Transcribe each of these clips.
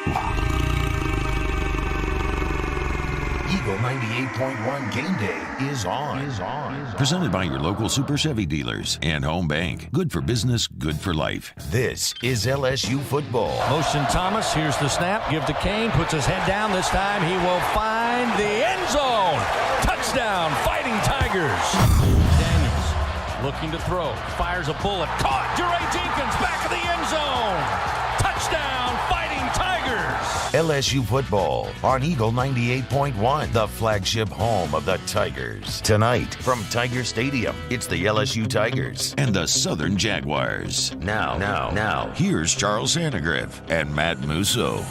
Eagle 98.1 Game Day is on. Presented by your local Super Chevy dealers and Home Bank. Good for business, good for life. This is LSU football. Motion Thomas, here's the snap, give to Kane, puts his head down. This time he will find the end zone. Touchdown, Fighting Tigers. Daniels looking to throw, fires a bullet, caught. DeRay Jenkins back of the end zone. Touchdown, Fighting Tigers. LSU football on Eagle 98.1, the flagship home of the Tigers. Tonight from Tiger Stadium, it's the LSU Tigers And the Southern Jaguars. Now, here's Charles Sandegriff and Matt Musso.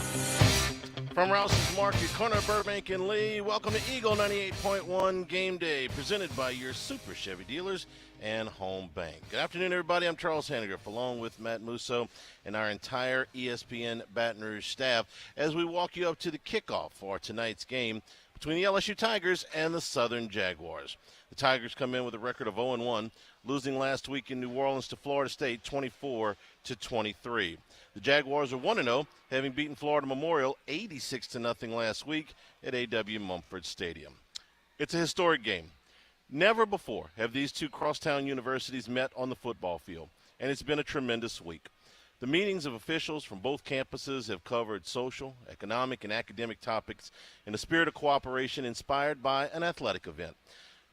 From Rouse's Market, corner of Burbank and Lee, welcome to Eagle 98.1 Game Day, presented by your Super Chevy dealers and Home Bank. Good afternoon, everybody. I'm Charles Sandegriff, along with Matt Musso and our entire ESPN Baton Rouge staff, as we walk you up to the kickoff for tonight's game between the LSU Tigers and the Southern Jaguars. The Tigers come in with a record of 0-1, losing last week in New Orleans to Florida State 24-23. The Jaguars are 1-0, having beaten Florida Memorial 86-0 last week at A.W. Mumford Stadium. It's a historic game. Never before have these two crosstown universities met on the football field, and it's been a tremendous week. The meetings of officials from both campuses have covered social, economic, and academic topics in a spirit of cooperation inspired by an athletic event.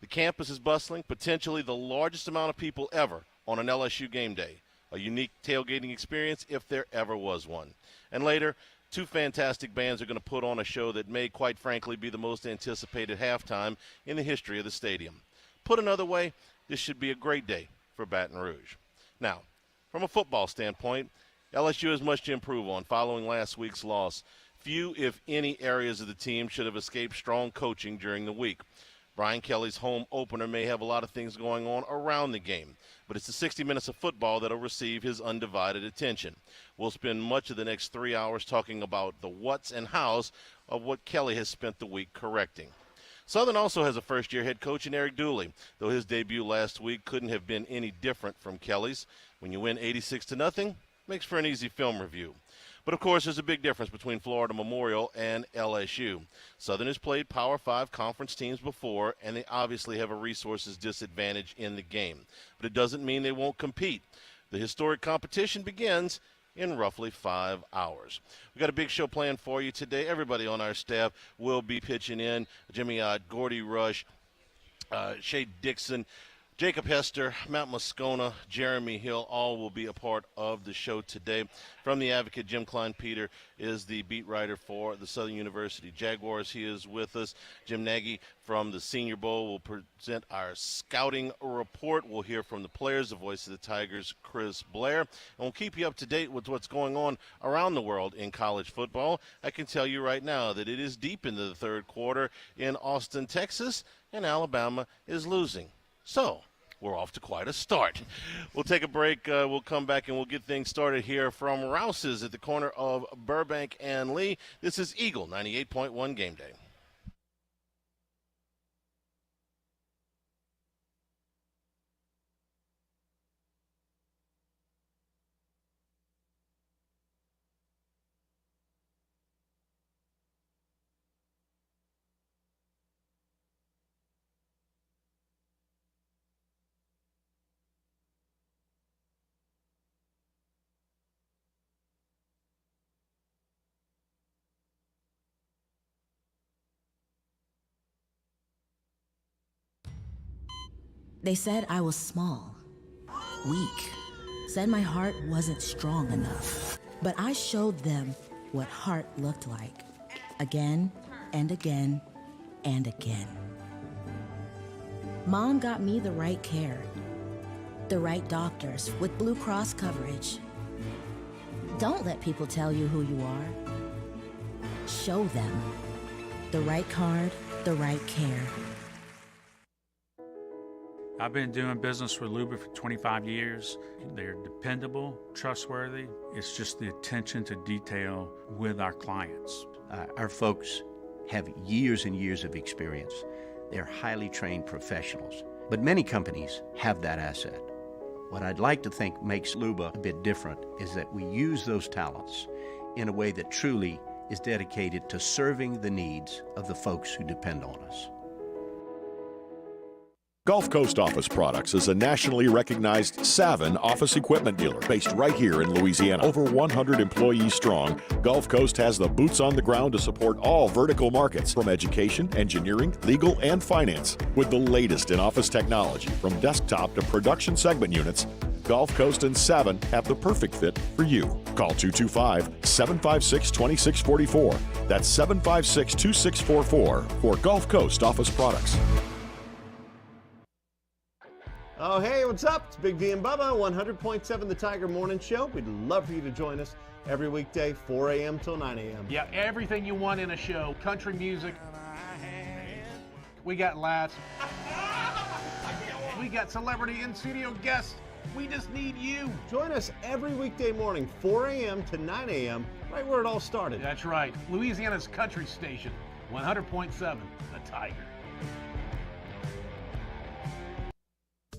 The campus is bustling, potentially the largest amount of people ever on an LSU game day, a unique tailgating experience if there ever was one. And later, two fantastic bands are going to put on a show that may, quite frankly, be the most anticipated halftime in the history of the stadium. Put another way, this should be a great day for Baton Rouge. Now, from a football standpoint, LSU has much to improve on following last week's loss. Few, if any, areas of the team should have escaped strong coaching during the week. Brian Kelly's home opener may have a lot of things going on around the game, but it's the 60 minutes of football that will receive his undivided attention. We'll spend much of the next 3 hours talking about the what's and how's of what Kelly has spent the week correcting. Southern also has a first-year head coach in Eric Dooley, though his debut last week couldn't have been any different from Kelly's. When you win 86-0, makes for an easy film review. But, of course, there's a big difference between Florida Memorial and LSU. Southern has played Power 5 conference teams before, and they obviously have a resources disadvantage in the game. But it doesn't mean they won't compete. The historic competition begins in roughly 5 hours. We've got a big show planned for you today. Everybody on our staff will be pitching in. Jimmy Ott, Gordy Rush, Shay Dixon, Jacob Hester, Matt Moscona, Jeremy Hill, all will be a part of the show today. From the Advocate, Jim Klein-Peter is the beat writer for the Southern University Jaguars. He is with us. Jim Nagy from the Senior Bowl will present our scouting report. We'll hear from the players, the voice of the Tigers, Chris Blair. And we'll keep you up to date with what's going on around the world in college football. I can tell you right now that it is deep into the third quarter in Austin, Texas, and Alabama is losing. So, we're off to quite a start. We'll take a break. We'll come back and we'll get things started here from Rouse's at the corner of Burbank and Lee. This is Eagle 98.1 Game Day. They said I was small, weak, said my heart wasn't strong enough. But I showed them what heart looked like, again and again and again. Mom got me the right care, the right doctors with Blue Cross coverage. Don't let people tell you who you are. Show them the right card, the right care. I've been doing business with Luba for 25 years. They're dependable, trustworthy. It's just the attention to detail with our clients. Our folks have years and years of experience. They're highly trained professionals. But many companies have that asset. What I'd like to think makes Luba a bit different is that we use those talents in a way that truly is dedicated to serving the needs of the folks who depend on us. Gulf Coast Office Products is a nationally recognized Savin office equipment dealer based right here in Louisiana. Over 100 employees strong, Gulf Coast has the boots on the ground to support all vertical markets, from education, engineering, legal, and finance. With the latest in office technology, from desktop to production segment units, Gulf Coast and Savin have the perfect fit for you. Call 225-756-2644. That's 756-2644 for Gulf Coast Office Products. Oh, hey, what's up? It's Big V and Bubba, 100.7 The Tiger Morning Show. We'd love for you to join us every weekday, 4 a.m. till 9 a.m. Yeah, everything you want in a show. Country music. We got laughs. We got celebrity in-studio guests. We just need you. Join us every weekday morning, 4 a.m. to 9 a.m., right where it all started. That's right. Louisiana's country station, 100.7 The Tiger.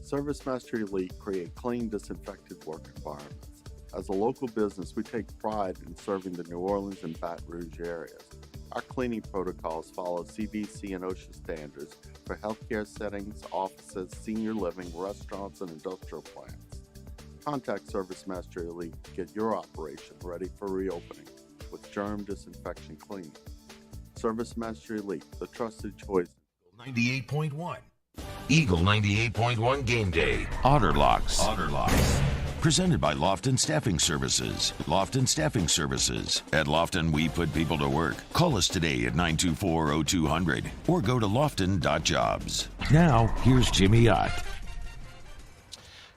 Service Mastery Elite create clean, disinfected work environments. As a local business, we take pride in serving the New Orleans and Baton Rouge areas. Our cleaning protocols follow CDC and OSHA standards for healthcare settings, offices, senior living, restaurants, and industrial plants. Contact Service Mastery Elite to get your operation ready for reopening with germ disinfection cleaning. Service Mastery Elite, the trusted choice. 98.1. Eagle 98.1 Game Day. Otter Locks. Presented by Lofton Staffing Services. Lofton Staffing Services. At Lofton, we put people to work. Call us today at 924-0200 or go to lofton.jobs. Now, here's Jimmy Ott.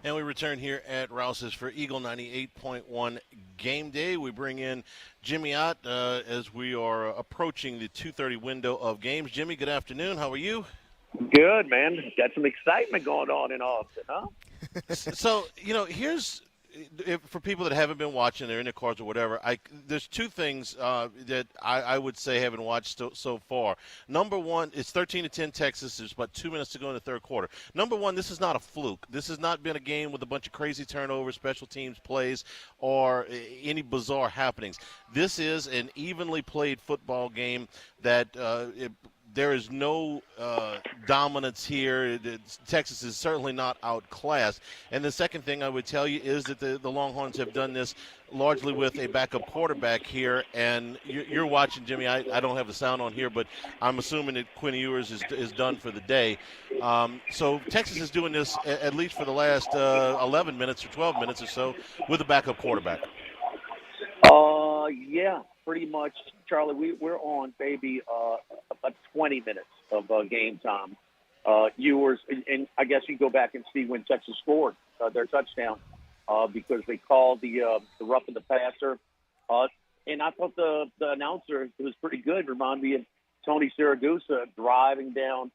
And we return here at Rouse's for Eagle 98.1 Game Day. We bring in Jimmy Ott as we are approaching the 2:30 window of games. Jimmy, good afternoon. How are you? Good, man. Got some excitement going on in Austin, huh? So, here's for people that haven't been watching, they're in their cars or whatever, there's two things that I would say haven't watched so far. Number one, it's 13-10 Texas. There's about 2 minutes to go in the third quarter. Number one, this is not a fluke. This has not been a game with a bunch of crazy turnovers, special teams plays, or any bizarre happenings. This is an evenly played football game that there is no dominance here. Texas is certainly not outclassed. And the second thing I would tell you is that the Longhorns have done this largely with a backup quarterback here. And you're watching, Jimmy. I don't have the sound on here, but I'm assuming that Quinn Ewers is done for the day. So Texas is doing this at least for the last 11 minutes or 12 minutes or so with a backup quarterback. Yeah, pretty much, Charlie. We're on, baby, about 20 minutes of game time. Ewers, and I guess you go back and see when Texas scored their touchdown because they called the roughing the passer. And I thought the announcer was pretty good. Reminded me of Tony Siragusa driving down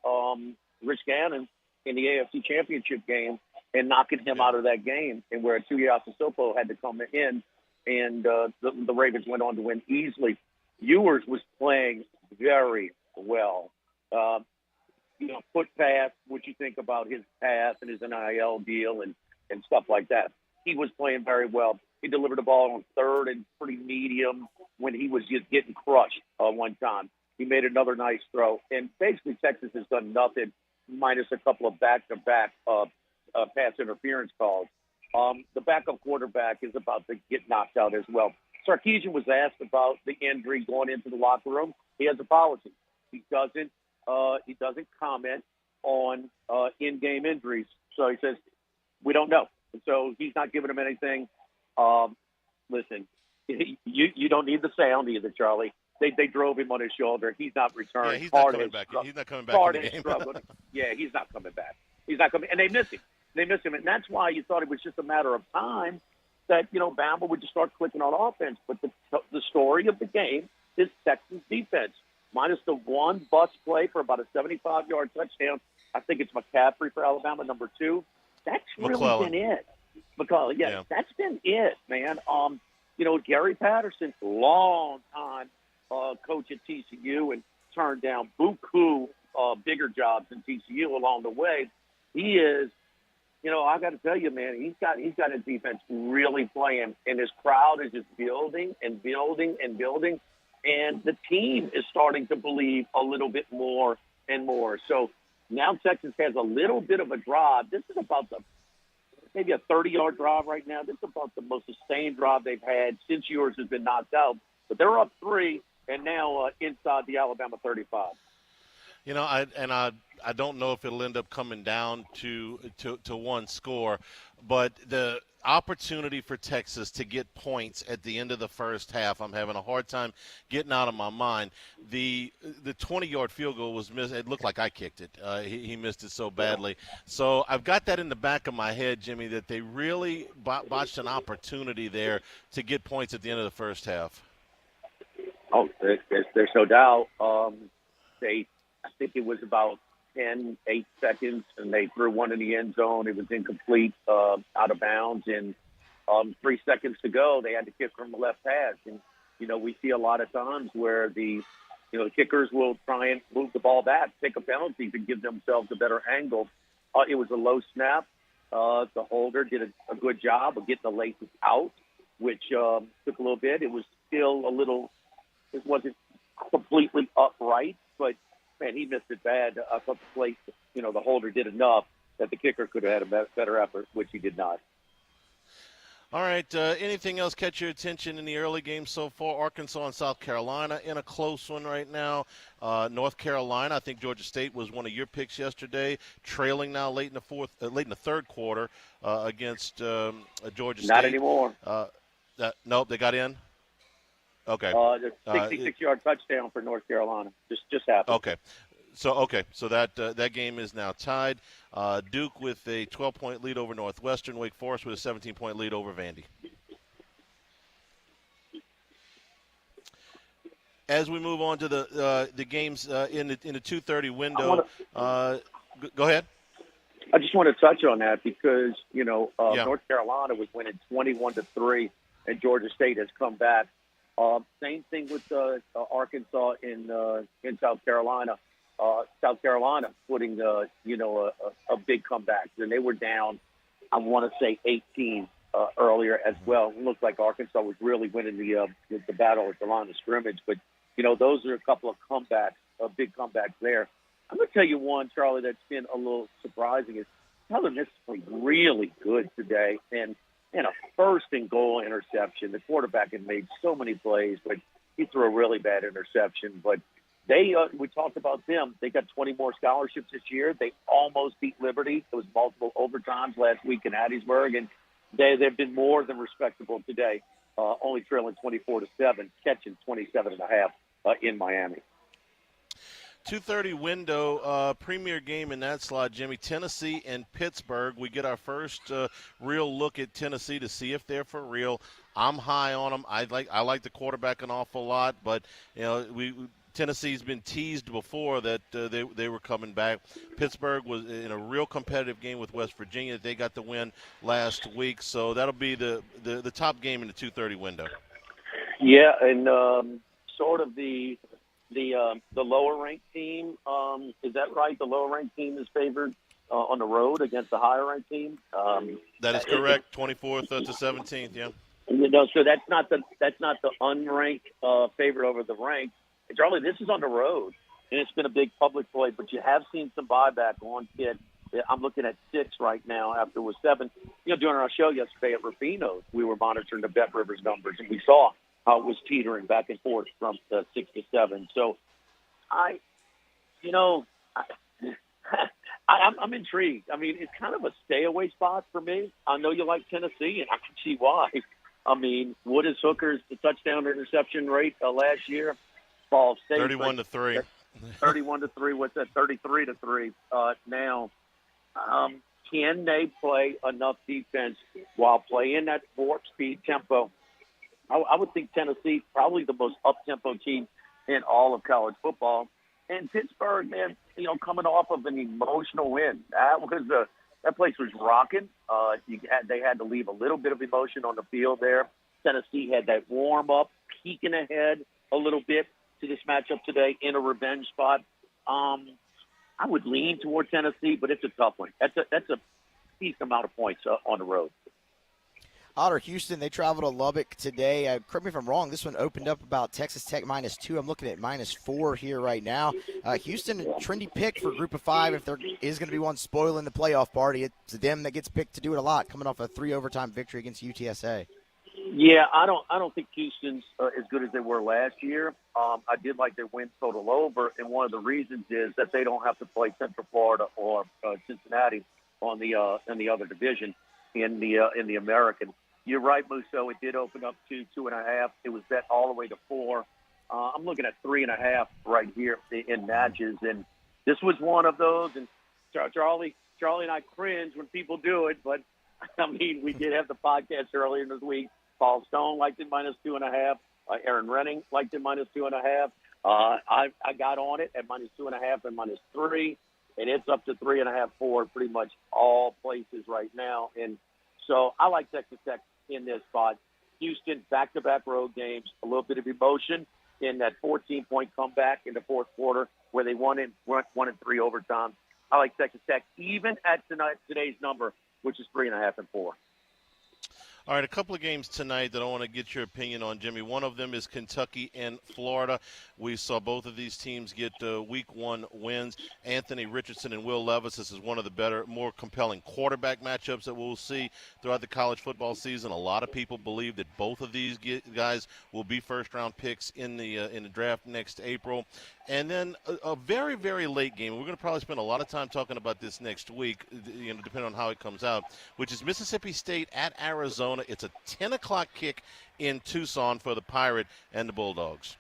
Rich Gannon in the AFC Championship game and knocking him out of that game, and where Tuiasa Sopo had to come in. And the Ravens went on to win easily. Ewers was playing very well. Foot pass, what you think about his pass and his NIL deal and stuff like that. He was playing very well. He delivered the ball on third and pretty medium when he was just getting crushed one time. He made another nice throw. And basically Texas has done nothing minus a couple of back-to-back pass interference calls. The backup quarterback is about to get knocked out as well. Sarkisian was asked about the injury going into the locker room. He has a policy. He doesn't comment on in-game injuries. So he says, we don't know. So he's not giving him anything. Listen, you don't need the sound either, Charlie. They drove him on his shoulder. He's not returning. Yeah, he's not coming back. He's not coming back in the game. Yeah, he's not coming back. He's not coming. And they miss him. And that's why you thought it was just a matter of time that, Bama would just start clicking on offense. But the story of the game is Texas defense. Minus the one bust play for about a 75-yard touchdown. I think it's McCaffrey for Alabama, number 2. That's really been it. McCullough, yeah, that's been it, man. Gary Patterson, long time coach at TCU and turned down buku bigger jobs in TCU along the way. He is, I got to tell you, man, he's got his defense really playing, and his crowd is just building and building and building. And the team is starting to believe a little bit more and more. So now Texas has a little bit of a drive. This is about maybe a 30-yard drive right now. This is about the most sustained drive they've had since yours has been knocked out. But they're up 3 and now inside the Alabama 35. You know, I don't know if it'll end up coming down to one score, but the opportunity for Texas to get points at the end of the first half, I'm having a hard time getting out of my mind. The 20-yard field goal was missed. It looked like I kicked it. He missed it so badly. So I've got that in the back of my head, Jimmy, that they really botched an opportunity there to get points at the end of the first half. Oh, there's no doubt. I think it was about 8 seconds, and they threw one in the end zone. It was incomplete, out of bounds, and 3 seconds to go, they had to kick from the left hash. And, you know, we see a lot of times where the kickers will try and move the ball back, take a penalty to give themselves a better angle. It was a low snap. The holder did a good job of getting the laces out, which took a little bit. It was still it wasn't completely upright, but man, he missed it bad. I thought the holder did enough that the kicker could have had a better effort, which he did not. All right, anything else catch your attention in the early game so far? Arkansas and South Carolina in a close one right now. North Carolina, I think Georgia State was one of your picks yesterday, trailing now late in the third quarter against Georgia State. Not anymore. Nope, they got in. Okay. The 66-yard touchdown for North Carolina just happened. Okay. So that game is now tied. Duke with a 12-point lead over Northwestern. Wake Forest with a 17-point lead over Vandy. As we move on to the games in the 2:30 window, go ahead. I just want to touch on that because North Carolina was winning 21-3, and Georgia State has come back. Same thing with Arkansas in South Carolina. South Carolina putting a big comeback, and they were down, I want to say 18 earlier as well. It looked like Arkansas was really winning the battle at the line of scrimmage, but those are a couple of comebacks, big comebacks there. I'm going to tell you one, Charlie, that's been a little surprising is Southern Miss played really good today, and a first and goal interception. The quarterback had made so many plays, but he threw a really bad interception. But we talked about them. They got 20 more scholarships this year. They almost beat Liberty. There was multiple overtimes last week in Hattiesburg, and they've been more than respectable today, only trailing 24-7, catching 27.5 in Miami. 2:30 window, premier game in that slot, Jimmy. Tennessee and Pittsburgh. We get our first real look at Tennessee to see if they're for real. I'm high on them. I like the quarterback an awful lot, but Tennessee's been teased before that they were coming back. Pittsburgh was in a real competitive game with West Virginia. They got the win last week, so that'll be the top game in the 2:30 window. Yeah, and sort of the lower ranked team, is that right? The lower ranked team is favored on the road against the higher ranked team. That is correct. 24th to 17th. Yeah. So that's not the unranked favorite over the ranked. And Charlie, this is on the road, and it's been a big public play, but you have seen some buyback on Pitt. I'm looking at 6 right now after it was 7. During our show yesterday at Rufino's, we were monitoring the Bet Rivers numbers, and we saw how it was teetering back and forth from 6 to 7. So I'm intrigued. I mean, it's kind of a stay-away spot for me. I know you like Tennessee, and I can see why. I mean, what is Hooker's touchdown interception rate last year? Ball State 31-3. 31-3. What's that? 33-3 now. Can they play enough defense while playing that warp-speed tempo? I would think Tennessee probably the most up-tempo team in all of college football. And Pittsburgh, man, coming off of an emotional win. That place was rocking. They had to leave a little bit of emotion on the field there. Tennessee had that warm-up, peeking ahead a little bit to this matchup today in a revenge spot. I would lean toward Tennessee, but it's a tough one. That's a decent amount of points on the road. Otter Houston, they travel to Lubbock today. Correct me if I'm wrong, this one opened up about Texas Tech -2. I'm looking at -4 here right now. Houston, trendy pick for Group of 5. If there is going to be one spoiling the playoff party, it's them that gets picked to do it a lot, coming off a 3 overtime victory against UTSA. Yeah, I don't think Houston's as good as they were last year. I did like their win total over, and one of the reasons is that they don't have to play Central Florida or Cincinnati on the in the other division in the American. You're right, Musso. It did open up to 2.5. It was bet all the way to 4. I'm looking at 3.5 right here in matches, and this was one of those. And Charlie and I cringe when people do it, but I mean, we did have the podcast earlier this week. Paul Stone liked it -2.5. Aaron Renning liked it -2.5. I got on it at -2.5 and -3, and it's up to 3.5, 4, pretty much all places right now. And so I like Texas Tech in this spot. Houston, back-to-back road games, a little bit of emotion in that 14-point comeback in the fourth quarter where they won in 3 overtime. I like Texas Tech even at today's number, which is 3.5 and 4. All right, a couple of games tonight that I want to get your opinion on, Jimmy. One of them is Kentucky and Florida. We saw both of these teams get Week 1 wins. Anthony Richardson and Will Levis. This is one of the better, more compelling quarterback matchups that we'll see throughout the college football season. A lot of people believe that both of these guys will be first-round picks in the draft next April. And then a very, very late game. We're going to probably spend a lot of time talking about this next week, depending on how it comes out, which is Mississippi State at Arizona. It's a 10 o'clock kick in Tucson for the Pirate and the Bulldogs.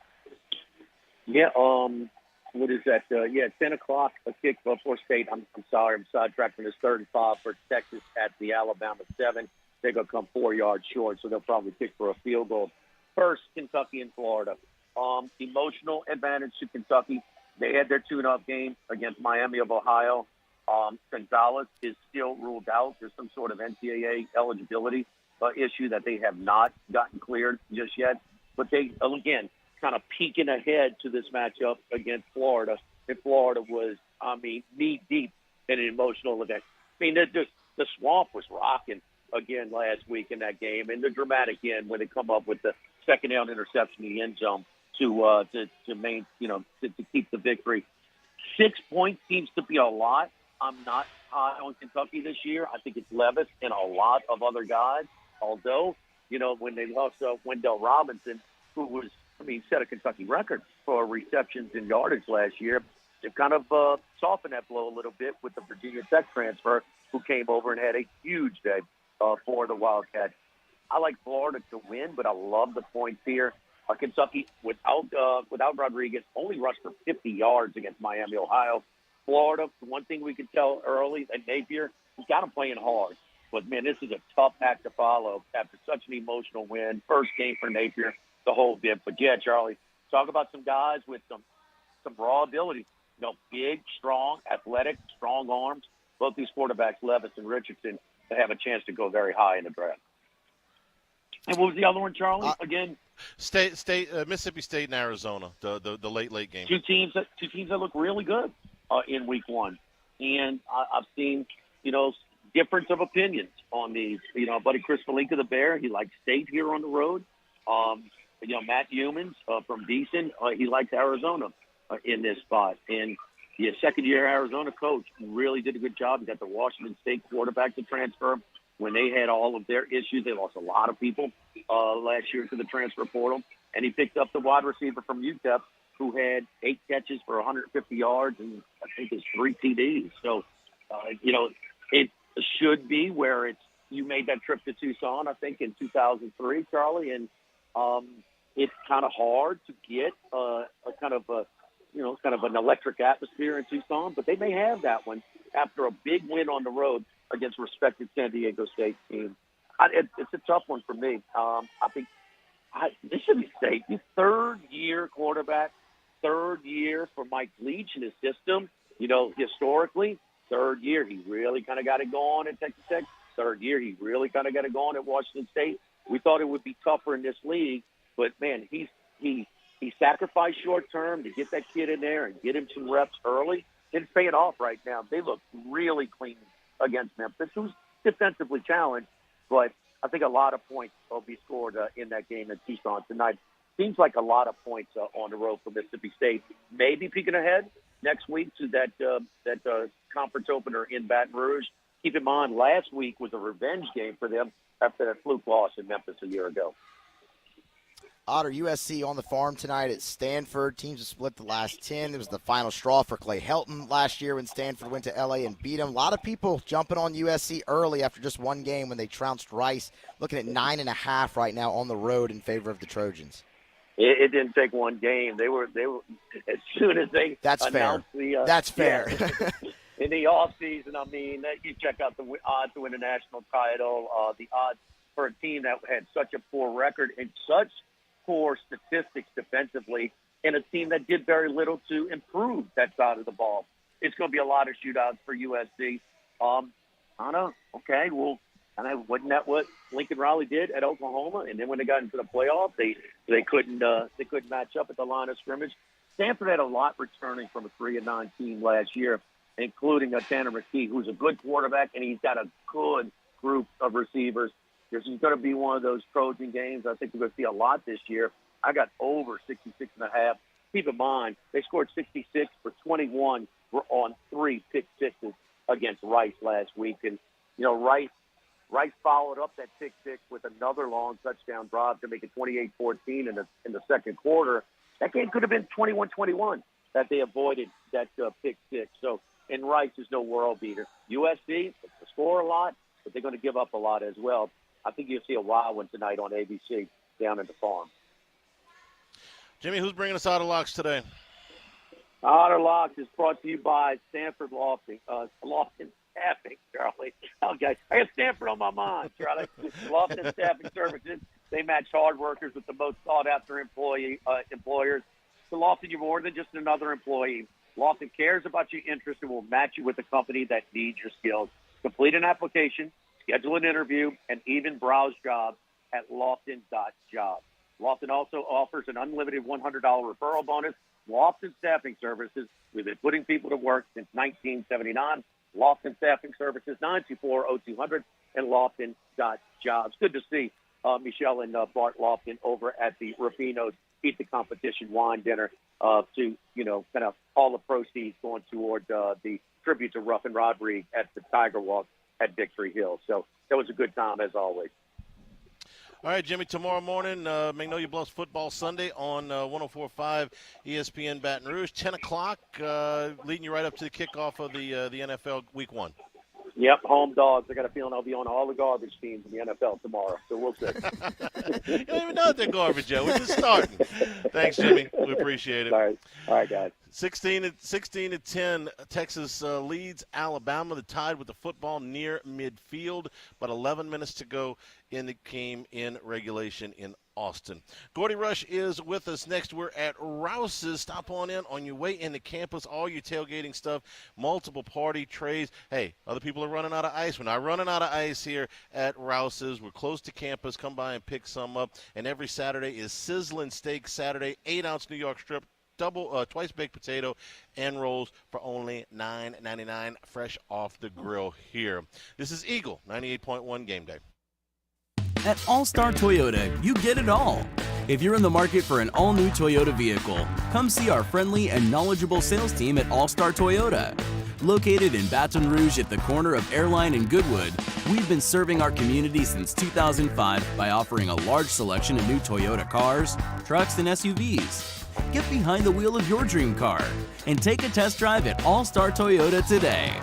Yeah, what is that? 10 o'clock, a kick for State. I'm sorry, I'm sidetracked from this 3rd and 5 for Texas at the Alabama 7. They're going to come 4 yards short, so they'll probably kick for a field goal. First, Kentucky and Florida. Emotional advantage to Kentucky. They had their tune-up game against Miami of Ohio. Gonzalez is still ruled out. There's some sort of NCAA eligibility issue that they have not gotten cleared just yet. But they, again, kind of peeking ahead to this matchup against Florida. And Florida was, knee-deep in an emotional event. I mean, the swamp was rocking again last week in that game. And the dramatic end when they come up with the second down interception in the end zone to keep the victory. 6 points seems to be a lot. I'm not high on Kentucky this year. I think it's Levis and a lot of other guys. Although, when they lost Wendell Robinson, who was, set a Kentucky record for receptions and yardage last year, they've kind of softened that blow a little bit with the Virginia Tech transfer who came over and had a huge day for the Wildcats. I like Florida to win, but I love the points here. Kentucky, without Rodriguez, only rushed for 50 yards against Miami, Ohio. Florida, the one thing we could tell early at Napier, he's got him playing hard. But, man, this is a tough act to follow after such an emotional win. First game for Napier, the whole bit. But, yeah, Charlie, talk about some guys with some raw ability. Big, strong, athletic, strong arms. Both these quarterbacks, Levis and Richardson, they have a chance to go very high in the draft. And what was the other one, Charlie? Again, Mississippi State and Arizona, the late game. Two teams that look really good in Week 1, and I've seen difference of opinions on these. Buddy Chris Malinka, the Bear, he likes State here on the road. Matt Humans from Beeson, he likes Arizona in this spot, and the second-year Arizona coach really did a good job. He got the Washington State quarterback to transfer. When they had all of their issues, they lost a lot of people last year to the transfer portal. And he picked up the wide receiver from UTEP who had 8 catches for 150 yards and I think it's 3 TDs. So, it should be where you made that trip to Tucson, I think, in 2003, Charlie. And it's kind of hard to get kind of an electric atmosphere in Tucson. But they may have that one after a big win on the road against respected San Diego State team. It's a tough one for me. I think Mississippi State, the third-year quarterback, third year for Mike Leach in his system. Historically, third year, he really kind of got it going at Texas Tech. Third year, he really kind of got it going at Washington State. We thought it would be tougher in this league, but, man, he sacrificed short-term to get that kid in there and get him some reps early. It's paying off right now. They look really clean against Memphis, who's defensively challenged. But I think a lot of points will be scored in that game in Tucson tonight. Seems like a lot of points on the road for Mississippi State. Maybe peeking ahead next week to that conference opener in Baton Rouge. Keep in mind, last week was a revenge game for them after that fluke loss in Memphis a year ago. Otter, USC on the farm tonight at Stanford. Teams have split the last 10. It was the final straw for Clay Helton last year when Stanford went to L.A. and beat him. A lot of people jumping on USC early after just one game when they trounced Rice. Looking at 9.5 right now on the road in favor of the Trojans. It didn't take one game. They were as soon as they announced That's fair. In the offseason, I mean, you check out the odds to win a national title, the odds for a team that had such a poor record and such poor statistics defensively, and a team that did very little to improve that side of the ball. It's going to be a lot of shootouts for USC. I don't know. Okay, well, wasn't that what Lincoln Riley did at Oklahoma? And then when they got into the playoffs, they couldn't match up at the line of scrimmage. Stanford had a lot returning from a 3-9 team last year, including Tanner McKee, who's a good quarterback, and he's got a good group of receivers. This is going to be one of those Trojan games. I think we're going to see a lot this year. I got over 66.5. Keep in mind, they scored 66 for 21. Were on 3 pick sixes against Rice last week. And, Rice followed up that pick six with another long touchdown drive to make it 28-14 in the second quarter. That game could have been 21-21 that they avoided that pick six. So, and Rice is no world beater. USC, they score a lot, but they're going to give up a lot as well. I think you'll see a wild one tonight on ABC down in the farm. Jimmy, who's bringing us Otter Locks today? Otter Locks is brought to you by Stanford Lofting Staffing, Charlie. Okay, I got Stanford on my mind, Charlie. Lofting Staffing Services. They match hard workers with the most sought-after employers. So Lofting, you're more than just another employee. Lofting cares about your interests and will match you with a company that needs your skills. Complete an application, schedule an interview, and even browse jobs at lofton.jobs. Lofton also offers an unlimited $100 referral bonus. Lofton Staffing Services, we've been putting people to work since 1979. Lofton Staffing Services, 924-0200, and lofton.jobs. Good to see Michelle and Bart Lofton over at the Rufino's Eat the Competition wine dinner to, kind of all the proceeds going toward the tribute to Ruff and Rodriguez at the Tiger Walk at Victory Hill. So that was a good time, as always. All right, Jimmy, tomorrow morning, Magnolia Bluffs Football Sunday on 104.5 ESPN Baton Rouge, 10 o'clock, leading you right up to the kickoff of the NFL Week 1. Yep, home dogs. I got a feeling I'll be on all the garbage teams in the NFL tomorrow, so we'll see. You don't even know if they're garbage, Joe. We're just starting. Thanks, Jimmy. We appreciate it. All right, guys. 16-10, Texas leads Alabama. The Tide with the football near midfield, but 11 minutes to go in the game in regulation in Austin. Gordy Rush is with us next. We're at Rouse's. Stop on in on your way into campus, all your tailgating stuff, multiple party trays. Hey, other people are running out of ice. We're not running out of ice here at Rouse's. We're close to campus. Come by and pick some up. And every Saturday is Sizzling Steak Saturday, 8-ounce New York strip, twice baked potato and rolls for only $9.99, fresh off the grill here. This is Eagle 98.1 Game Day. At All-Star Toyota, you get it all. If you're in the market for an all-new Toyota vehicle, come see our friendly and knowledgeable sales team at All-Star Toyota. Located in Baton Rouge at the corner of Airline and Goodwood, we've been serving our community since 2005 by offering a large selection of new Toyota cars, trucks, and SUVs. Get behind the wheel of your dream car and take a test drive at All-Star Toyota today.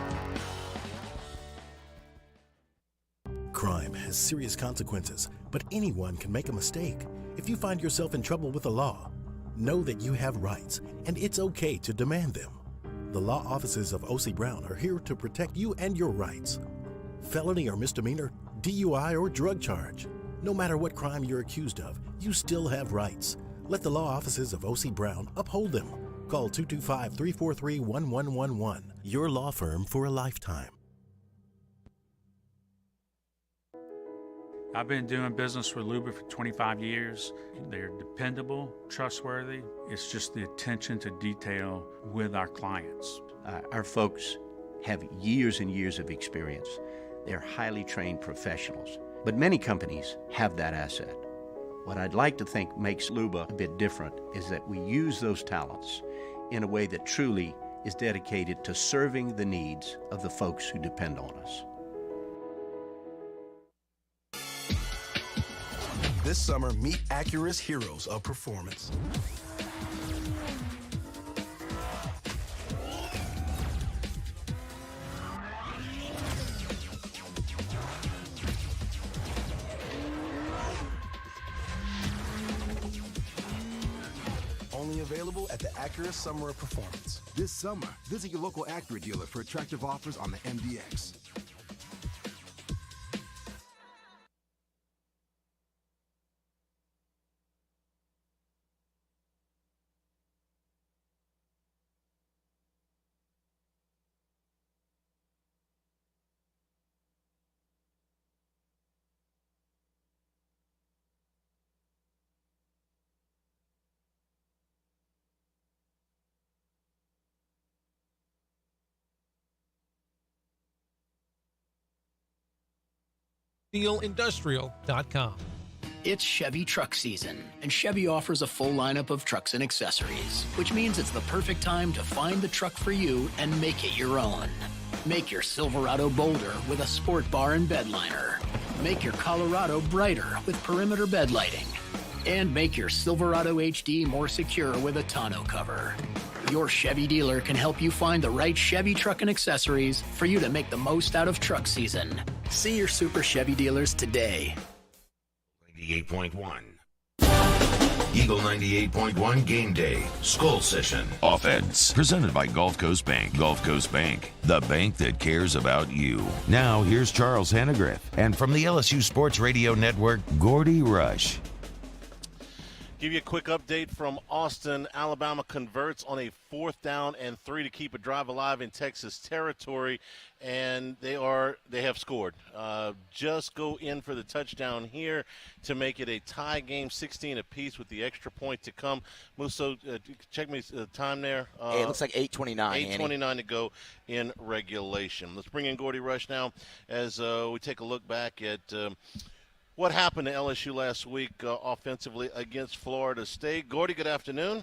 Crime has serious consequences, but anyone can make a mistake. If you find yourself in trouble with the law, know that you have rights, and it's okay to demand them. The law offices of O.C. Brown are here to protect you and your rights. Felony or misdemeanor, DUI or drug charge. No matter what crime you're accused of, you still have rights. Let the law offices of O.C. Brown uphold them. Call 225-343-1111. Your law firm for a lifetime. I've been doing business with Luba for 25 years. They're dependable, trustworthy. It's just the attention to detail with our clients. Our folks have years and years of experience. They're highly trained professionals. But many companies have that asset. What I'd like to think makes Luba a bit different is that we use those talents in a way that truly is dedicated to serving the needs of the folks who depend on us. This summer, meet Acura's heroes of performance. Only available at the Acura Summer of Performance. This summer, visit your local Acura dealer for attractive offers on the MDX. SteelIndustrial.com. It's Chevy truck season, and Chevy offers a full lineup of trucks and accessories, which means it's the perfect time to find the truck for you and make it your own. Make your Silverado bolder with a sport bar and bed liner. Make your Colorado brighter with perimeter bed lighting. And make your Silverado HD more secure with a tonneau cover. Your Chevy dealer can help you find the right Chevy truck and accessories for you to make the most out of truck season. See your Super Chevy dealers today. 98.1. Eagle 98.1 Game Day. Skull Session. Offense. Presented by Gulf Coast Bank. Gulf Coast Bank. The bank that cares about you. Now, here's Charles Hannegriff. And from the LSU Sports Radio Network, Gordy Rush. Give you a quick update from Austin. Alabama converts on a 4th down and 3 to keep a drive alive in Texas territory, and they have scored. Just go in for the touchdown here to make it a tie game, 16 apiece with the extra point to come. Musso, check me the time there. It looks like 8:29. 8:29 to go in regulation. Let's bring in Gordy Rush now as we take a look back at what happened to LSU last week offensively against Florida State. Gordy, good afternoon.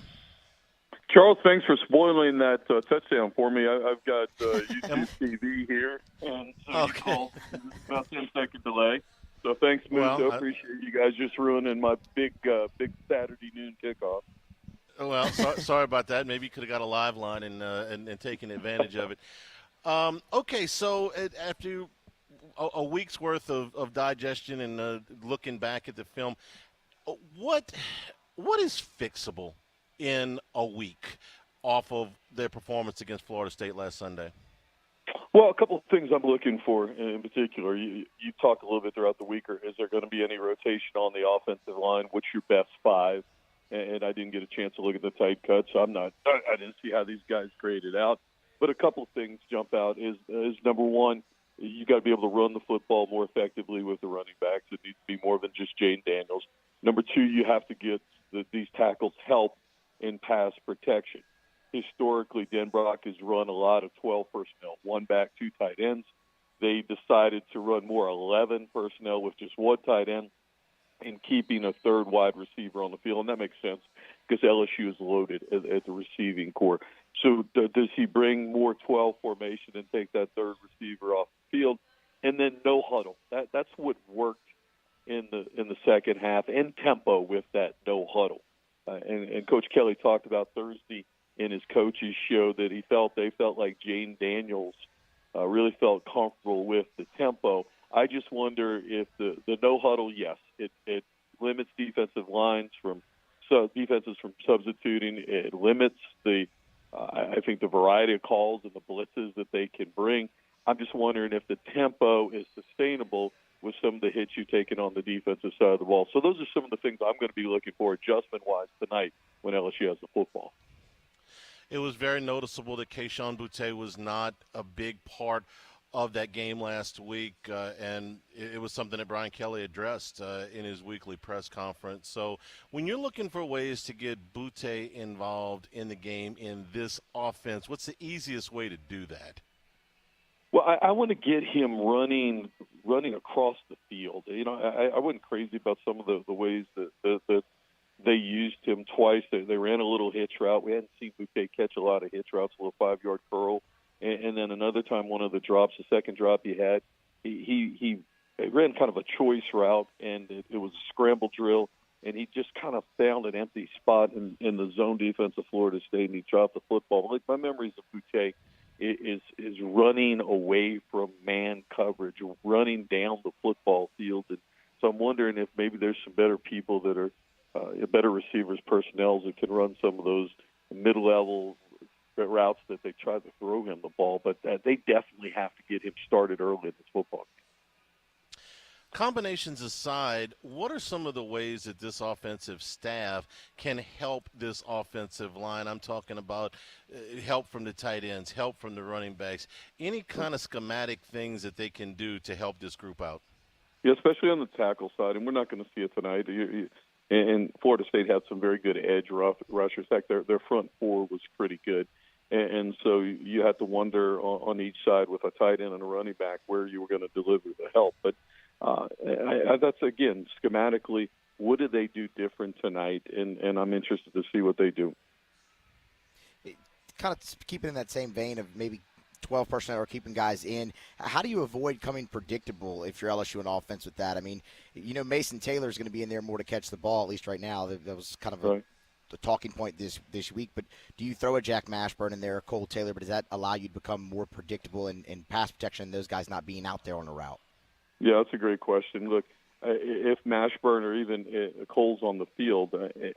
Charles, thanks for spoiling that touchdown for me. I've got YouTube TV here, and so you called about 10-second delay. So thanks, Musso. Appreciate you guys just ruining my big Saturday noon kickoff. Well, sorry about that. Maybe you could have got a live line and taken advantage of it. Okay, so after a week's worth of digestion and looking back at the film, what is fixable in a week off of their performance against Florida State last Sunday? Well, a couple of things I'm looking for in particular. You talked a little bit throughout the week. Is there going to be any rotation on the offensive line? What's your best 5? And I didn't get a chance to look at the tight cuts, so I didn't see how these guys graded out. But a couple of things jump out is number one, you got to be able to run the football more effectively with the running backs. It needs to be more than just Jane Daniels. Number two, you have to get these tackles help in pass protection. Historically, Denbrock has run a lot of 12 personnel, 1 back, 2 tight ends. They decided to run more 11 personnel with just 1 tight end and keeping a 3rd wide receiver on the field. And that makes sense because LSU is loaded at the receiving core. So does he bring more 12 formation and take that 3rd receiver off the field? And then no huddle. That's what worked in the second half, and tempo with that no huddle. And Coach Kelly talked about Thursday in his coaches show that they felt like Jane Daniels really felt comfortable with the tempo. I just wonder if the no huddle, yes, it limits defensive lines from defenses from substituting. It limits I think the variety of calls and the blitzes that they can bring. I'm just wondering if the tempo is sustainable with some of the hits you've taken on the defensive side of the ball. So those are some of the things I'm going to be looking for adjustment-wise tonight when LSU has the football. It was very noticeable that Keyshawn Boutte was not a big part of that game last week, and it was something that Brian Kelly addressed in his weekly press conference. So when you're looking for ways to get Boutte involved in the game in this offense, what's the easiest way to do that? Well, I want to get him running across the field. You know, I wasn't crazy about some of the ways that they used him twice. They ran a little hitch route. We hadn't seen Bouquet catch a lot of hitch routes, a little 5-yard curl. And then another time, one of the drops, the second drop he had, he ran kind of a choice route, and it was a scramble drill, and he just kind of found an empty spot in the zone defense of Florida State, and he dropped the football. Like, my memories of Bouquet is running away from man coverage, running down the football field. And so I'm wondering if maybe there's some better people that are better receivers, personnel that can run some of those mid-level routes that they try to throw him the ball. But they definitely have to get him started early in this football game. Combinations aside, what are some of the ways that this offensive staff can help this offensive line? I'm talking about help from the tight ends, help from the running backs, any kind of schematic things that they can do to help this group out. Yeah, especially on the tackle side, and we're not going to see it tonight. And Florida State had some very good edge rushers. In fact, their front four was pretty good. And so you had to wonder on each side with a tight end and a running back where you were going to deliver the help. But that's, again, schematically, what do they do different tonight? And I'm interested to see what they do. Kind of keeping in that same vein of maybe 12 personnel or keeping guys in, how do you avoid coming predictable if you're LSU on offense with that? I mean, you know, Mason Taylor's going to be in there more to catch the ball, at least right now. That was kind of the talking point this week. But do you throw a Jack Mashburn in there, a Cole Taylor, but does that allow you to become more predictable in pass protection and those guys not being out there on a route? Yeah, that's a great question. Look, if Mashburn or even Cole's on the field,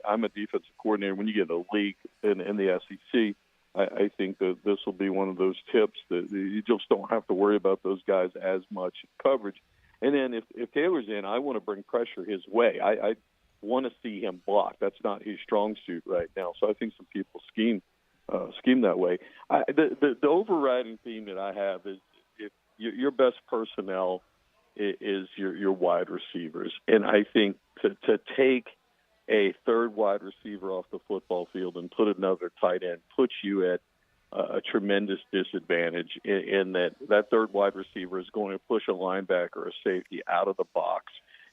I'm a defensive coordinator. When you get a league in the SEC, I think that this will be one of those tips that you just don't have to worry about those guys as much in coverage. And then if Taylor's in, I want to bring pressure his way. I want to see him block. That's not his strong suit right now. So I think some people scheme that way. The overriding theme that I have is if your best personnel is your wide receivers. And I think to take a third wide receiver off the football field and put another tight end puts you at a tremendous disadvantage in that third wide receiver is going to push a linebacker or a safety out of the box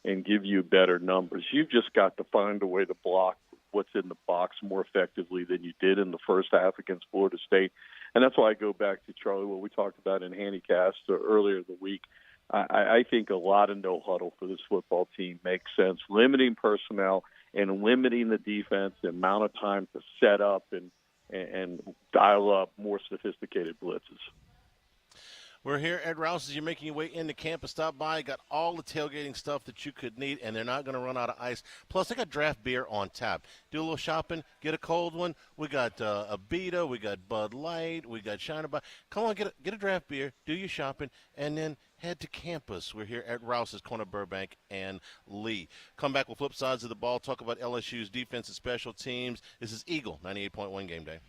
and give you better numbers. You've just got to find a way to block what's in the box more effectively than you did in the first half against Florida State. And that's why I go back to, Charlie, what we talked about in Handycast earlier in the week. I think a lot of no huddle for this football team makes sense. Limiting personnel and limiting the defense, the amount of time to set up and dial up more sophisticated blitzes. We're here at Rouse's. You're making your way into campus. Stop by. Got all the tailgating stuff that you could need, and they're not going to run out of ice. Plus, they got draft beer on tap. Do a little shopping. Get a cold one. We got a Beta. We got Bud Light. We got Shiner Bar. Come on, get a draft beer. Do your shopping, and then head to campus. We're here at Rouse's, corner Burbank and Lee. Come back with flip sides of the ball. Talk about LSU's defense and special teams. This is Eagle 98.1 Game Day.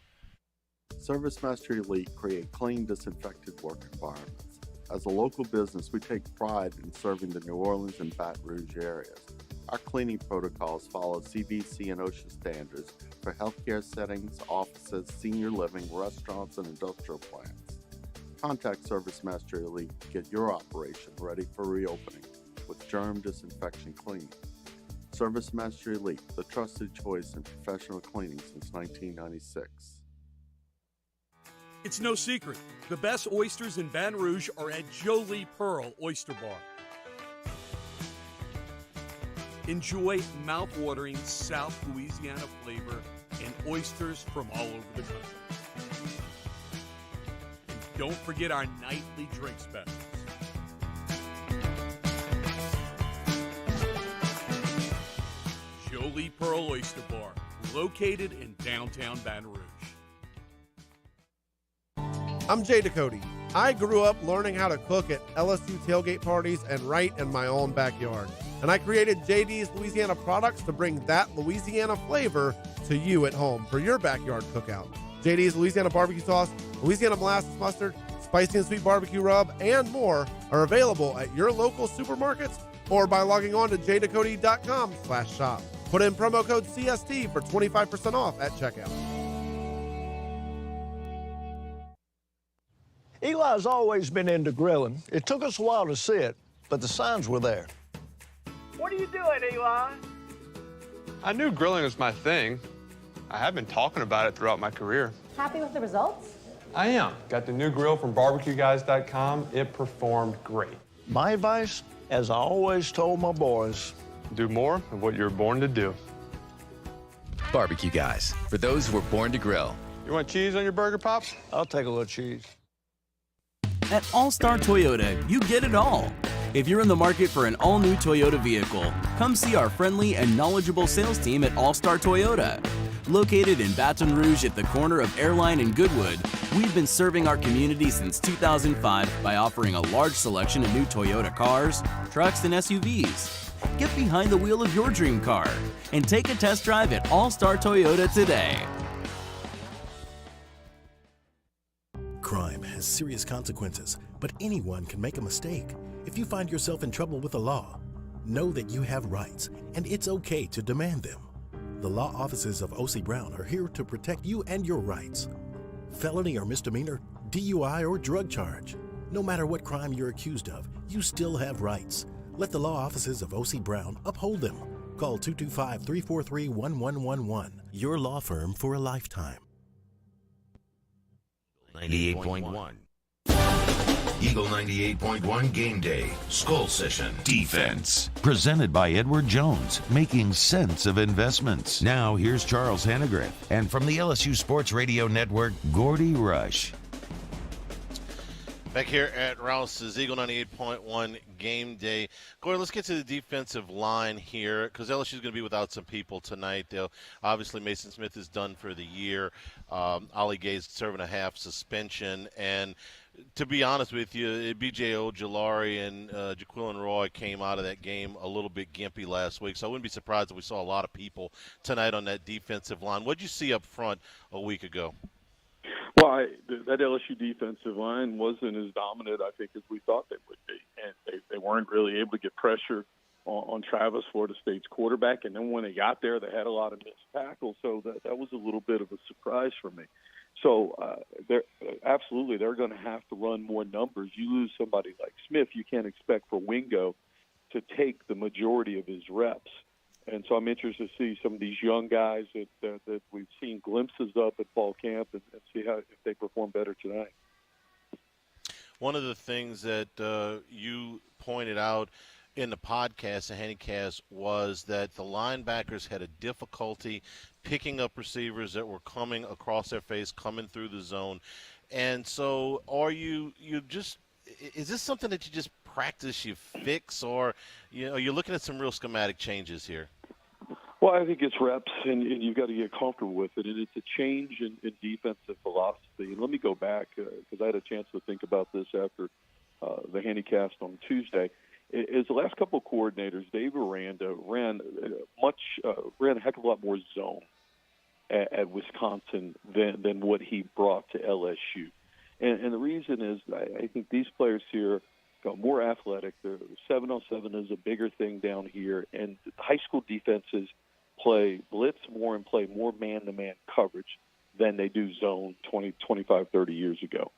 Service Master Elite create clean, disinfected work environments. As a local business, we take pride in serving the New Orleans and Baton Rouge areas. Our cleaning protocols follow CDC and OSHA standards for healthcare settings, offices, senior living, restaurants, and industrial plants. Contact Service Master Elite to get your operation ready for reopening with germ disinfection cleaning. Service Master Elite, the trusted choice in professional cleaning since 1996. It's no secret. The best oysters in Baton Rouge are at Jolie Pearl Oyster Bar. Enjoy mouth-watering South Louisiana flavor and oysters from all over the country. And don't forget our nightly drink specials. Jolie Pearl Oyster Bar, located in downtown Baton Rouge. I'm Jay Ducote. I grew up learning how to cook at LSU tailgate parties and right in my own backyard. And I created JD's Louisiana products to bring that Louisiana flavor to you at home for your backyard cookout. JD's Louisiana barbecue sauce, Louisiana molasses mustard, spicy and sweet barbecue rub, and more are available at your local supermarkets or by logging on to jducote.com/shop. Put in promo code CST for 25% off at checkout. Eli, Eli's always been into grilling. It took us a while to see it, but the signs were there. What are you doing, Eli? I knew grilling was my thing. I have been talking about it throughout my career. Happy with the results? I am. Got the new grill from barbecueguys.com. It performed great. My advice, as I always told my boys, do more of what you're born to do. Barbecue Guys, for those who were born to grill. You want cheese on your burger, Pops? I'll take a little cheese. At All-Star Toyota, you get it all. If you're in the market for an all-new Toyota vehicle, come see our friendly and knowledgeable sales team at All-Star Toyota. Located in Baton Rouge at the corner of Airline and Goodwood, we've been serving our community since 2005 by offering a large selection of new Toyota cars, trucks, and SUVs. Get behind the wheel of your dream car and take a test drive at All-Star Toyota today. Crime has serious consequences, but anyone can make a mistake. If you find yourself in trouble with the law, know that you have rights, and it's okay to demand them. The law offices of O.C. Brown are here to protect you and your rights. Felony or misdemeanor, DUI or drug charge. No matter what crime you're accused of, you still have rights. Let the law offices of O.C. Brown uphold them. Call 225-343-1111. Your law firm for a lifetime. 98.1. Eagle 98.1 Game Day. Skull Session. Defense. Presented by Edward Jones, making sense of investments. Now here's Charles Hannegriff. And from the LSU Sports Radio Network, Gordy Rush. Back here at Rouse's Eagle 98.1 Game Day. Gordon, let's get to the defensive line here because LSU is going to be without some people tonight. Obviously, Mason Smith is done for the year. Ollie Gay's serving a half suspension. And to be honest with you, B.J. Ojolari and Jaquilin Roy came out of that game a little bit gimpy last week, so I wouldn't be surprised if we saw a lot of people tonight on that defensive line. What did you see up front a week ago? Well, that LSU defensive line wasn't as dominant, I think, as we thought they would be. And they weren't really able to get pressure on Travis, Florida State's quarterback. And then when they got there, they had a lot of missed tackles. So that was a little bit of a surprise for me. So they're going to have to run more numbers. You lose somebody like Smith, you can't expect for Wingo to take the majority of his reps. And so I'm interested to see some of these young guys that we've seen glimpses of at fall camp and see if they perform better tonight. One of the things that you pointed out in the podcast, the Handicast, was that the linebackers had a difficulty picking up receivers that were coming across their face, coming through the zone. And so is this something that you just practice, you fix, or you're looking at some real schematic changes here? Well, I think it's reps, and you've got to get comfortable with it. And it's a change in defensive philosophy. And let me go back because I had a chance to think about this after the Handicast on Tuesday. Is the last couple of coordinators, Dave Aranda ran a heck of a lot more zone at Wisconsin than what he brought to LSU. And the reason is I think these players here got more athletic. The 7-on-7 is a bigger thing down here, and high school defenses play blitz more and play more man-to-man coverage than they do zone 20, 25, 30 years ago.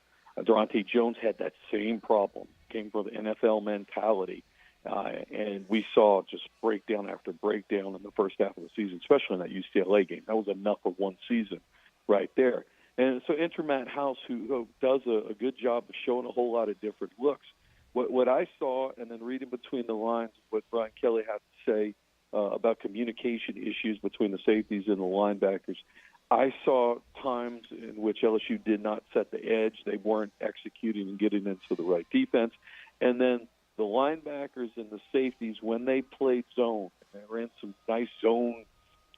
Durante Jones had that same problem, came from the NFL mentality, and we saw just breakdown after breakdown in the first half of the season, especially in that UCLA game. That was enough for one season right there. And so enter Matt House, who does a good job of showing a whole lot of different looks. What I saw, and then reading between the lines, what Brian Kelly had to say about communication issues between the safeties and the linebackers, I saw times in which LSU did not set the edge. They weren't executing and getting into the right defense. And then the linebackers and the safeties, when they played zone, they ran some nice zone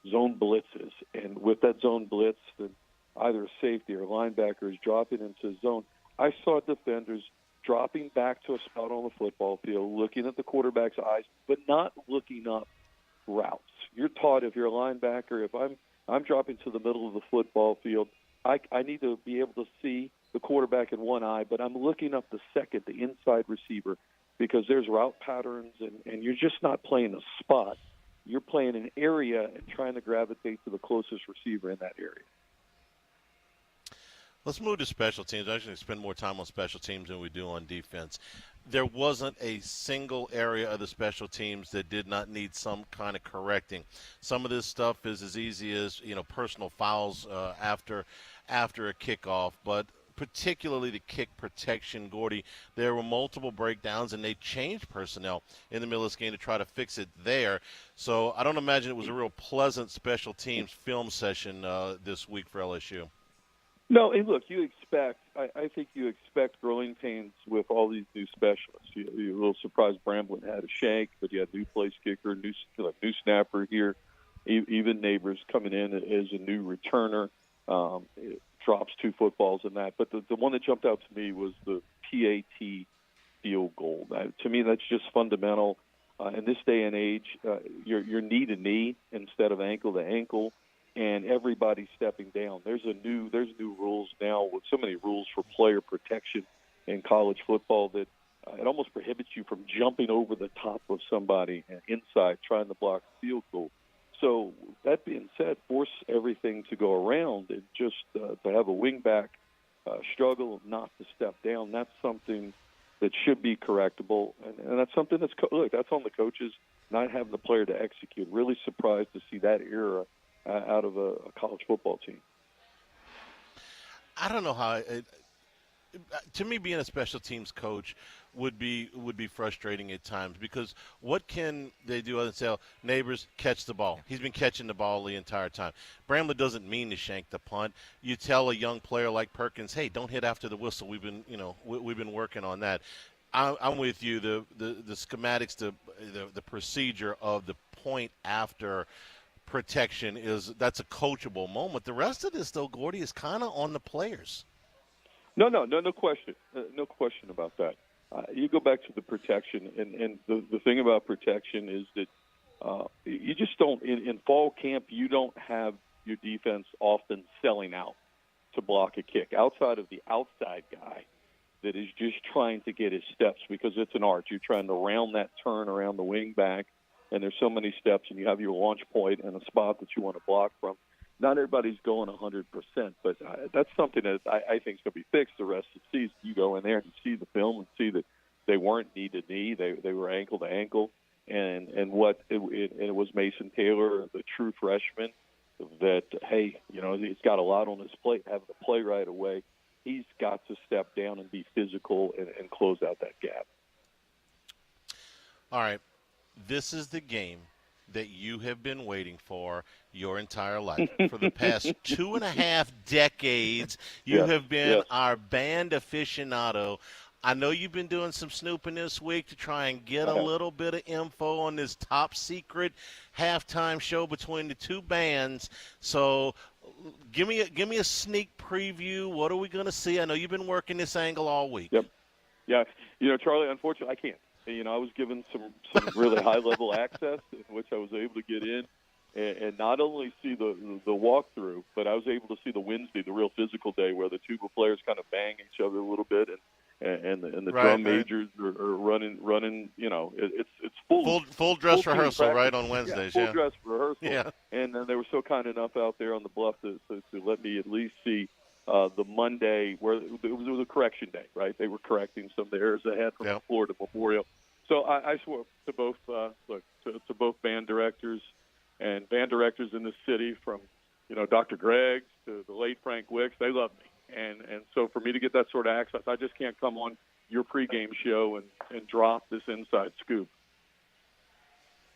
blitzes. And with that zone blitz, then either a safety or linebacker is dropping into zone. I saw defenders dropping back to a spot on the football field, looking at the quarterback's eyes, but not looking up routes. You're taught if you're a linebacker, if I'm dropping to the middle of the football field, I need to be able to see the quarterback in one eye, but I'm looking up the inside receiver, because there's route patterns, and you're just not playing a spot. You're playing an area and trying to gravitate to the closest receiver in that area. Let's move to special teams. I actually spend more time on special teams than we do on defense. There wasn't a single area of the special teams that did not need some kind of correcting. Some of this stuff is as easy as, personal fouls after a kickoff, but particularly the kick protection, Gordy, there were multiple breakdowns, and they changed personnel in the middle of this game to try to fix it there. So I don't imagine it was a real pleasant special teams film session this week for LSU. No, and look, I think you expect growing pains with all these new specialists. You're a little surprised Bramblin had a shank, but you had new place kicker, new snapper here, even Neighbors coming in as a new returner. Drops 2 footballs in that. But the one that jumped out to me was the PAT field goal. To me, that's just fundamental. In this day and age, you're knee to knee instead of ankle to ankle, and everybody's stepping down. There's new rules now with so many rules for player protection in college football that it almost prohibits you from jumping over the top of somebody inside trying to block a field goal. So that being said, force everything to go around and just to have a wingback struggle not to step down. That's something that should be correctable, and that's something that's that's on the coaches not having the player to execute. Really surprised to see that era out of a college football team. I don't know how. To me, being a special teams coach would be frustrating at times, because what can they do other than say, Neighbors, catch the ball? He's been catching the ball the entire time. Bramlett doesn't mean to shank the punt. You tell a young player like Perkins, hey, don't hit after the whistle. We've been working on that. I'm with you. The schematics, the procedure of the point after protection that's a coachable moment. The rest of this, though, Gordy, is kind of on the players. No question. No question about that. You go back to the protection, and the thing about protection is that you just don't, in fall camp, you don't have your defense often selling out to block a kick outside of the outside guy that is just trying to get his steps, because it's an arch. You're trying to round that turn around the wing back, and there's so many steps, and you have your launch point and a spot that you want to block from. Not everybody's going 100%, but that's something that I think is going to be fixed the rest of the season. You go in there and you see the film and see that they weren't knee to knee; they were ankle to ankle, and it was Mason Taylor, the true freshman, that he's got a lot on his plate, having to play right away. He's got to step down and be physical and close out that gap. All right, this is the game that you have been waiting for your entire life. For the past 2.5 decades, you have been our band aficionado. I know you've been doing some snooping this week to try and get a little bit of info on this top secret halftime show between the two bands. So give me a sneak preview. What are we going to see? I know you've been working this angle all week. Yep. Yeah. Charlie, unfortunately, I can't. I was given some really high-level access, in which I was able to get in and not only see the walkthrough, but I was able to see the Wednesday, the real physical day, where the tuba players kind of bang each other a little bit, and the drum majors are running. It's full dress rehearsal right on Wednesdays. Full dress rehearsal. Yeah. And then they were so kind enough out there on the bluff to let me at least see the Monday, where it was a correction day, right? They were correcting some of the errors they had from Florida Memorial. So I swore to both to both band directors in the city, from Dr. Greggs to the late Frank Wicks. They love me, and so for me to get that sort of access, I just can't come on your pregame show and drop this inside scoop.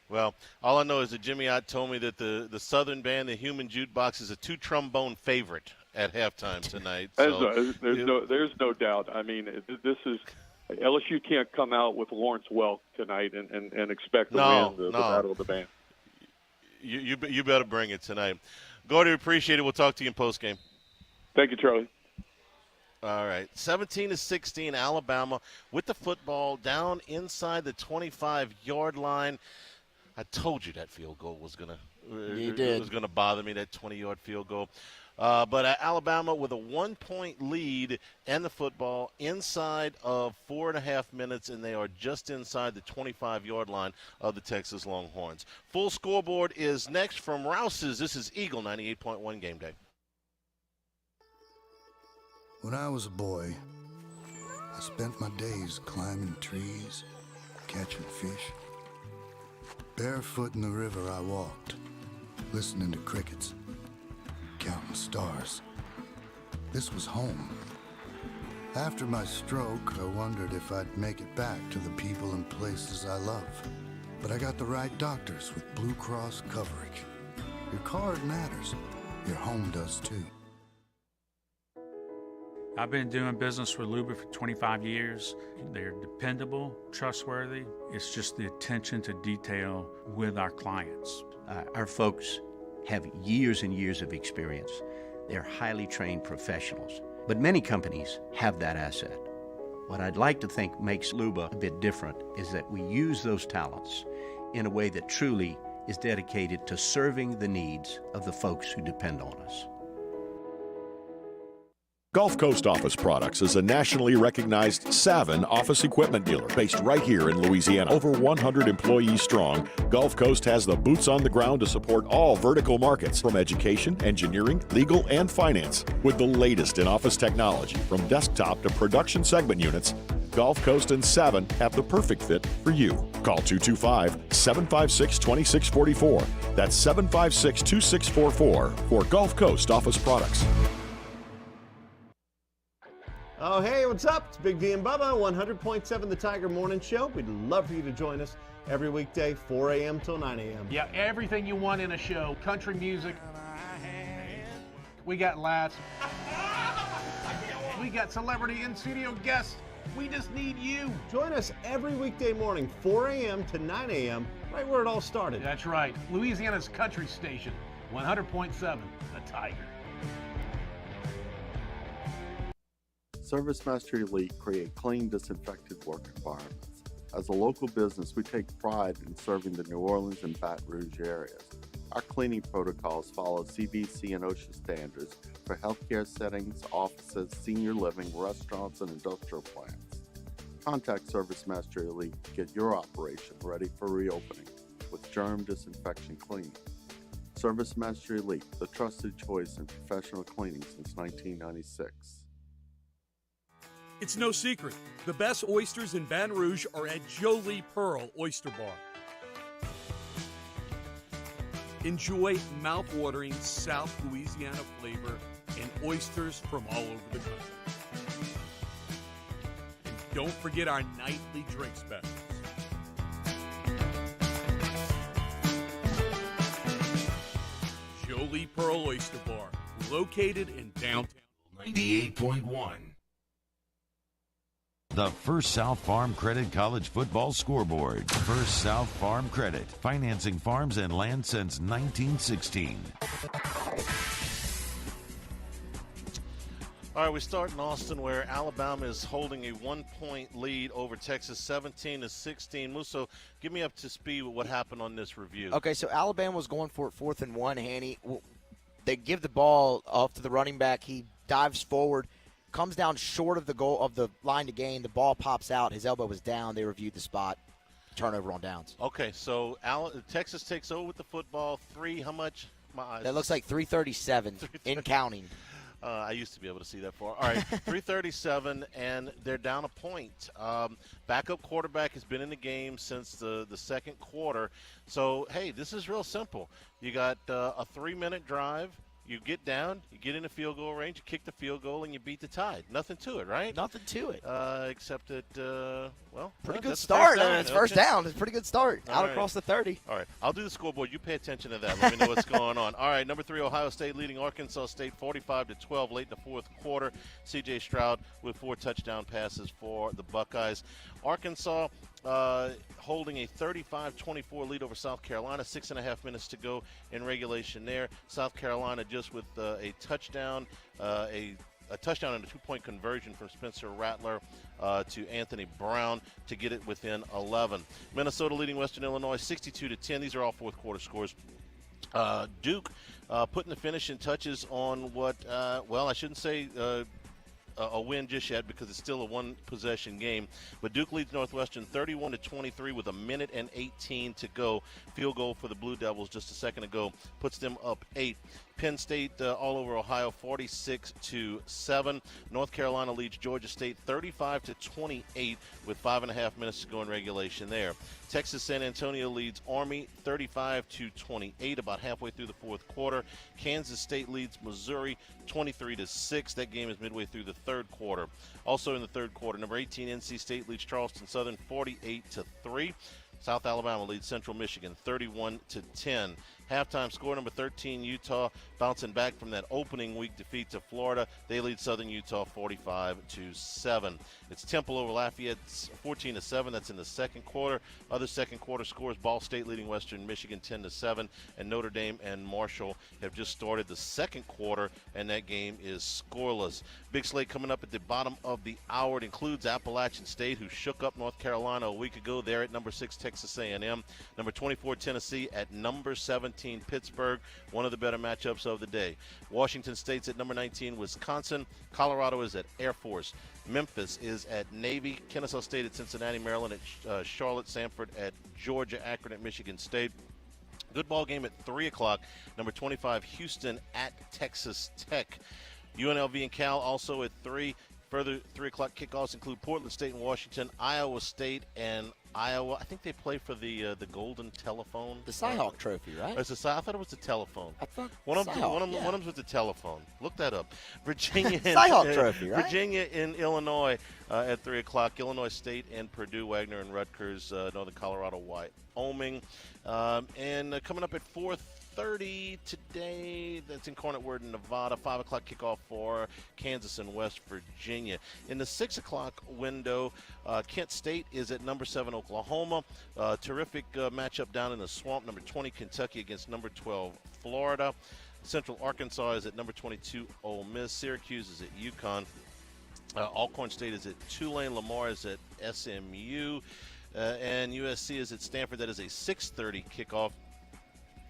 Well, all I know is that Jimmy Ott told me that the Southern band, the Human Jukebox, is a 2-trombone favorite at halftime tonight. So there's no doubt. I mean, this is LSU can't come out with Lawrence Welk tonight and expect to win the Battle of the Band. You better bring it tonight. Gordy, appreciate it. We'll talk to you in postgame. Thank you, Charlie. All right, 17-16, Alabama with the football down inside the 25-yard line. I told you that field goal was gonna bother me, that 20-yard field goal. But Alabama with a 1-point lead and the football inside of 4.5 minutes, and they are just inside the 25-yard line of the Texas Longhorns. Full scoreboard is next from Rouse's. This is Eagle 98.1 Game Day. When I was a boy, I spent my days climbing trees, catching fish. Barefoot in the river I walked, listening to crickets, counting stars. This was home. After my stroke, I wondered if I'd make it back to the people and places I love. But I got the right doctors with Blue Cross coverage. Your card matters. Your home does too. I've been doing business with Luba for 25 years. They're dependable, trustworthy. It's just the attention to detail with our clients. Our folks have years and years of experience. They're highly trained professionals. But many companies have that asset. What I'd like to think makes Luba a bit different is that we use those talents in a way that truly is dedicated to serving the needs of the folks who depend on us. Gulf Coast Office Products is a nationally recognized Savin office equipment dealer based right here in Louisiana. Over 100 employees strong, Gulf Coast has the boots on the ground to support all vertical markets, from education, engineering, legal, and finance. With the latest in office technology, from desktop to production segment units, Gulf Coast and Savin have the perfect fit for you. Call 225-756-2644. That's 756-2644 for Gulf Coast Office Products. Oh, hey, what's up? It's Big D and Bubba, 100.7 The Tiger Morning Show. We'd love for you to join us every weekday, 4 a.m. till 9 a.m. Yeah, everything you want in a show. Country music. We got laughs. We got celebrity in-studio guests. We just need you. Join us every weekday morning, 4 a.m. to 9 a.m., right where it all started. That's right. Louisiana's country station, 100.7 The Tiger. ServiceMaster Elite create clean, disinfected work environments. As a local business, we take pride in serving the New Orleans and Baton Rouge areas. Our cleaning protocols follow CDC and OSHA standards for healthcare settings, offices, senior living, restaurants, and industrial plants. Contact ServiceMaster Elite to get your operation ready for reopening with germ disinfection cleaning. ServiceMaster Elite, the trusted choice in professional cleaning since 1996. It's no secret. The best oysters in Baton Rouge are at Jolie Pearl Oyster Bar. Enjoy mouth-watering South Louisiana flavor and oysters from all over the country. And don't forget our nightly drink specials. Jolie Pearl Oyster Bar, located in downtown 98.1. The First South Farm Credit College Football Scoreboard. First South Farm Credit, financing farms and land since 1916. All right, we start in Austin, where Alabama is holding a 1-point lead over Texas, 17-16. Musso, get me up to speed with what happened on this review. Okay, so Alabama was going for it 4th and 1, Hanny. They give the ball off to the running back. He dives forward, comes down short of the goal of the line to gain. The ball pops out. His elbow was down. They reviewed the spot. Turnover on downs. Okay, so Texas takes over with the football. How much? My eyes. That looks like 337 in counting. I used to be able to see that far. All right, 337, and they're down a point. Backup quarterback has been in the game since the second quarter. So, hey, this is real simple. You got a 3-minute drive. You get down, you get in the field goal range, you kick the field goal, and you beat the Tide. Nothing to it, right? Nothing to it. Except that, pretty good start. It's first down. It's a pretty good start. Out across the 30. All right. I'll do the scoreboard. You pay attention to that. Let me know what's going on. All right. Number 3, Ohio State leading Arkansas State 45-12 late in the fourth quarter. C.J. Stroud with 4 touchdown passes for the Buckeyes. Arkansas holding a 35-24 lead over South Carolina. 6.5 minutes to go in regulation there. South Carolina just with a touchdown, a touchdown and a 2-point conversion from Spencer Rattler to Anthony Brown to get it within 11. Minnesota leading Western Illinois 62-10. These are all fourth quarter scores. Duke putting the finishing touches on what, I shouldn't say a win just yet because it's still a one-possession game. But Duke leads Northwestern 31-23 with 1:18 to go. Field goal for the Blue Devils just a second ago puts them up 8. Penn State all over Ohio 46-7. North Carolina leads Georgia State 35-28 with 5.5 minutes to go in regulation there. Texas San Antonio leads Army 35-28 about halfway through the fourth quarter. Kansas State leads Missouri 23-6. That game is midway through the third quarter. Also in the third quarter, number 18 NC State leads Charleston Southern 48-3. South Alabama leads Central Michigan 31-10. Halftime score, number 13 Utah bouncing back from that opening week defeat to Florida. They lead Southern Utah 45-7. It's Temple over Lafayette 14-7. That's in the second quarter. Other second quarter scores: Ball State leading Western Michigan 10-7, and Notre Dame and Marshall have just started the second quarter, and that game is scoreless. Big slate coming up at the bottom of the hour. It includes Appalachian State, who shook up North Carolina a week ago. They're at number 6 Texas A&M, number 24 Tennessee at number 17 Pittsburgh, one of the better matchups of the day. Washington State's at number 19 Wisconsin. Colorado is at Air Force. Memphis is at Navy. Kennesaw State at Cincinnati, Maryland at Charlotte. Sanford at Georgia. Akron at Michigan State. Good ball game at 3 o'clock. Number 25 Houston at Texas Tech. UNLV and Cal also at 3. Further 3 o'clock kickoffs include Portland State and Washington, Iowa State and Iowa. I think they play for the Golden Telephone. The Cyhawk Trophy, right? I thought it was the telephone. I thought one of Cyhawk, them was the telephone. Look that up. Virginia Cyhawk Trophy, right? Virginia in Illinois at 3 o'clock. Illinois State and Purdue, Wagner and Rutgers, Northern Colorado, Wyoming. And coming up at 4:30 today, that's Incarnate Word in Nevada. 5 o'clock kickoff for Kansas and West Virginia. In the 6 o'clock window, Kent State is at number 7 Oklahoma. Terrific matchup down in the swamp. Number 20 Kentucky against number 12 Florida. Central Arkansas is at number 22 Ole Miss. Syracuse is at UConn. Alcorn State is at Tulane. Lamar is at SMU. And USC is at Stanford. That is a 6:30 kickoff.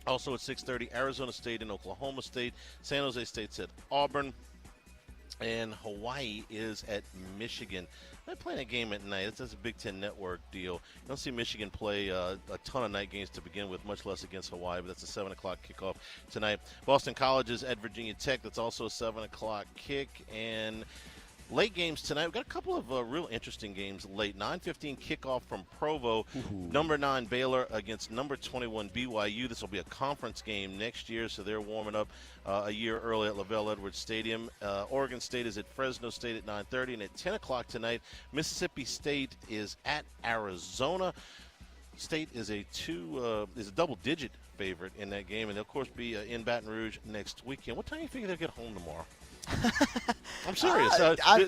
Also at 6:30, Arizona State and Oklahoma State. San Jose State's at Auburn. And Hawaii is at Michigan. They're playing a game at night. That's a Big Ten Network deal. You don't see Michigan play a ton of night games to begin with, much less against Hawaii, but that's a 7 o'clock kickoff tonight. Boston College is at Virginia Tech. That's also a 7 o'clock kick. And late games tonight. We've got a couple of real interesting games late. 9:15 kickoff from Provo. Number 9 Baylor against number 21 BYU. This will be a conference game next year, so they're warming up a year early at LaVell Edwards Stadium. Oregon State is at Fresno State at 9:30. And at 10 o'clock tonight, Mississippi State is at Arizona. State is a double-digit favorite in that game, and they'll, of course, be in Baton Rouge next weekend. What time do you figure they'll get home tomorrow? I'm serious.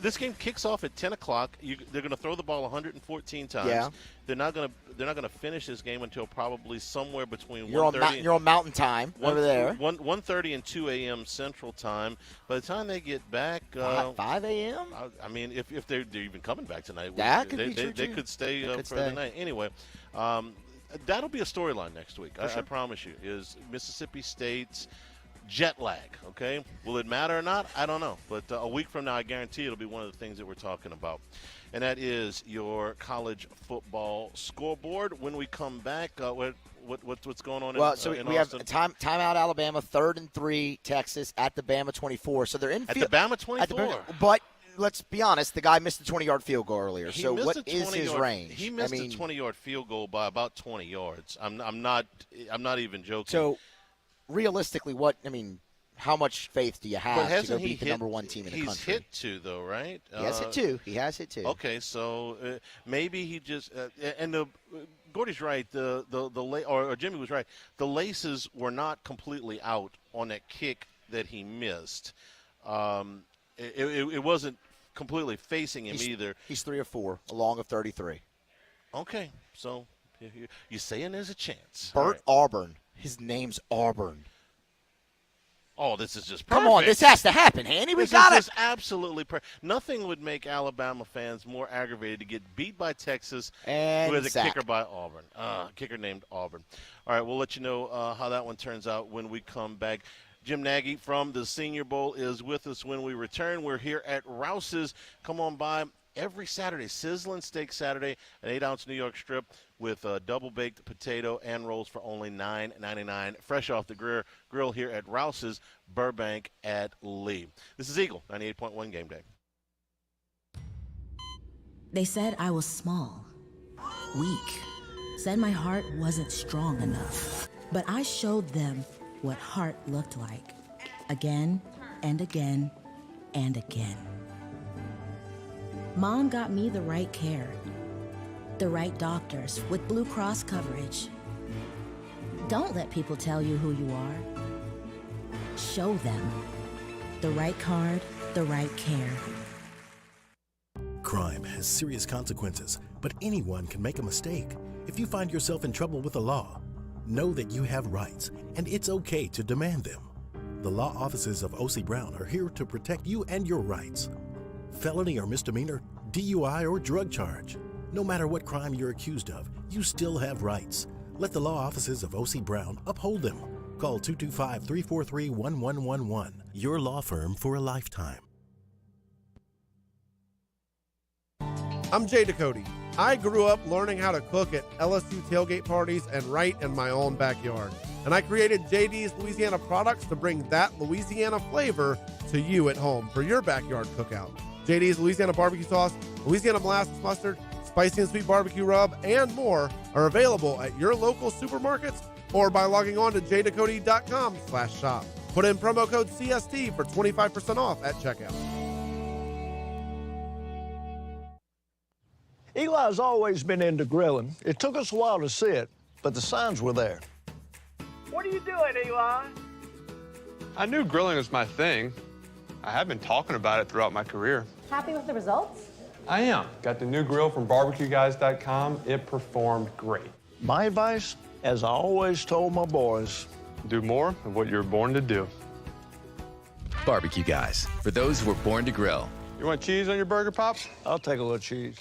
This game kicks off at 10 o'clock. They're going to throw the ball 114 times. Yeah. They're not going to finish this game until probably somewhere between you're 1:30. You're on Mountain Time over there. 1:30 and 2 a.m. Central Time. By the time they get back, 5 a.m. I mean, if they're even coming back tonight, that they could stay for the night. Anyway, that'll be a storyline next week. I promise you. Is Mississippi State's jet lag, okay? Will it matter or not? I don't know. But a week from now, I guarantee it'll be one of the things that we're talking about. And that is your college football scoreboard. When we come back, what's going on in we Austin? have timeout Alabama, 3rd and 3, Texas at the Bama 24. So they're in at the Bama 24. But let's be honest, the guy missed a 20-yard field goal earlier. So what is his range? He missed a 20-yard field goal by about 20 yards. I'm not even joking. So realistically, how much faith do you have to go beat the number 1 team in the country? He's hit 2, though, right? He has hit 2. Okay, so maybe he just Gordy's right. Or Jimmy was right. The laces were not completely out on that kick that he missed. It wasn't completely facing him either. He's 3 or 4, a long of 33. Okay, so you're saying there's a chance. Bert Auburn. His name's Auburn. Oh, this is just perfect. Come on, this has to happen, Hanny. We got it. This is absolutely perfect. Nothing would make Alabama fans more aggravated to get beat by Texas and with a kicker by Auburn. Kicker named Auburn. All right, we'll let you know how that one turns out when we come back. Jim Nagy from the Senior Bowl is with us when we return. We're here at Rouse's. Come on by every Saturday, Sizzling Steak Saturday, an 8-ounce New York strip with double-baked potato and rolls for only $9.99, fresh off the grill here at Rouse's, Burbank at Lee. This is Eagle 98.1 Game Day. They said I was small, weak, said my heart wasn't strong enough. But I showed them what heart looked like, again and again and again. Mom got me the right care, the right doctors with Blue Cross coverage. Don't let people tell you who you are. Show them the right card, the right care. Crime has serious consequences, but anyone can make a mistake. If you find yourself in trouble with the law, know that you have rights, and it's okay to demand them. The law offices of O.C. Brown are here to protect you and your rights. Felony or misdemeanor, DUI or drug charge. No matter what crime you're accused of, you still have rights. Let the law offices of O.C. Brown uphold them. Call 225-343-1111. Your law firm for a lifetime. I'm Jay Ducote. I grew up learning how to cook at LSU tailgate parties and right in my own backyard. And I created JD's Louisiana products to bring that Louisiana flavor to you at home for your backyard cookout. JD's Louisiana barbecue sauce, Louisiana molasses mustard, spicy and sweet barbecue rub, and more are available at your local supermarkets or by logging on to jducote.com/shop. Put in promo code CST for 25% off at checkout. Eli's always been into grilling. It took us a while to see it, but the signs were there. What are you doing, Eli? I knew grilling was my thing. I have been talking about it throughout my career. Happy with the results? I am. Got the new grill from barbecueguys.com. It performed great. My advice, as I always told my boys, do more of what you were born to do. Barbecue Guys, for those who were born to grill. You want cheese on your burger, Pops? I'll take a little cheese.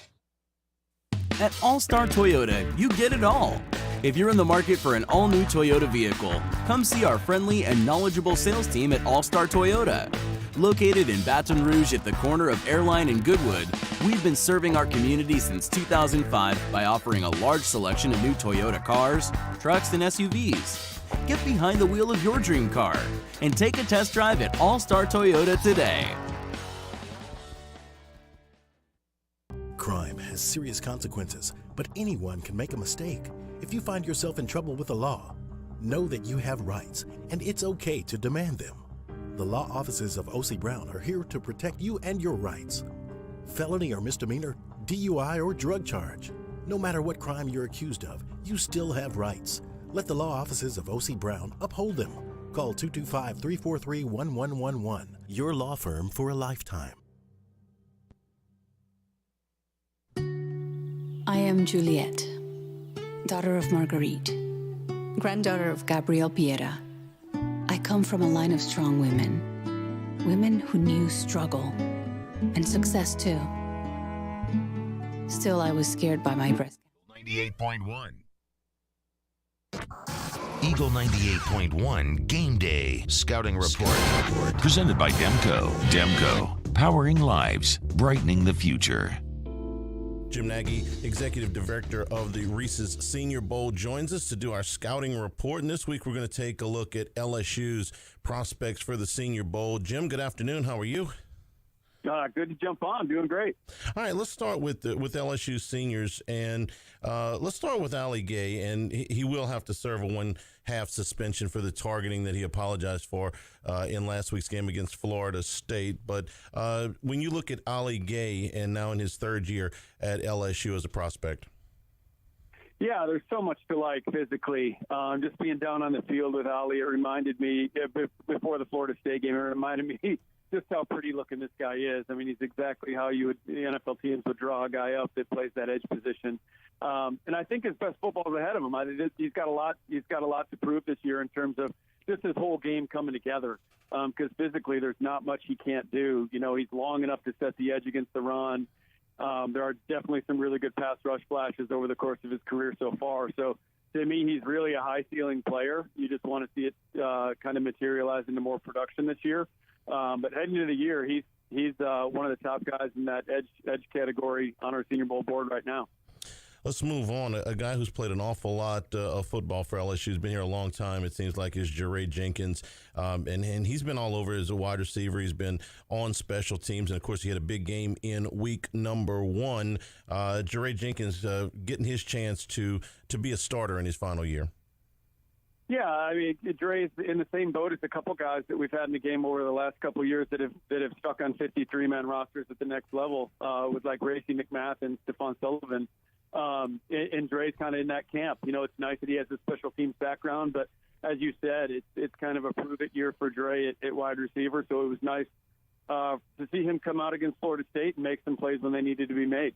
At All-Star Toyota, you get it all. If you're in the market for an all-new Toyota vehicle, come see our friendly and knowledgeable sales team at All-Star Toyota. Located in Baton Rouge at the corner of Airline and Goodwood, we've been serving our community since 2005 by offering a large selection of new Toyota cars, trucks, and SUVs. Get behind the wheel of your dream car and take a test drive at All-Star Toyota today. Crime has serious consequences, but anyone can make a mistake. If you find yourself in trouble with the law, know that you have rights, and it's okay to demand them. The law offices of O.C. Brown are here to protect you and your rights. Felony or misdemeanor, DUI or drug charge. No matter what crime you're accused of, you still have rights. Let the law offices of O.C. Brown uphold them. Call 225-343-1111. Your law firm for a lifetime. I am Juliette, daughter of Marguerite, granddaughter of Gabriel Piera. I come from a line of strong women, women who knew struggle and success too. Still, I was scared by my breast. 98.1. Eagle 98.1 Game Day Scouting Report. Presented by Demco. Demco, powering lives, brightening the future. Jim Nagy, Executive Director of the Reese's Senior Bowl, joins us to do our scouting report. And this week we're going to take a look at LSU's prospects for the Senior Bowl. Jim, good afternoon. How are you? Good to jump on. Doing great. All right, let's start with LSU seniors, and let's start with Ali Gay, and he will have to serve a 1/2 suspension for the targeting that he apologized for in last week's game against Florida State. But when you look at Ali Gay, and now in his third year at LSU as a prospect. Yeah, there's so much to like physically. Just being down on the field with Ali, it reminded me, before the Florida State game, it reminded me just how pretty looking this guy is. I mean, he's exactly how the NFL teams would draw a guy up that plays that edge position. And I think his best football is ahead of him. He's got a lot to prove this year in terms of just his whole game coming together. Because physically, there's not much he can't do. You know, he's long enough to set the edge against the run. There are definitely some really good pass rush flashes over the course of his career so far. So to me, he's really a high ceiling player. You just want to see it kind of materialize into more production this year. But heading into the year, he's one of the top guys in that edge category on our Senior Bowl board right now. Let's move on. A guy who's played an awful lot of football for LSU, has been here a long time, it seems like, is Jaray Jenkins. And he's been all over as a wide receiver. He's been on special teams. And, of course, he had a big game in week number 1. Jaray Jenkins getting his chance to be a starter in his final year. Yeah, I mean, Dre's in the same boat as a couple guys that we've had in the game over the last couple of years that have stuck on 53-man rosters at the next level, with like Racy McMath and Stephon Sullivan. And Dre's kind of in that camp. You know, it's nice that he has a special teams background, but as you said, it's kind of a prove-it year for Dre at wide receiver. So it was nice to see him come out against Florida State and make some plays when they needed to be made.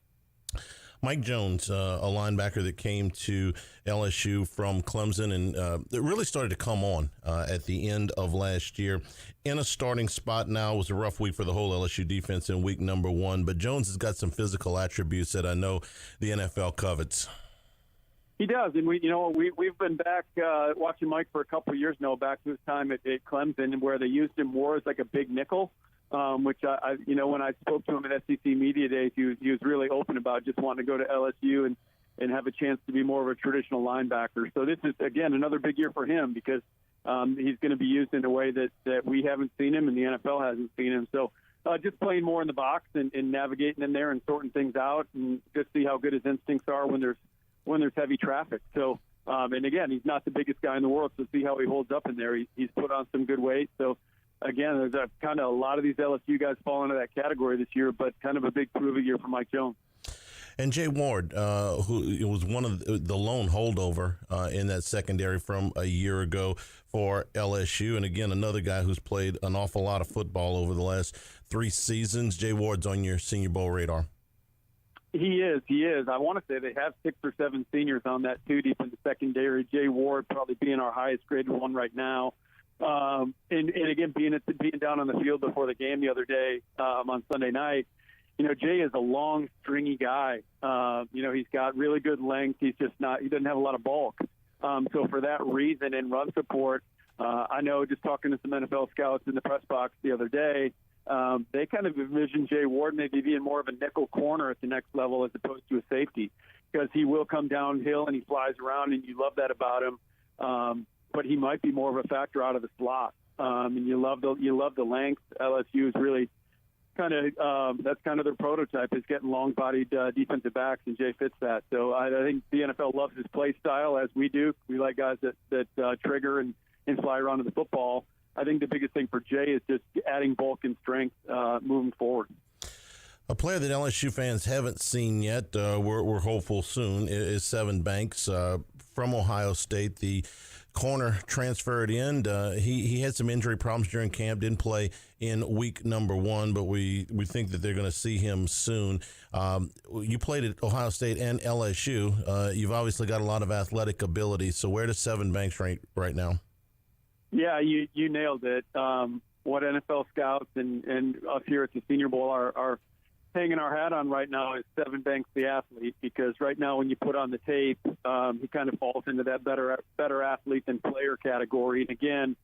Mike Jones, a linebacker that came to LSU from Clemson, and it really started to come on at the end of last year. In a starting spot now. It was a rough week for the whole LSU defense in week number 1, but Jones has got some physical attributes that I know the NFL covets. He does, and we've been back watching Mike for a couple of years now, back to his time at Clemson, where they used him more as like a big nickel. Which I when I spoke to him at SEC Media Days, he was really open about just wanting to go to LSU and have a chance to be more of a traditional linebacker. So this is, again, another big year for him because he's going to be used in a way that we haven't seen him and the NFL hasn't seen him. So just playing more in the box and navigating in there and sorting things out, and just see how good his instincts are when there's heavy traffic. So and again, he's not the biggest guy in the world, so see how he holds up in there. He's put on some good weight. So again, there's a lot of these LSU guys fall into that category this year, but kind of a big prove-it year for Mike Jones. And Jay Ward, who was one of the lone holdover in that secondary from a year ago for LSU. And again, another guy who's played an awful lot of football over the last 3 seasons. Jay Ward's on your Senior Bowl radar. He is. I want to say they have 6 or 7 seniors on that too, deep in the secondary. Jay Ward probably being our highest graded one right now. And again, being down on the field before the game the other day on Sunday night, Jay is a long, stringy guy. He's got really good length. He doesn't have a lot of bulk. So for that reason, in run support, I know just talking to some NFL scouts in the press box the other day, they kind of envision Jay Ward maybe being more of a nickel corner at the next level as opposed to a safety, because he will come downhill and he flies around, and you love that about him. But he might be more of a factor out of the slot. And you love the length. LSU is really kind of that's kind of their prototype, is getting long-bodied defensive backs, and Jay fits that. So I think the NFL loves his play style, as we do. We like guys that trigger and fly around to the football. I think the biggest thing for Jay is just adding bulk and strength moving forward. A player that LSU fans haven't seen yet, we're hopeful soon, is Sevyn Banks from Ohio State. The corner transferred in. He had some injury problems during camp, didn't play in week number 1, but we think that they're going to see him soon. You played at Ohio State and LSU. You've obviously got a lot of athletic ability. So where does Sevyn Banks rank right now? Yeah, you nailed it. What NFL scouts and us here at the Senior Bowl are hanging our hat on right now is Sevyn Banks, the athlete, because right now when you put on the tape, he kind of falls into that better athlete than player category. And again,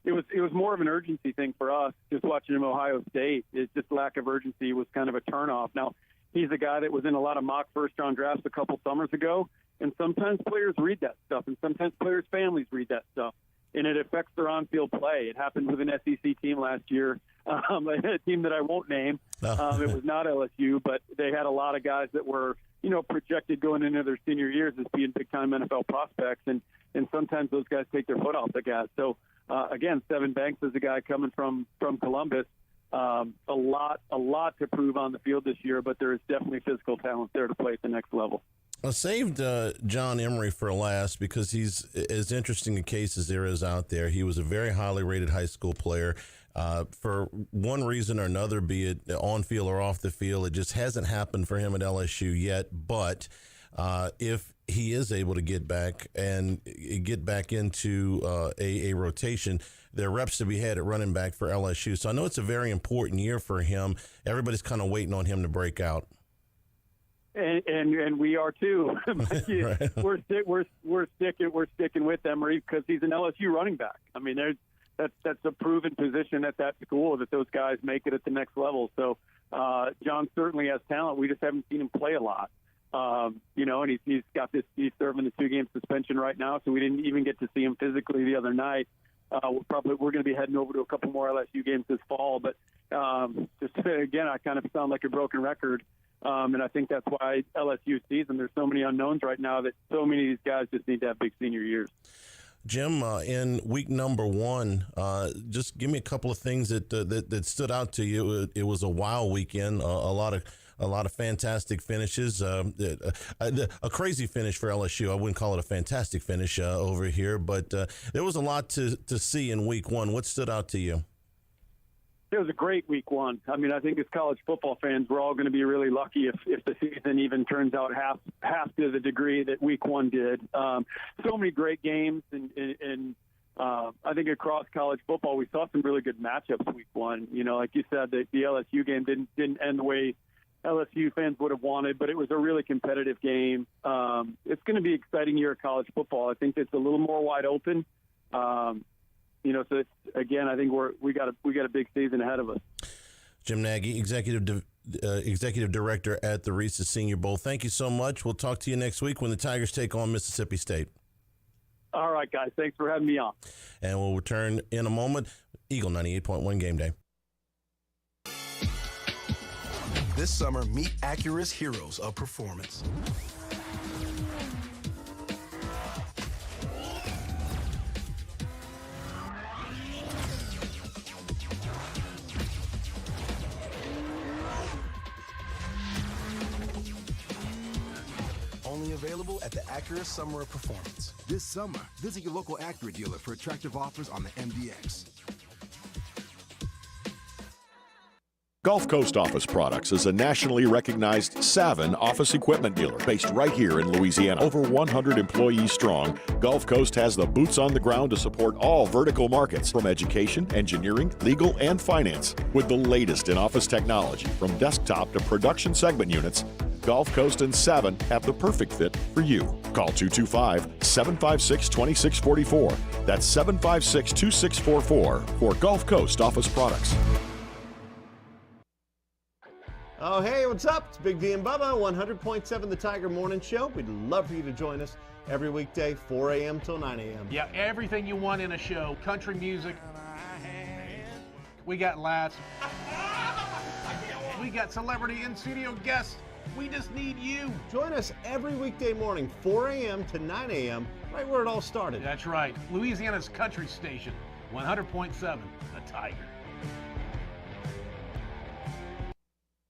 it was more of an urgency thing for us just watching him at Ohio State. It's just lack of urgency was kind of a turnoff. Now, he's a guy that was in a lot of mock first-round drafts a couple summers ago, and sometimes players read that stuff, and sometimes players' families read that stuff, and it affects their on-field play. It happened with an SEC team last year, a team that I won't name. It was not LSU, but they had a lot of guys that were, projected going into their senior years as being big-time NFL prospects, and sometimes those guys take their foot off the gas. So, again, Sevyn Banks is a guy coming from Columbus. A lot to prove on the field this year, but there is definitely physical talent there to play at the next level. I saved John Emery for last because he's as interesting a case as there is out there. He was a very highly rated high school player. For one reason or another, be it on field or off the field, it just hasn't happened for him at LSU yet. But if he is able to get back into a rotation, there are reps to be had at running back for LSU. So I know it's a very important year for him. Everybody's kind of waiting on him to break out. and we are too. Right. We're sticking with Emory because he's an LSU running back. I mean, that's a proven position at that school that those guys make it at the next level. So John certainly has talent. We just haven't seen him play a lot. And he's serving the 2-game suspension right now, so we didn't even get to see him physically the other night. We're going to be heading over to a couple more LSU games this fall, but again, I kind of sound like a broken record, and I think that's why LSU season, there's so many unknowns right now that so many of these guys just need to have big senior years. Jim, in week number 1, just give me a couple of things that stood out to you. It was a wild weekend, a lot of fantastic finishes, a crazy finish for LSU. I wouldn't call it a fantastic finish over here, but there was a lot to see in week 1. What stood out to you? It was a great week 1. I mean, I think as college football fans, we're all going to be really lucky if the season even turns out half to the degree that week 1 did. So many great games, and I think across college football, we saw some really good matchups week 1. Like you said, the LSU game didn't end the way LSU fans would have wanted, but it was a really competitive game. It's going to be an exciting year of college football. I think it's a little more wide open. So it's, again, I think we got a big season ahead of us. Jim Nagy, executive director at the Reese's Senior Bowl. Thank you so much. We'll talk to you next week when the Tigers take on Mississippi State. All right, guys. Thanks for having me on. And we'll return in a moment. Eagle 98.1 Game Day. This summer, meet Acura's heroes of performance. Only available at the Acura Summer of Performance. This summer, visit your local Acura dealer for attractive offers on the MDX. Gulf Coast Office Products is a nationally recognized Savin office equipment dealer based right here in Louisiana. Over 100 employees strong, Gulf Coast has the boots on the ground to support all vertical markets from education, engineering, legal, and finance. With the latest in office technology from desktop to production segment units, Gulf Coast and Savin have the perfect fit for you. Call 225-756-2644. That's 756-2644 for Gulf Coast Office Products. Oh, hey, what's up? It's Big D and Bubba, 100.7 The Tiger Morning Show. We'd love for you to join us every weekday, 4 a.m. till 9 a.m. Yeah, everything you want in a show. Country music. We got laughs. We got celebrity in-studio guests. We just need you. Join us every weekday morning, 4 a.m. to 9 a.m., right where it all started. That's right. Louisiana's country station, 100.7 The Tiger.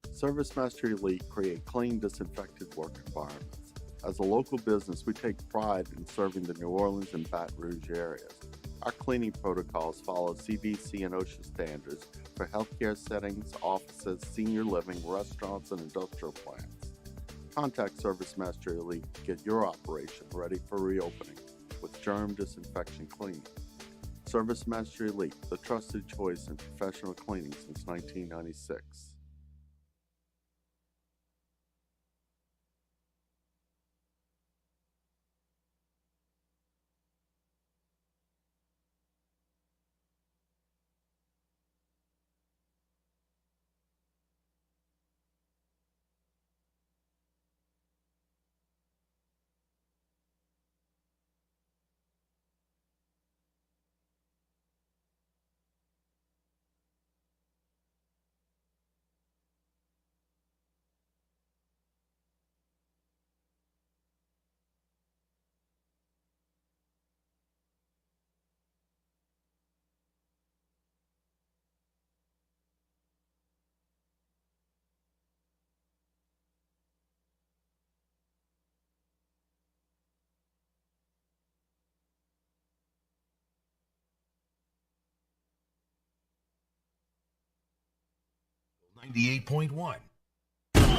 ServiceMaster Elite create clean, disinfected work environments. As a local business, we take pride in serving the New Orleans and Baton Rouge areas. Our cleaning protocols follow CDC and OSHA standards for healthcare settings, offices, senior living, restaurants, and industrial plants. Contact ServiceMaster Elite to get your operation ready for reopening with germ disinfection cleaning. ServiceMaster Elite, the trusted choice in professional cleaning since 1996.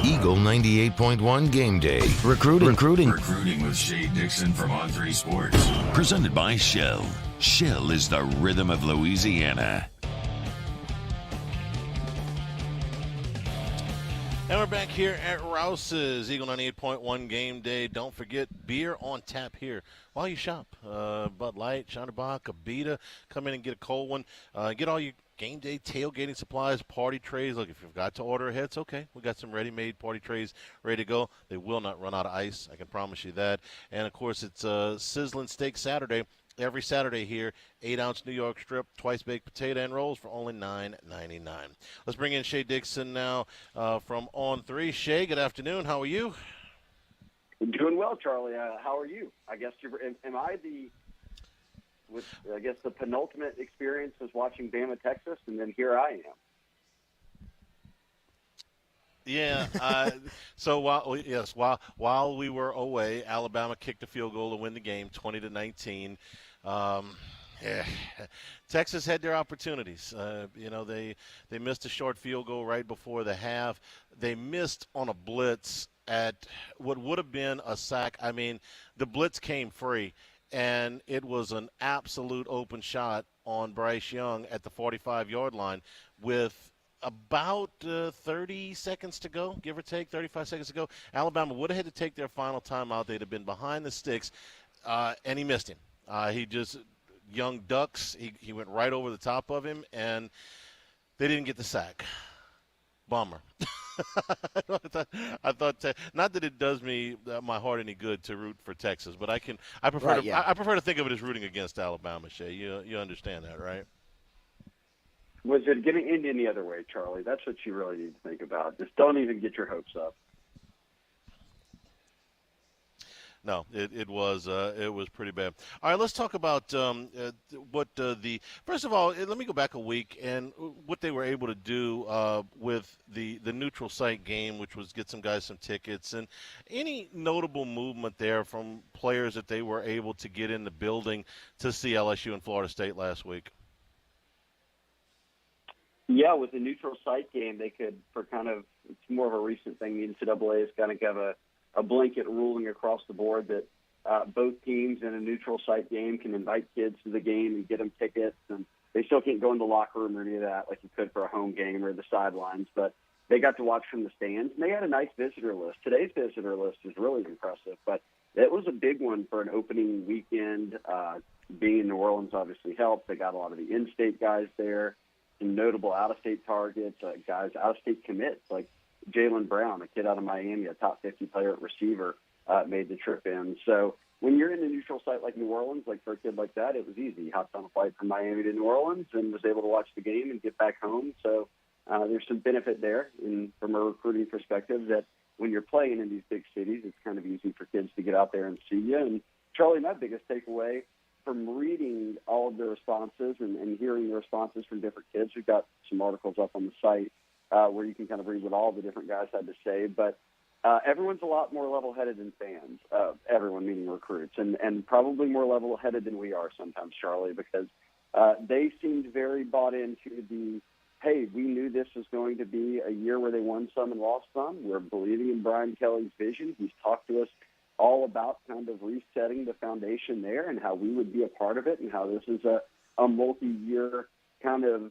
Eagle 98.1 Game Day. Recruiting with Shay Dixon from On3 Sports. Presented by Shell. Shell is the rhythm of Louisiana. And we're back here at Rouse's Eagle 98.1 Game Day. Don't forget, beer on tap here while you shop. Bud Light, Shonderbach, Abita. Come in and get a cold one. Get all your Game Day tailgating supplies, party trays. Look, if you've got to order ahead, it's okay. We got some ready-made party trays ready to go. They will not run out of ice. I can promise you that. And, of course, it's Sizzling Steak Saturday. Every Saturday here, 8-ounce New York strip, twice-baked potato and rolls for only $9.99. Let's bring in Shay Dixon now from On 3. Shay, good afternoon. How are you? Doing well, Charlie. How are you? I guess am I the penultimate experience was watching Bama, Texas, and then here I am. Yeah. So while we were away, Alabama kicked a field goal to win the game, 20-19. Texas had their opportunities. They missed a short field goal right before the half. They missed on a blitz at what would have been a sack. I mean, the blitz came free, and it was an absolute open shot on Bryce Young at the 45-yard line with about 30 seconds to go, give or take, 35 seconds to go. Alabama would have had to take their final timeout. They'd have been behind the sticks, and he missed him. Young ducks, he went right over the top of him, and they didn't get the sack. Bummer. I thought not that it does me my heart any good to root for Texas, but I prefer to think of it as rooting against Alabama. Shay, you understand that, right? Was it going to end any other way, Charlie? That's what you really need to think about. Just don't even get your hopes up. No, it was pretty bad. All right, let's talk about first of all, let me go back a week and what they were able to do with the neutral site game, which was get some guys some tickets, and any notable movement there from players that they were able to get in the building to see LSU and Florida State last week. Yeah, with the neutral site game, they could, it's more of a recent thing. The NCAA is going to have a blanket ruling across the board that both teams in a neutral site game can invite kids to the game and get them tickets. And they still can't go in the locker room or any of that like you could for a home game or the sidelines. But they got to watch from the stands. And they had a nice visitor list. Today's visitor list is really impressive. But it was a big one for an opening weekend. Being in New Orleans obviously helped. They got a lot of the in-state guys there. Some notable out-of-state targets, guys, out-of-state commits, like Jaylen Brown, a kid out of Miami, a top 50 player at receiver, made the trip in. So when you're in a neutral site like New Orleans, like for a kid like that, it was easy. He hopped on a flight from Miami to New Orleans and was able to watch the game and get back home. So there's some benefit there from a recruiting perspective that when you're playing in these big cities, it's kind of easy for kids to get out there and see you. And Charlie, my biggest takeaway from reading all of the responses and hearing the responses from different kids, we've got some articles up on the site where you can kind of read what all the different guys had to say. But everyone's a lot more level-headed than fans, everyone meaning recruits, and probably more level-headed than we are sometimes, Charlie, because they seemed very bought into hey, we knew this was going to be a year where they won some and lost some. We're believing in Brian Kelly's vision. He's talked to us all about kind of resetting the foundation there and how we would be a part of it and how this is a multi-year kind of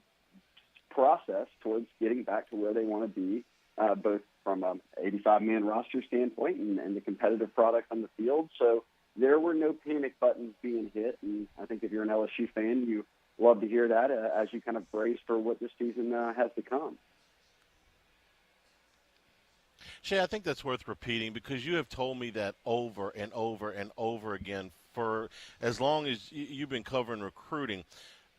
process towards getting back to where they want to be, both from an 85-man roster standpoint and the competitive product on the field. So there were no panic buttons being hit, and I think if you're an LSU fan, you love to hear that as you kind of brace for what this season has to come. Shay, I think that's worth repeating because you have told me that over and over and over again for as long as you've been covering recruiting,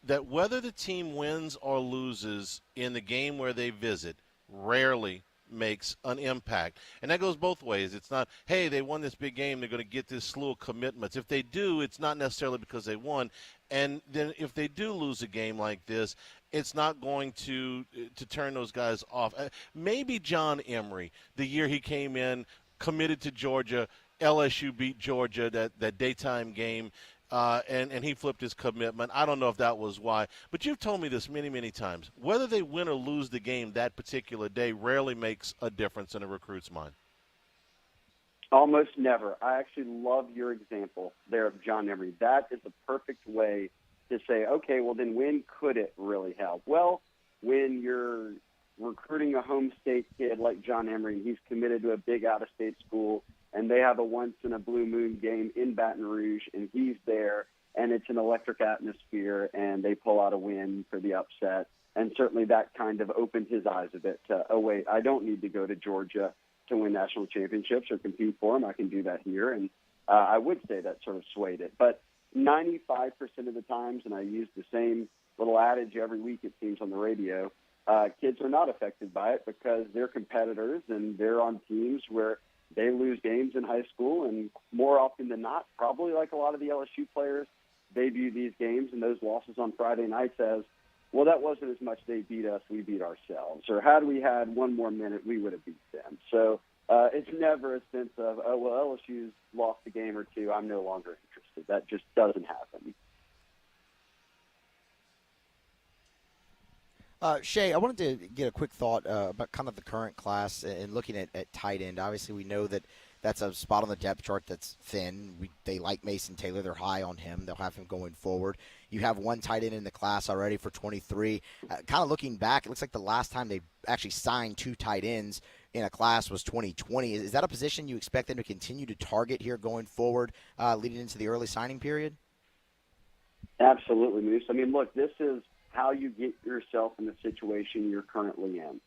that whether the team wins or loses in the game where they visit rarely makes an impact. And that goes both ways. It's not, hey, they won this big game, they're going to get this slew of commitments. If they do, it's not necessarily because they won. And then if they do lose a game like this, it's not going to turn those guys off. Maybe John Emery, the year he came in, committed to Georgia, LSU beat Georgia, that daytime game, and he flipped his commitment. I don't know if that was why. But you've told me this many, many times. Whether they win or lose the game that particular day rarely makes a difference in a recruit's mind. Almost never. I actually love your example there of John Emery. That is the perfect way to say, okay, well, then when could it really help? Well, when you're recruiting a home state kid like John Emery. He's committed to a big out-of-state school, and they have a once-in-a-blue-moon game in Baton Rouge, and he's there, and it's an electric atmosphere, and they pull out a win for the upset. And certainly that kind of opened his eyes a bit to, oh, wait, I don't need to go to Georgia to win national championships or compete for them. I can do that here. And I would say that sort of swayed it. But 95% of the times, and I use the same little adage every week it seems on the radio, kids are not affected by it because they're competitors and they're on teams where they lose games in high school. And more often than not, probably like a lot of the LSU players, they view these games and those losses on Friday nights as, well, that wasn't as much they beat us, we beat ourselves. Or had we had one more minute, we would have beat them. So it's never a sense of, oh, well, LSU's lost a game or two, I'm no longer interested. That just doesn't happen. Shay, I wanted to get a quick thought about kind of the current class and looking at tight end. Obviously, we know that that's a spot on the depth chart that's thin. They like Mason Taylor. They're high on him. They'll have him going forward. You have one tight end in the class already for 23. Kind of looking back, it looks like the last time they actually signed two tight ends in a class was 2020. Is that a position you expect them to continue to target here going forward, leading into the early signing period? Absolutely, Moose. I mean, look, this is how you get yourself in the situation you're currently in.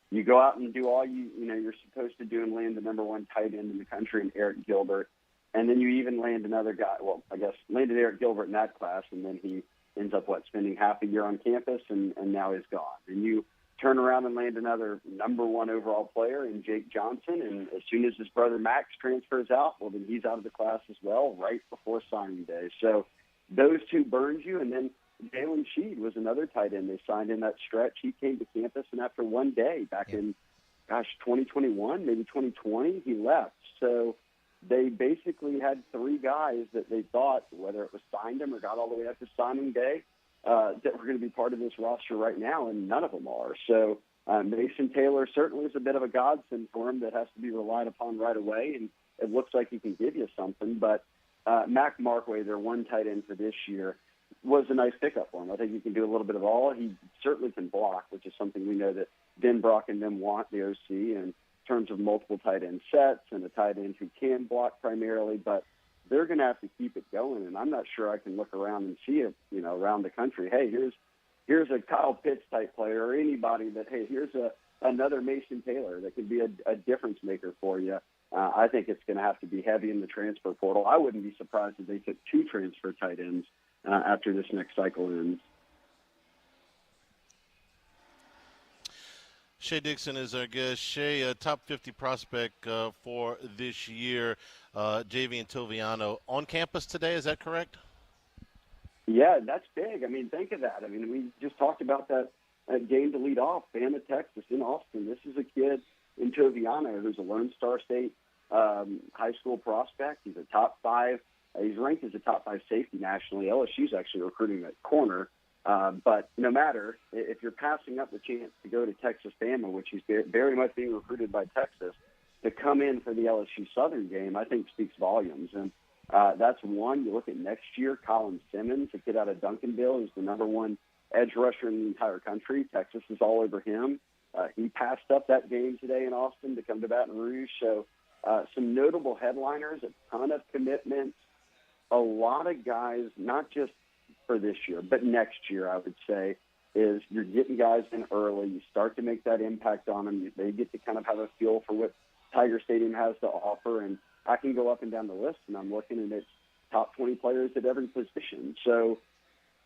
You go out and do all you're supposed to do and land the number one tight end in the country in Eric Gilbert. And then you even land another guy. Well, I guess landed Eric Gilbert in that class, and then he ends up, spending half a year on campus, and now he's gone. And you turn around and land another number one overall player in Jake Johnson, and as soon as his brother Max transfers out, well, then he's out of the class as well right before signing day. So those two burned you, and then Jalen Sheed was another tight end they signed in that stretch. He came to campus, and after one day back in, 2021, maybe 2020, he left. So they basically had three guys that they thought, whether it was signed them or got all the way up to signing day, that were going to be part of this roster right now, and none of them are. So Mason Taylor certainly is a bit of a godsend for him that has to be relied upon right away, and it looks like he can give you something. But Mac Markway, their one tight end for this year, was a nice pickup for him. I think he can do a little bit of all. He certainly can block, which is something we know that Ben Brock and them want, the OC, in terms of multiple tight end sets and a tight end who can block primarily, but they're going to have to keep it going. And I'm not sure I can look around and see it, around the country. Hey, here's a Kyle Pitts type player, or anybody that, hey, here's another Mason Taylor that could be a difference maker for you. I think it's going to have to be heavy in the transfer portal. I wouldn't be surprised if they took two transfer tight ends after this next cycle ends. Shay Dixon is our guest. Shay, a top 50 prospect for this year, Javian Toviano, on campus today, is that correct? Yeah, that's big. I mean, think of that. I mean, we just talked about that game to lead off, Bama, Texas, in Austin. This is a kid in Toviano who's a Lone Star State high school prospect. He's a top 5. He's ranked as a top 5 safety nationally. LSU's actually recruiting at corner. But no matter, if you're passing up the chance to go to Texas Bama, which he's very much being recruited by Texas, to come in for the LSU Southern game, I think speaks volumes. And that's one. You look at next year, Colin Simmons, a kid out of Duncanville, who's the number one edge rusher in the entire country. Texas is all over him. He passed up that game today in Austin to come to Baton Rouge. So some notable headliners, a ton of commitments, a lot of guys, not just for this year, but next year, I would say, is you're getting guys in early. You start to make that impact on them. They get to kind of have a feel for what Tiger Stadium has to offer. And I can go up and down the list, and I'm looking at its top 20 players at every position. So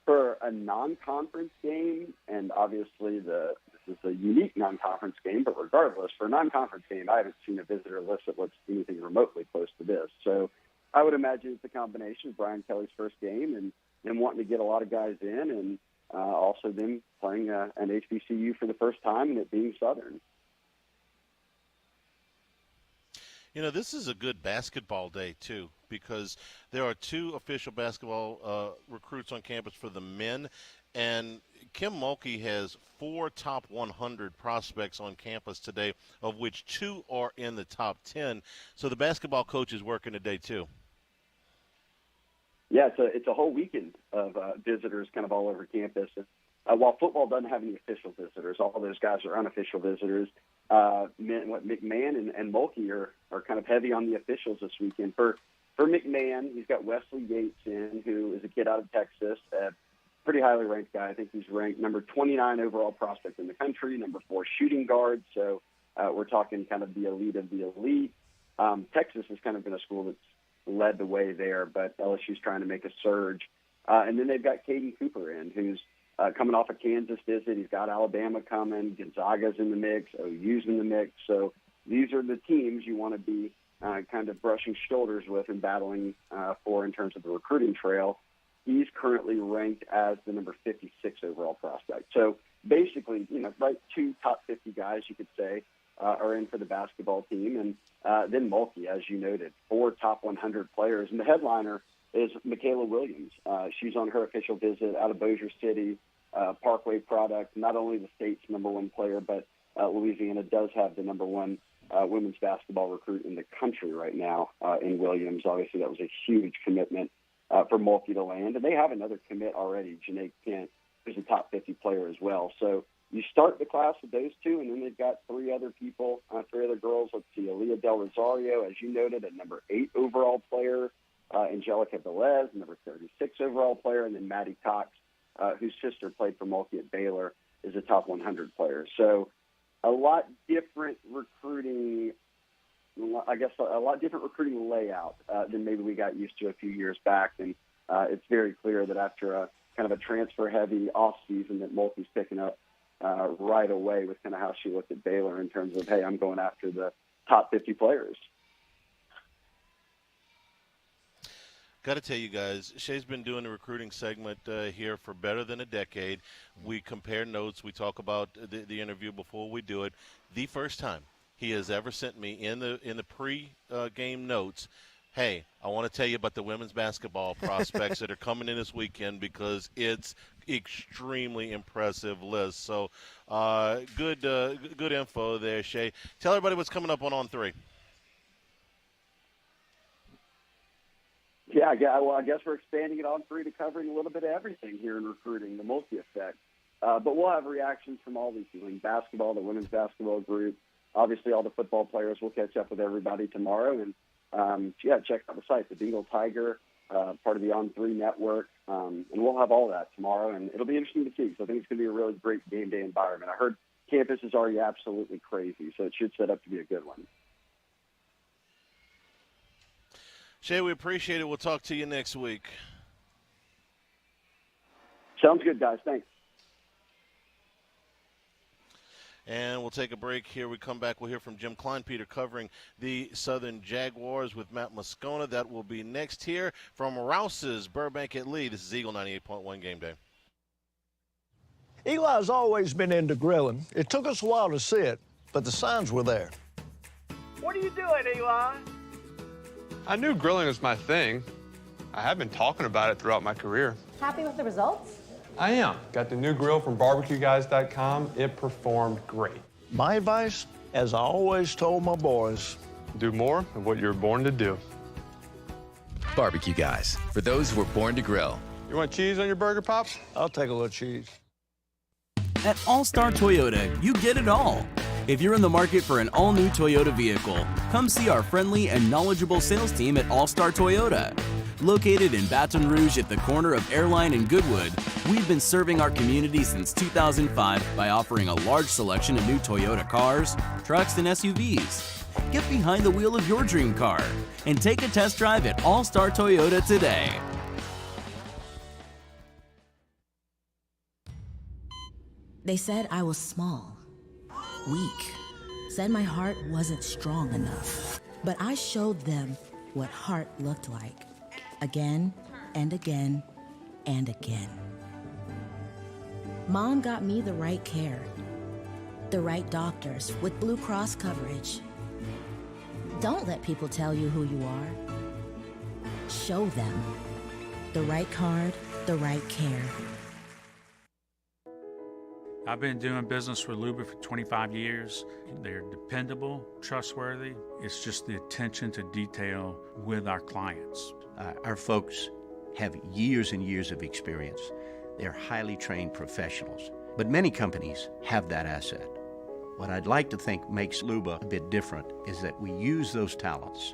for a non-conference game, and obviously this is a unique non-conference game, but regardless, for a non-conference game, I haven't seen a visitor list that looks anything remotely close to this. So I would imagine it's a combination of Brian Kelly's first game and them wanting to get a lot of guys in, and also them playing an HBCU for the first time and it being Southern. This is a good basketball day, too, because there are two official basketball recruits on campus for the men, and Kim Mulkey has 4 top 100 prospects on campus today, of which 2 are in the top 10. So the basketball coach is working today, too. Yeah, it's a whole weekend of visitors kind of all over campus. And, while football doesn't have any official visitors, all those guys are unofficial visitors. McMahon and Mulkey are kind of heavy on the officials this weekend. For McMahon, he's got Wesley Yates in, who is a kid out of Texas, a pretty highly ranked guy. I think he's ranked number 29 overall prospect in the country, number 4 shooting guard. So we're talking kind of the elite of the elite. Texas has kind of been a school that's led the way there, but LSU's trying to make a surge. And then they've got Caden Cooper in, who's coming off a Kansas visit. He's got Alabama coming. Gonzaga's in the mix. OU's in the mix. So these are the teams you want to be kind of brushing shoulders with and battling for in terms of the recruiting trail. He's currently ranked as the number 56 overall prospect. So basically, right, 2 top 50 guys, you could say, are in for the basketball team. And then Mulkey, as you noted, 4 top 100 players. And the headliner is Michaela Williams. She's on her official visit out of Bossier City, Parkway product, not only the state's number 1 player, but Louisiana does have the number 1 women's basketball recruit in the country right now in Williams. Obviously, that was a huge commitment for Mulkey to land. And they have another commit already, Janae Kent, who's a top 50 player as well. So you start the class with those 2, and then they've got 3 other people, 3 other girls. Let's see, Aaliyah Del Rosario, as you noted, a number 8 overall player. Angelica Velez, number 36 overall player, and then Maddie Cox, whose sister played for Mulkey at Baylor, is a top 100 player. So a lot different recruiting, I guess a lot different recruiting layout than maybe we got used to a few years back. And it's very clear that after a kind of a transfer-heavy offseason that Mulkey's picking up right away with kind of how she looked at Baylor in terms of, hey, I'm going after the top 50 players. Got to tell you guys, Shay's been doing the recruiting segment here for better than a decade. We compare notes. We talk about the interview before we do it. The first time he has ever sent me in the pre-game notes, hey, I want to tell you about the women's basketball prospects that are coming in this weekend because it's extremely impressive list. So good info there, Shay. Tell everybody what's coming up on 3. Yeah, well, I guess we're expanding it on 3 to covering a little bit of everything here in recruiting, the Mulkey effect. But we'll have reactions from all these teams, basketball, the women's basketball group, obviously all the football players. We'll catch up with everybody tomorrow. And, check out the site, the Bengal Tiger, part of the On3 network. And we'll have all that tomorrow. And it'll be interesting to see because I think it's going to be a really great game day environment. I heard campus is already absolutely crazy, so it should set up to be a good one. Shay, we appreciate it. We'll talk to you next week. Sounds good, guys. Thanks. And we'll take a break here. We come back. We'll hear from Jim Kleinpeter covering the Southern Jaguars with Matt Moscona. That will be next here from Rouse's Burbank at Lee. This is Eagle 98.1 Game Day. Eli's always been into grilling. It took us a while to see it, but the signs were there. What are you doing, Eli? I knew grilling was my thing. I have been talking about it throughout my career. Happy with the results? I am. Got the new grill from barbecueguys.com. It performed great. My advice, as I always told my boys, do more of what you're born to do. Barbecue Guys, for those who were born to grill. You want cheese on your burger, Pops? I'll take a little cheese. At All-Star Toyota, you get it all. If you're in the market for an all-new Toyota vehicle, come see our friendly and knowledgeable sales team at All-Star Toyota. Located in Baton Rouge at the corner of Airline and Goodwood, we've been serving our community since 2005 by offering a large selection of new Toyota cars, trucks, and SUVs. Get behind the wheel of your dream car and take a test drive at All-Star Toyota today. They said I was small, weak, said my heart wasn't strong enough. But I showed them what heart looked like, again and again and again. Mom got me the right care, the right doctors with Blue Cross coverage. Don't let people tell you who you are. Show them the right card, the right care. I've been doing business with Luba for 25 years. They're dependable, trustworthy. It's just the attention to detail with our clients. Our folks have years and years of experience. They're highly trained professionals. But many companies have that asset. What I'd like to think makes Luba a bit different is that we use those talents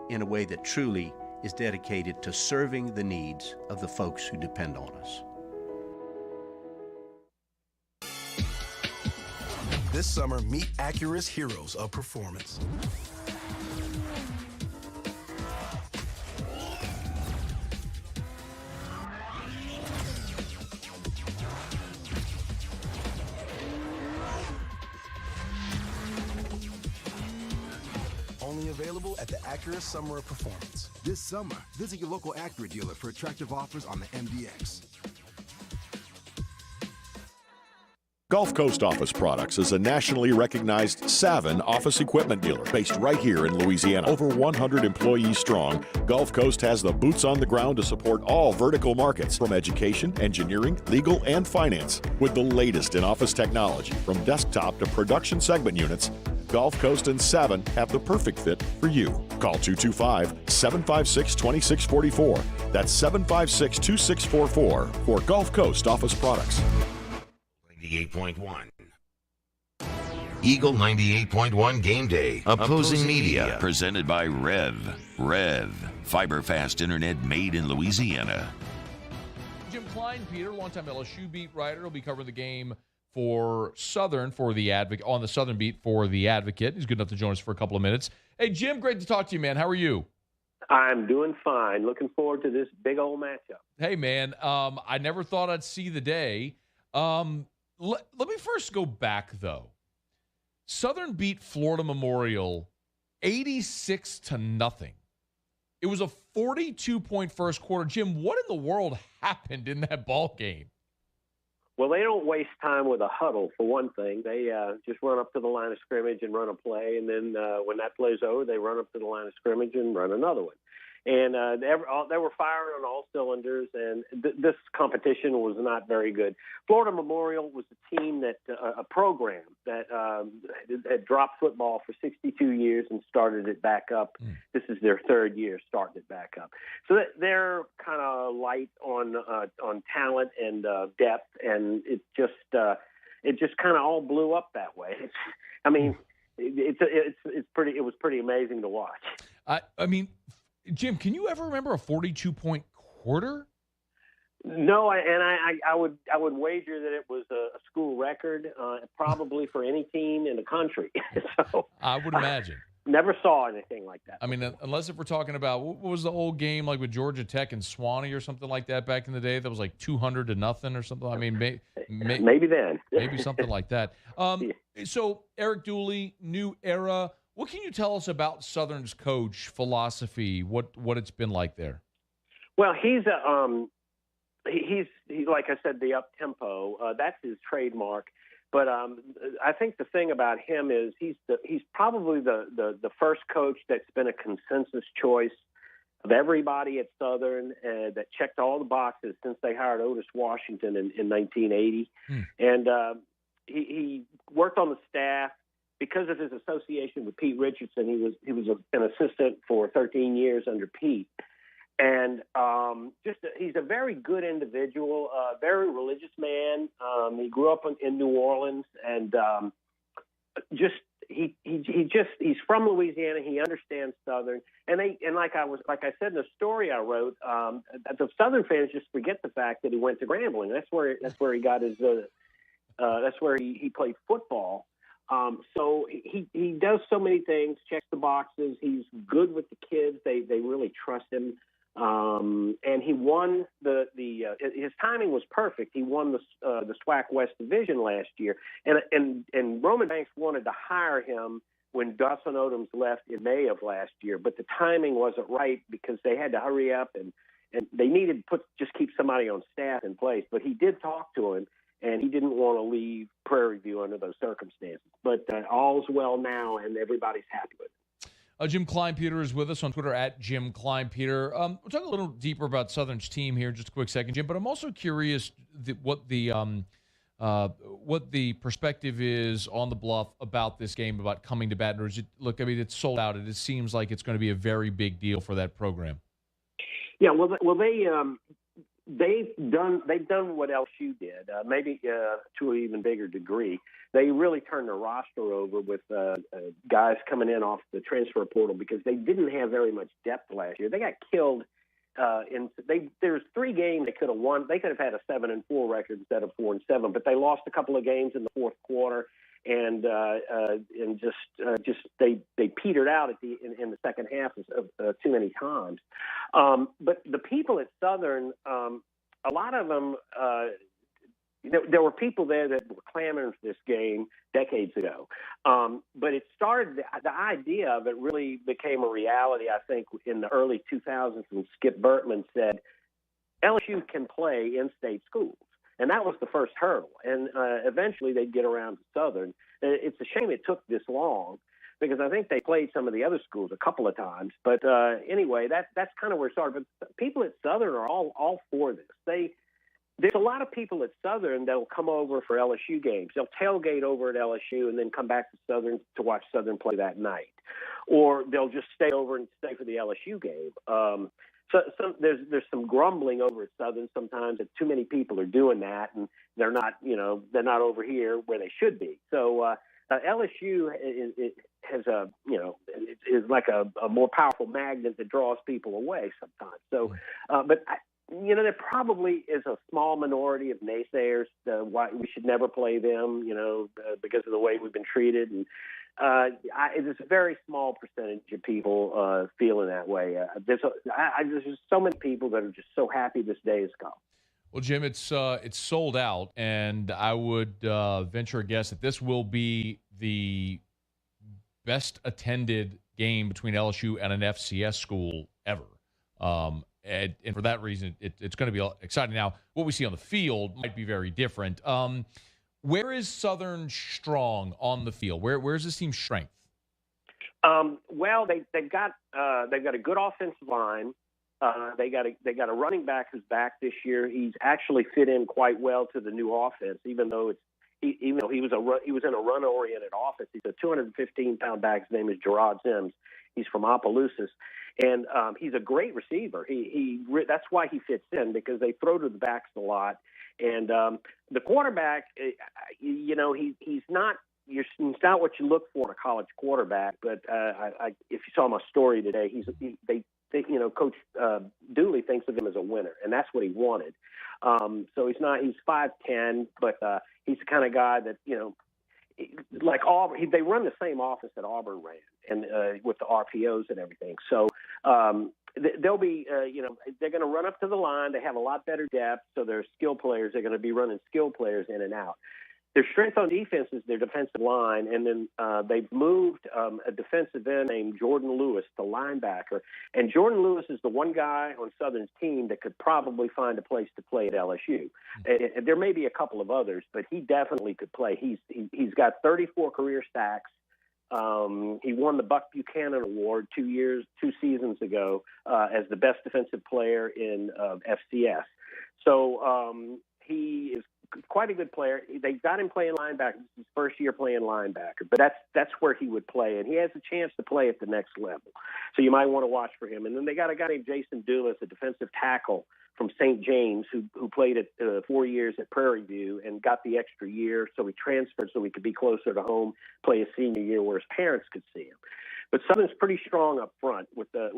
in a way that truly is dedicated to serving the needs of the folks who depend on us. This summer, meet Acura's heroes of performance. Only available at the Acura Summer of Performance. This summer, visit your local Acura dealer for attractive offers on the MDX. Gulf Coast Office Products is a nationally recognized Savin office equipment dealer based right here in Louisiana. Over 100 employees strong, Gulf Coast has the boots on the ground to support all vertical markets, from education, engineering, legal, and finance. With the latest in office technology, from desktop to production segment units, Gulf Coast and Savin have the perfect fit for you. Call 225-756-2644. That's 756-2644 for Gulf Coast Office Products. 98.1. Eagle 98.1 Game Day. Opposing Media. Presented by Rev. Fiber fast internet made in Louisiana. Jim Kleinpeter, longtime LSU beat writer, will be covering the game for Southern for the Advocate, on the Southern beat for the Advocate. He's good enough to join us for a couple of minutes. Hey, Jim, great to talk to you, man. How are you? I'm doing fine. Looking forward to this big old matchup. Hey, man, I never thought I'd see the day. Let me first go back, though. Southern beat Florida Memorial 86-0. It was a 42-point first quarter. Jim, what in the world happened in that ball game? Well, they don't waste time with a huddle, for one thing. They just run up to the line of scrimmage and run a play, and then when that play's over, they run up to the line of scrimmage and run another one. And they were firing on all cylinders, and this competition was not very good. Florida Memorial was a team a program that had dropped football for 62 years and started it back up. This is their third year starting it back up. So they're kind of light on talent and depth, and it just kind of all blew up that way. It was pretty amazing to watch. I mean, Jim, can you ever remember a 42-point quarter? No, I would wager that it was a school record, probably for any team in the country. So I would imagine. Never saw anything like that. I mean, unless if we're talking about what was the old game like with Georgia Tech and Swanee or something like that back in the day that was like 200-0 or something. I mean, maybe then, maybe something like that. So Eric Dooley, new era. What can you tell us about Southern's coach philosophy? What it's been like there? Well, he's like I said, the up tempo. That's his trademark. But I think the thing about him is he's probably the first coach that's been a consensus choice of everybody at Southern that checked all the boxes since they hired Otis Washington in 1980, and he worked on the staff. Because of his association with Pete Richardson, he was an assistant for 13 years under Pete, and he's a very good individual, very religious man. He grew up in New Orleans, and he's from Louisiana. He understands Southern, and like I said in the story I wrote, the Southern fans just forget the fact that he went to Grambling. That's where he got his. That's where he played football. So he does so many things, checks the boxes. He's good with the kids. They really trust him. And he won his timing was perfect. He won the SWAC West Division last year. And Roman Banks wanted to hire him when Dawson Odoms left in May of last year, but the timing wasn't right because they had to hurry up and they needed to keep somebody on staff in place. But he did talk to him. And he didn't want to leave Prairie View under those circumstances. But all's well now, and everybody's happy with it. Jim Kleinpeter is with us on Twitter at Jim Kleinpeter. We'll talk a little deeper about Southern's team here in just a quick second, Jim. But I'm also curious what the perspective is on the Bluff about this game, about coming to Baton Rouge. Look, I mean, it's sold out. It seems like it's going to be a very big deal for that program. Yeah, they've done what LSU did, maybe to an even bigger degree. They really turned their roster over with guys coming in off the transfer portal because they didn't have very much depth last year. They got killed. There's 3 games they could have won. They could have had a 7-4 record instead of 4-7, but they lost a couple of games in the fourth quarter, and they petered out in the second half too many times. But the people at Southern, a lot of them, there were people there that were clamoring for this game decades ago. But it started, the idea of it really became a reality, I think, in the early 2000s when Skip Bertman said, LSU can play in-state schools. And that was the first hurdle. And eventually they'd get around to Southern. It's a shame it took this long because I think they played some of the other schools a couple of times. But anyway, that's kind of where it started. But people at Southern are all for this. There's a lot of people at Southern that will come over for LSU games. They'll tailgate over at LSU and then come back to Southern to watch Southern play that night. Or they'll just stay over and stay for the LSU game. So there's some grumbling over at Southern sometimes that too many people are doing that and they're not over here where they should be. So LSU is like a more powerful magnet that draws people away sometimes. So, but there probably is a small minority of naysayers why we should never play them, because of the way we've been treated. And it's a very small percentage of people feeling that way. There's just so many people that are just so happy this day has come. Well, Jim, it's sold out, and I would venture a guess that this will be the best attended game between LSU and an FCS school ever. And for that reason, it's going to be exciting. Now, what we see on the field might be very different. Where is Southern strong on the field? Where's this team's strength? Well, they've got a good offensive line. They got a running back who's back this year. He's actually fit in quite well to the new offense, even though he was in a run-oriented offense. He's a 215-pound back. His name is Gerard Sims. He's from Opelousas, and he's a great receiver. That's why he fits in, because they throw to the backs a lot. And the quarterback, he's not what you look for in a college quarterback. But if you saw my story today, Coach Dooley thinks of him as a winner, and that's what he wanted. So he's 5'10", but he's the kind of guy that, like Auburn, they run the same offense that Auburn ran, and with the RPOs and everything. So they'll be, they're going to run up to the line. They have a lot better depth, so their skill players are going to be running skill players in and out. Their strength on defense is their defensive line, and then they've moved a defensive end named Jordan Lewis to linebacker. And Jordan Lewis is the one guy on Southern's team that could probably find a place to play at LSU. And there may be a couple of others, but he definitely could play. He's got 34 career sacks. He won the Buck Buchanan Award 2 seasons ago as the best defensive player in FCS. So he is quite a good player. They've got him playing linebacker. This is his first year playing linebacker, but that's where he would play, and he has a chance to play at the next level. So you might want to watch for him. And then they got a guy named Jason Dumas, a defensive tackle from St. James, who played 4 years at Prairie View and got the extra year, so he transferred so he could be closer to home, play his senior year where his parents could see him. But Southern's pretty strong up front with the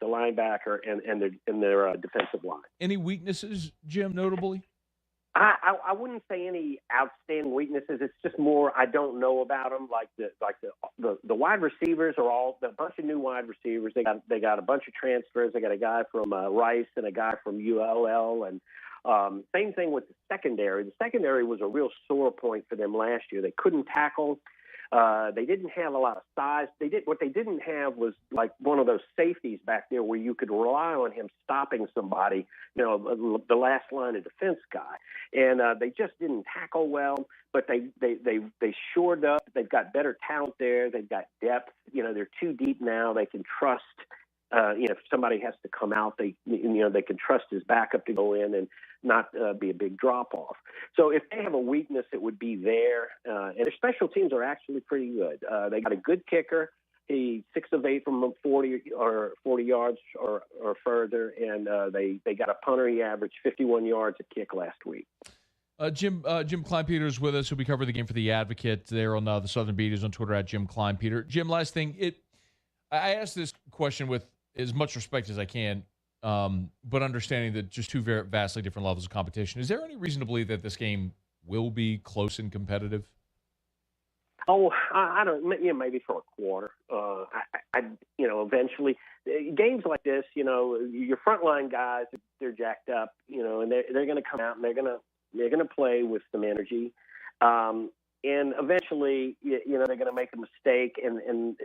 linebacker and their defensive line. Any weaknesses, Jim, notably? I wouldn't say any outstanding weaknesses. It's just more I don't know about them. Like the wide receivers are all a bunch of new wide receivers. They got a bunch of transfers. They got a guy from Rice and a guy from ULL, and same thing with the secondary. The secondary was a real sore point for them last year. They couldn't tackle. They didn't have a lot of size. What they didn't have was like one of those safeties back there where you could rely on him stopping somebody, the last line of defense guy. And they just didn't tackle well, but they shored up. They've got better talent there. They've got depth. They're too deep now. They can trust. If somebody has to come out, they can trust his backup to go in and not be a big drop-off. So if they have a weakness, it would be there. And their special teams are actually pretty good. They got a good kicker. He's 6 of 8 from 40 yards or further, and they got a punter. He averaged 51 yards a kick last week. Jim Kleinpeter is with us, who'll be covering the game for the Advocate there on the Southern Beat. He's on Twitter at Jim Kleinpeter. Jim, last thing, I asked this question with as much respect as I can, but understanding that just two very vastly different levels of competition. Is there any reason to believe that this game will be close and competitive? Oh, I don't. Maybe for a quarter. Eventually, games like this, your frontline guys, they're jacked up, and they're going to come out and they're going to play with some energy, and eventually, they're going to make a mistake, and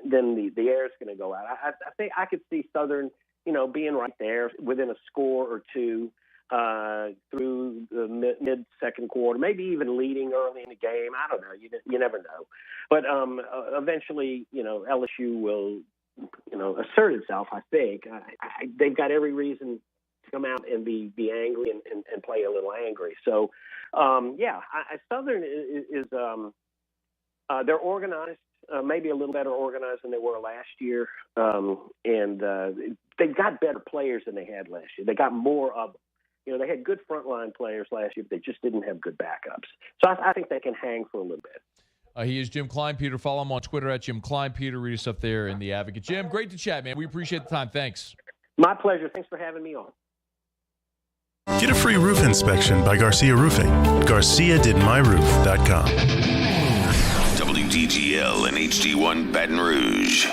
then the air is going to go out. I think I could see Southern, being right there within a score or two through the mid-second quarter, maybe even leading early in the game. I don't know. You never know. But eventually, LSU will, assert itself, I think. They've got every reason to come out and be angry and play a little angry. So, Southern is they're organized, maybe a little better organized than they were last year. And they've got better players than they had last year. They got more of them. They had good frontline players last year, but they just didn't have good backups. So I think they can hang for a little bit. He is Jim Kleinpeter. Follow him on Twitter at Jim Kleinpeter. Read us up there in the Advocate. Jim, great to chat, man. We appreciate the time. Thanks. My pleasure. Thanks for having me on. Get a free roof inspection by Garcia Roofing. GarciaDidMyRoof.com. WDGL and HD1 Baton Rouge.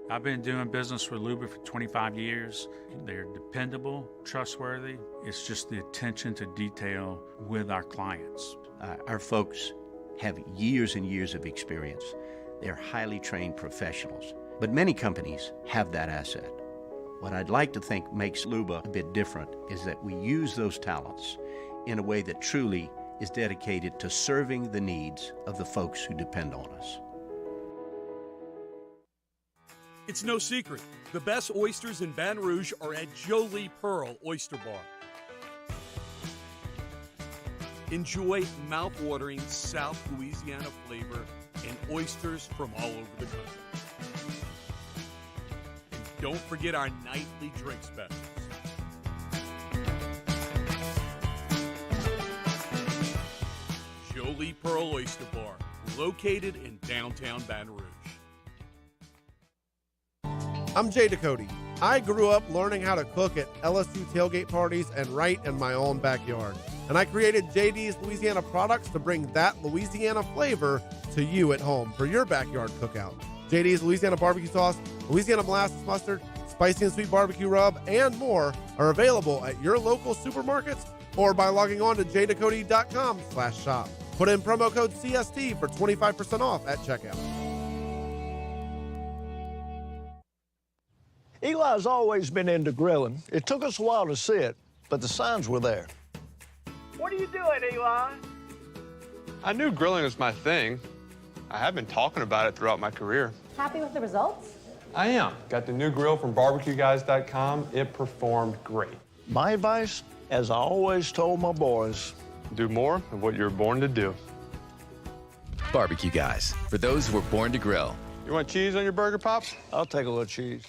I've been doing business with Luba for 25 years. They're dependable, trustworthy. It's just the attention to detail with our clients. Our folks have years and years of experience. They're highly trained professionals. But many companies have that asset. What I'd like to think makes Luba a bit different is that we use those talents in a way that truly is dedicated to serving the needs of the folks who depend on us. It's no secret. The best oysters in Baton Rouge are at Jolie Pearl Oyster Bar. Enjoy mouth-watering South Louisiana flavor and oysters from all over the country. And don't forget our nightly drink specials. Jolie Pearl Oyster Bar, located in downtown Baton Rouge. I'm Jay Ducote. I grew up learning how to cook at LSU tailgate parties and right in my own backyard. And I created JD's Louisiana products to bring that Louisiana flavor to you at home for your backyard cookout. JD's Louisiana barbecue sauce, Louisiana molasses mustard, spicy and sweet barbecue rub, and more are available at your local supermarkets or by logging on to jducote.com/shop. Put in promo code CST for 25% off at checkout. Eli's always been into grilling. It took us a while to see it, but the signs were there. What are you doing, Eli? I knew grilling was my thing. I have been talking about it throughout my career. Happy with the results? I am. Got the new grill from barbecueguys.com. It performed great. My advice, as I always told my boys, do more of what you're born to do. Barbecue Guys, for those who were born to grill. You want cheese on your burger, Pops? I'll take a little cheese.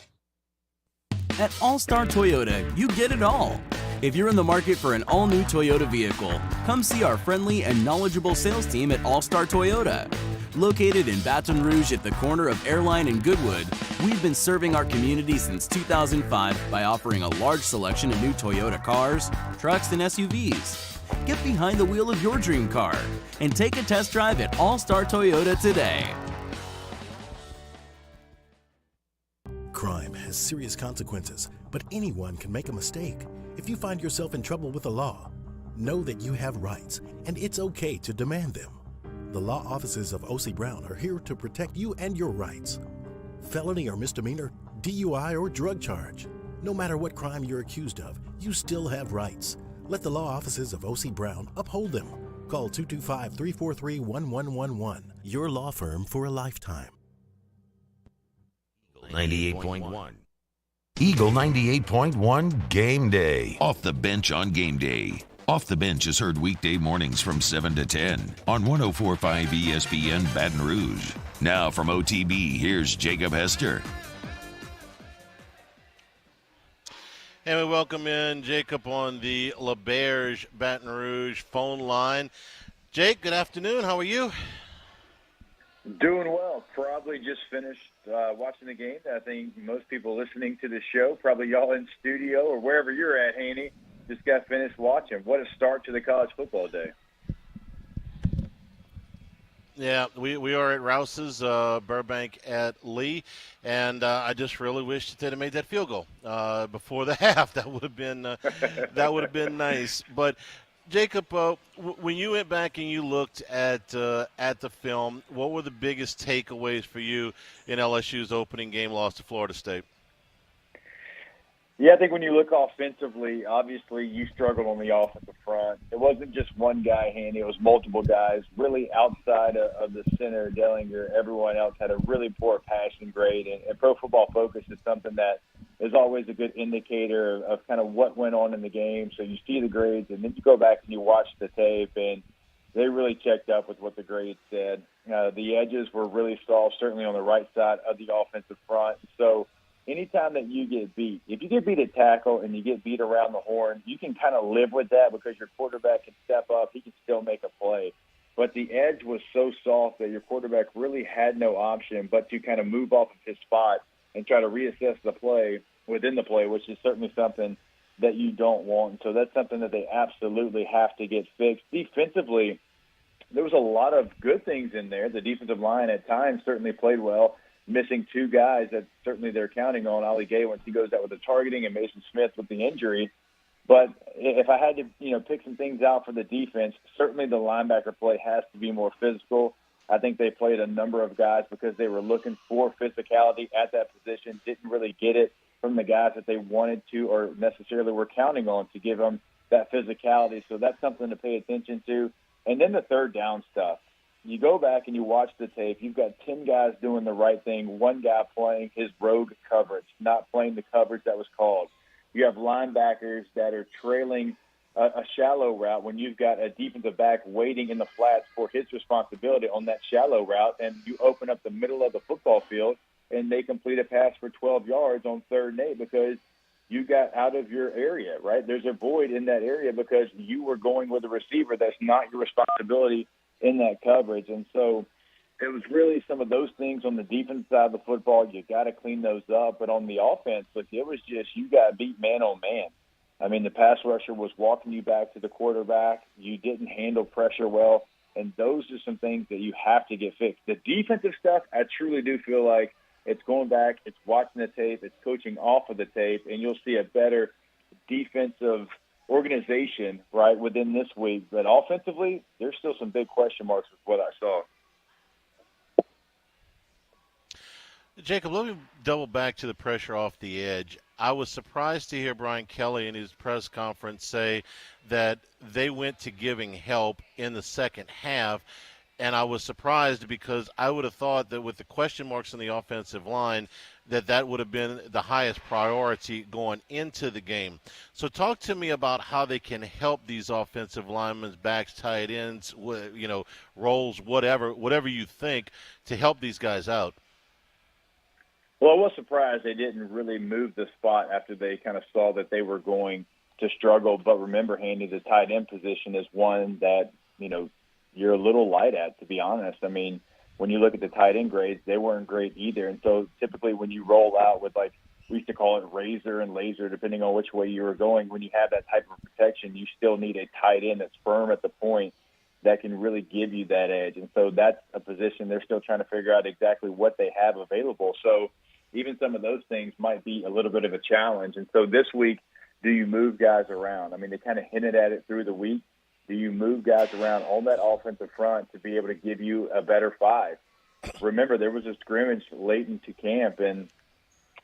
At All-Star Toyota, you get it all. If you're in the market for an all-new Toyota vehicle, come see our friendly and knowledgeable sales team at All-Star Toyota. Located in Baton Rouge at the corner of Airline and Goodwood, we've been serving our community since 2005 by offering a large selection of new Toyota cars, trucks, and SUVs. Get behind the wheel of your dream car and take a test drive at All-Star Toyota today. Crime has serious consequences, but anyone can make a mistake. If you find yourself in trouble with the law, know that you have rights, and it's okay to demand them. The law offices of O.C. Brown are here to protect you and your rights. Felony or misdemeanor, DUI or drug charge. No matter what crime you're accused of, you still have rights. Let the law offices of O.C. Brown uphold them. Call 225-343-1111. Your law firm for a lifetime. 98.1. Eagle 98.1 Game Day. Off the bench on Game Day. Off the Bench is heard weekday mornings from 7 to 10 on 104.5 ESPN Baton Rouge. Now from OTB, here's Jacob Hester. And we welcome in Jacob on the LaBerge Baton Rouge phone line. Jake, good afternoon. How are you? Doing well. Probably just finished watching the game. I think most people listening to the show, probably y'all in studio or wherever you're at, Haney, just got finished watching. What a start to the college football day. Yeah, we are at Rouse's, Burbank at Lee, and I just really wish that they'd have made that field goal before the half. That would have been nice. But Jacob, when you went back and you looked at the film, what were the biggest takeaways for you in LSU's opening game loss to Florida State? Yeah, I think when you look offensively, obviously you struggled on the offensive front. It wasn't just one guy, Handy. It was multiple guys. Really outside of the center, Dellinger, everyone else had a really poor passing grade. And Pro Football Focus is something that is always a good indicator of kind of what went on in the game. So you see the grades, and then you go back and you watch the tape, and they really checked up with what the grades said. The edges were really soft, certainly on the right side of the offensive front. So anytime that you get beat, if you get beat at tackle and you get beat around the horn, you can kind of live with that because your quarterback can step up. He can still make a play. But the edge was so soft that your quarterback really had no option but to kind of move off of his spot and try to reassess the play within the play, which is certainly something that you don't want. And so that's something that they absolutely have to get fixed. Defensively, there was a lot of good things in there. The defensive line at times certainly played well, missing two guys that certainly they're counting on, Ali Gay once he goes out with the targeting and Mason Smith with the injury. But if I had to, pick some things out for the defense, certainly the linebacker play has to be more physical. I think they played a number of guys because they were looking for physicality at that position, didn't really get it from the guys that they wanted to or necessarily were counting on to give them that physicality. So that's something to pay attention to. And then the third down stuff. You go back and you watch the tape, you've got 10 guys doing the right thing, one guy playing his rogue coverage, not playing the coverage that was called. You have linebackers that are trailing a shallow route when you've got a defensive back waiting in the flats for his responsibility on that shallow route, and you open up the middle of the football field and they complete a pass for 12 yards on 3rd and 8 because you got out of your area, right? There's a void in that area because you were going with a receiver that's not your responsibility in that coverage. And so it was really some of those things on the defense side of the football. You got to clean those up. But on the offense, look, it was just you got beat man on man. I mean, the pass rusher was walking you back to the quarterback. You didn't handle pressure well. And those are some things that you have to get fixed. The defensive stuff, I truly do feel like it's going back, it's watching the tape, it's coaching off of the tape, and you'll see a better defensive organization, right, within this week. But offensively, there's still some big question marks with what I saw. Jacob, let me double back to the pressure off the edge. I was surprised to hear Brian Kelly in his press conference say that they went to giving help in the second half, and I was surprised because I would have thought that with the question marks on the offensive line, that would have been the highest priority going into the game. So talk to me about how they can help these offensive linemen, backs, tight ends, roles, whatever you think, to help these guys out. Well, I was surprised they didn't really move the spot after they kind of saw that they were going to struggle. But remember, Handy, the tight end position is one that, you're a little light at, to be honest. I mean, when you look at the tight end grades, they weren't great either. And so typically when you roll out with, like, we used to call it razor and laser, depending on which way you were going, when you have that type of protection, you still need a tight end that's firm at the point that can really give you that edge. And so that's a position they're still trying to figure out exactly what they have available. So even some of those things might be a little bit of a challenge. And so this week, do you move guys around? I mean, they kind of hinted at it through the week. Do you move guys around on that offensive front to be able to give you a better five? Remember, there was a scrimmage late into camp, and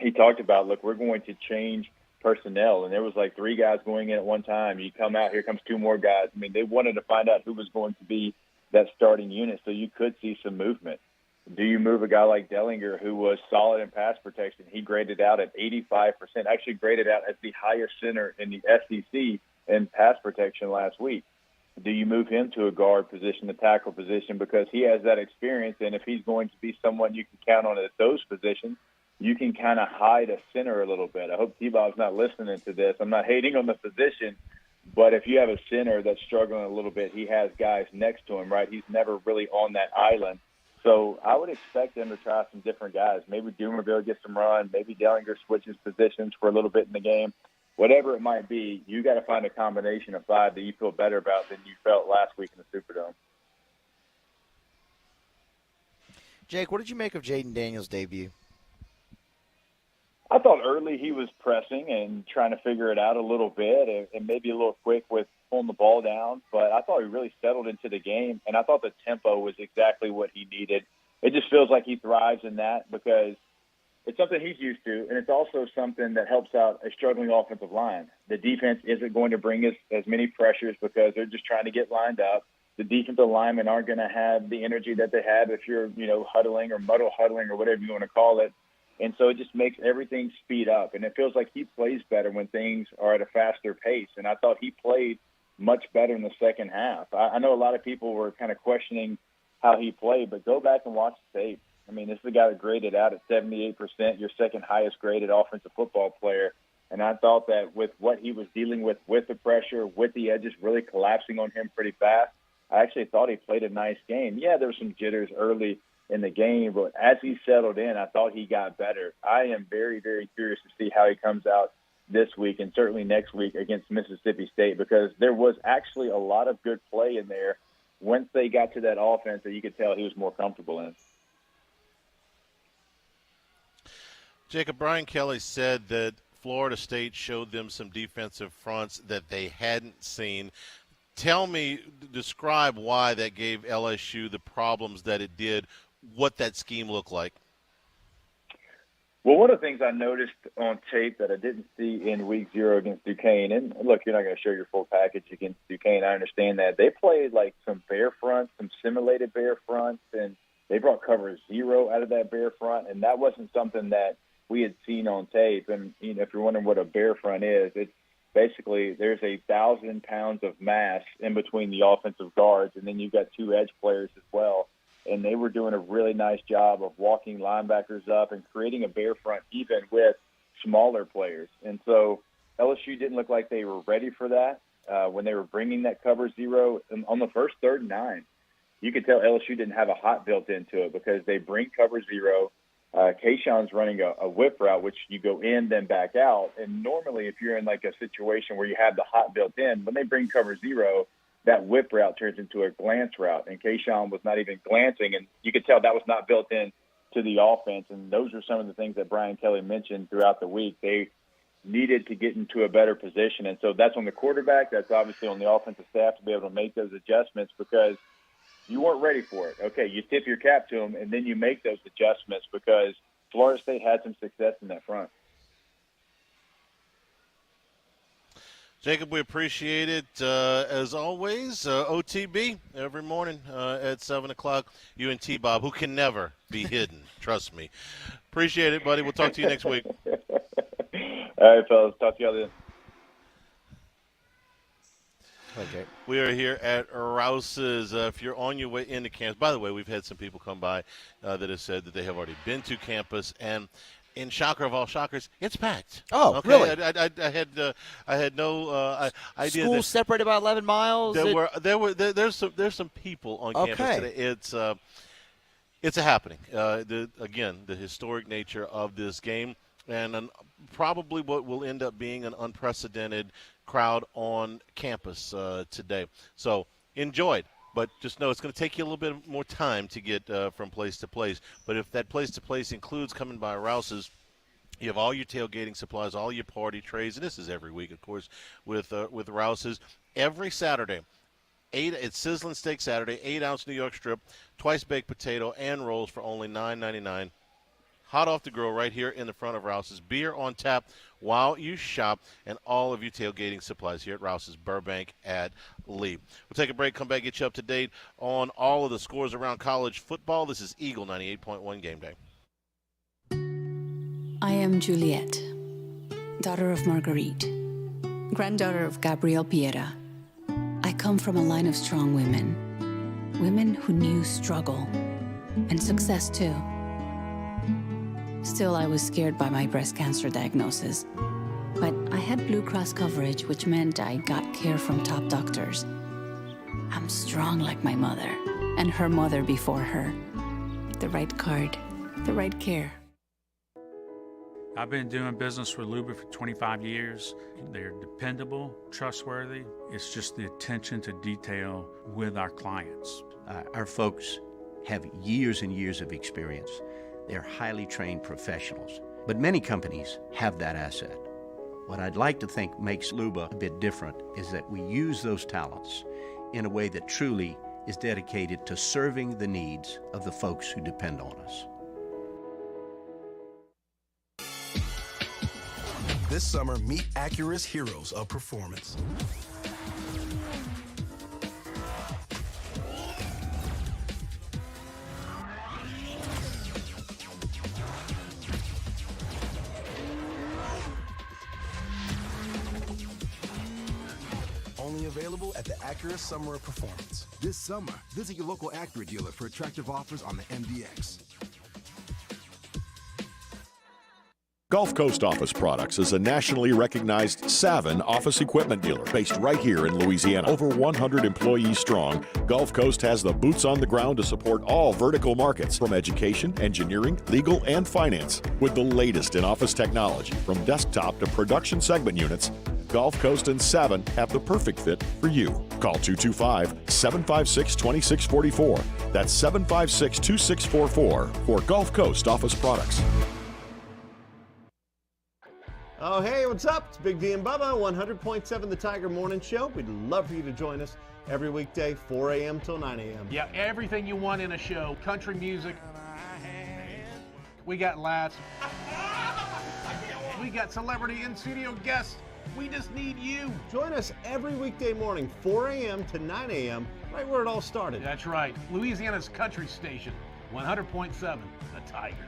he talked about, look, we're going to change personnel. And there was like 3 guys going in at one time. You come out, here comes 2 more guys. I mean, they wanted to find out who was going to be that starting unit, so you could see some movement. Do you move a guy like Dellinger, who was solid in pass protection? He graded out at 85%, actually graded out as the highest center in the SEC in pass protection last week. Do you move him to a guard position, a tackle position, because he has that experience, and if he's going to be someone you can count on at those positions, you can kind of hide a center a little bit. I hope T-Bob's not listening to this. I'm not hating on the position, but if you have a center that's struggling a little bit, he has guys next to him, right? He's never really on that island. So I would expect them to try some different guys. Maybe Dumerville gets some run. Maybe Dellinger switches positions for a little bit in the game. Whatever it might be, you got to find a combination of five that you feel better about than you felt last week in the Superdome. Jake, what did you make of Jaden Daniels' debut? I thought early he was pressing and trying to figure it out a little bit and maybe a little quick with pulling the ball down, but I thought he really settled into the game, and I thought the tempo was exactly what he needed. It just feels like he thrives in that because it's something he's used to, and it's also something that helps out a struggling offensive line. The defense isn't going to bring as many pressures because they're just trying to get lined up. The defensive linemen aren't going to have the energy that they have if you're, huddling or muddle huddling or whatever you want to call it. And so it just makes everything speed up. And it feels like he plays better when things are at a faster pace. And I thought he played much better in the second half. I know a lot of people were kind of questioning how he played, but go back and watch the tape. I mean, this is a guy that graded out at 78%, your second highest graded offensive football player. And I thought that with what he was dealing with the pressure, with the edges really collapsing on him pretty fast, I actually thought he played a nice game. Yeah, there were some jitters early in the game, but as he settled in, I thought he got better. I am very, very curious to see how he comes out this week and certainly next week against Mississippi State, because there was actually a lot of good play in there once they got to that offense that you could tell he was more comfortable in. Jacob, Brian Kelly said that Florida State showed them some defensive fronts that they hadn't seen. Tell me, describe why that gave LSU the problems that it did, what that scheme looked like. Well, one of the things I noticed on tape that I didn't see in week 0 against Duquesne, and look, you're not going to show your full package against Duquesne. I understand that. They played like some bear fronts, some simulated bear fronts, and they brought cover 0 out of that bear front, and that wasn't something that we had seen on tape. And if you're wondering what a bear front is, it's basically there's 1,000 pounds of mass in between the offensive guards, and then you've got 2 edge players as well. And they were doing a really nice job of walking linebackers up and creating a bear front even with smaller players. And so LSU didn't look like they were ready for that when they were bringing that cover 0. And on the first 3rd and 9, you could tell LSU didn't have a hot built into it because they bring cover 0. Kayshawn's running a whip route, which you go in, then back out. And normally if you're in like a situation where you have the hot built in, when they bring cover 0, that whip route turns into a glance route. And Kayshawn was not even glancing, and you could tell that was not built in to the offense. And those are some of the things that Brian Kelly mentioned throughout the week. They needed to get into a better position. And so that's on the quarterback. That's obviously on the offensive staff to be able to make those adjustments because you weren't ready for it. Okay, you tip your cap to them, and then you make those adjustments because Florida State had some success in that front. Jacob, we appreciate it. As always, OTB every morning at 7 o'clock. You and T-Bob, who can never be hidden. Trust me. Appreciate it, buddy. We'll talk to you next week. All right, fellas. Talk to you all then. Okay. We are here at Rouse's. If you're on your way into campus, by the way, we've had some people come by that have said that they have already been to campus, and in shocker of all shockers, it's packed. Oh, okay? really? I had no idea. School separated by 11 miles. There's some people on campus today. It's a happening. Again, the historic nature of this game, and probably what will end up being an unprecedented crowd on campus today. So enjoy it. But just know it's going to take you a little bit more time to get from place to place. But if that place to place includes coming by Rouse's, you have all your tailgating supplies, all your party trays, and this is every week, of course, with Rouse's. Every Saturday, it's Sizzling Steak Saturday, 8-ounce New York strip, twice baked potato, and rolls for only $9.99. Hot off the grill right here in the front of Rouse's. Beer on tap while you shop, and all of your tailgating supplies here at Rouse's Burbank at Lee. We'll take a break, come back, get you up to date on all of the scores around college football. This is Eagle 98.1 Game Day. I am Juliet, daughter of Marguerite. granddaughter of Gabriel Piera. I come from a line of strong women. Women who knew struggle and success too. Still, I was scared by my breast cancer diagnosis. But I had Blue Cross coverage, which meant I got care from top doctors. I'm strong like my mother, and her mother before her. The right card, the right care. I've been doing business with Luba for 25 years. They're dependable, trustworthy. It's just the attention to detail with our clients. Our folks have years and years of experience. They're highly trained professionals. But many companies have that asset. What I'd like to think makes Luba a bit different is that we use those talents in a way that truly is dedicated to serving the needs of the folks who depend on us. This summer, meet Acura's heroes of performance. Only available at the Acura Summer of Performance. This summer, visit your local Acura dealer for attractive offers on the MDX. Gulf Coast Office Products is a nationally recognized Savin office equipment dealer based right here in Louisiana. Over 100 employees strong, Gulf Coast has the boots on the ground to support all vertical markets, from education, engineering, legal, and finance. With the latest in office technology, from desktop to production segment units, Gulf Coast and Savin have the perfect fit for you. Call 225-756-2644. That's 756-2644 for Gulf Coast Office Products. Oh, hey, what's up? It's Big D and Bubba, 100.7 The Tiger Morning Show. We'd love for you to join us every weekday, 4 a.m. till 9 a.m. Yeah, everything you want in a show. Country music. We got laughs. We got celebrity in-studio guests. We just need you. Join us every weekday morning, 4 a.m. to 9 a.m., right where it all started. That's right. Louisiana's country station, 100.7 The Tiger.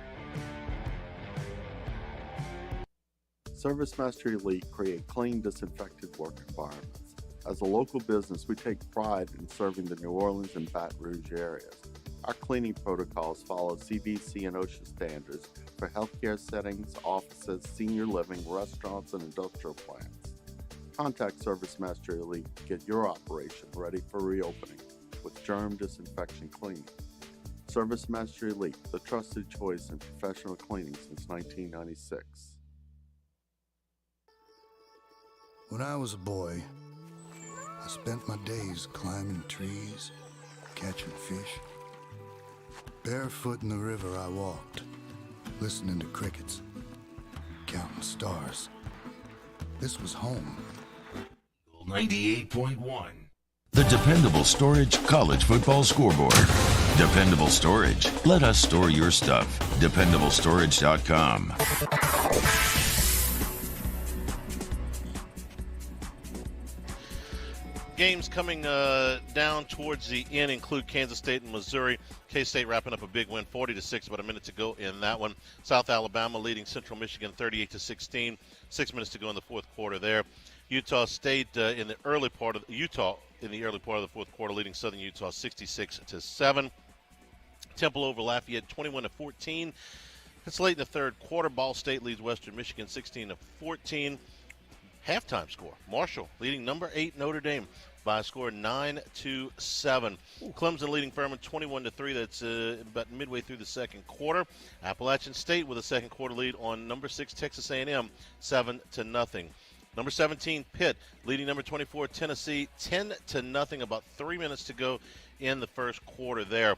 ServiceMaster Elite create clean, disinfected work environments. As a local business, we take pride in serving the New Orleans and Baton Rouge areas. Our cleaning protocols follow CDC and OSHA standards for healthcare settings, offices, senior living, restaurants, and industrial plants. Contact ServiceMaster Elite to get your operation ready for reopening with germ disinfection cleaning. ServiceMaster Elite, the trusted choice in professional cleaning since 1996. When I was a boy, I spent my days climbing trees, catching fish. Barefoot in the river I walked, listening to crickets, counting stars. This was home. 98.1. The dependable storage college football scoreboard. Dependable storage. Let us store your stuff. DependableStorage.com. Games coming down towards the end include Kansas State and Missouri. K-State wrapping up a big win, 40-6, about a minute to go in that one. South Alabama leading Central Michigan 38-16. 6 minutes to go in the fourth quarter there. Utah State in the early part of the fourth quarter, leading Southern Utah 66-7. Temple over Lafayette 21-14. It's late in the third quarter. Ball State leads Western Michigan 16-14. Halftime score, Marshall leading number 8 Notre Dame by a score 9-7. Clemson leading Furman 21-3. That's about midway through the second quarter. Appalachian State with a second quarter lead on number 6 Texas A&M 7-0. Number 17 Pitt leading number 24 Tennessee 10-0. About 3 minutes to go in the first quarter there.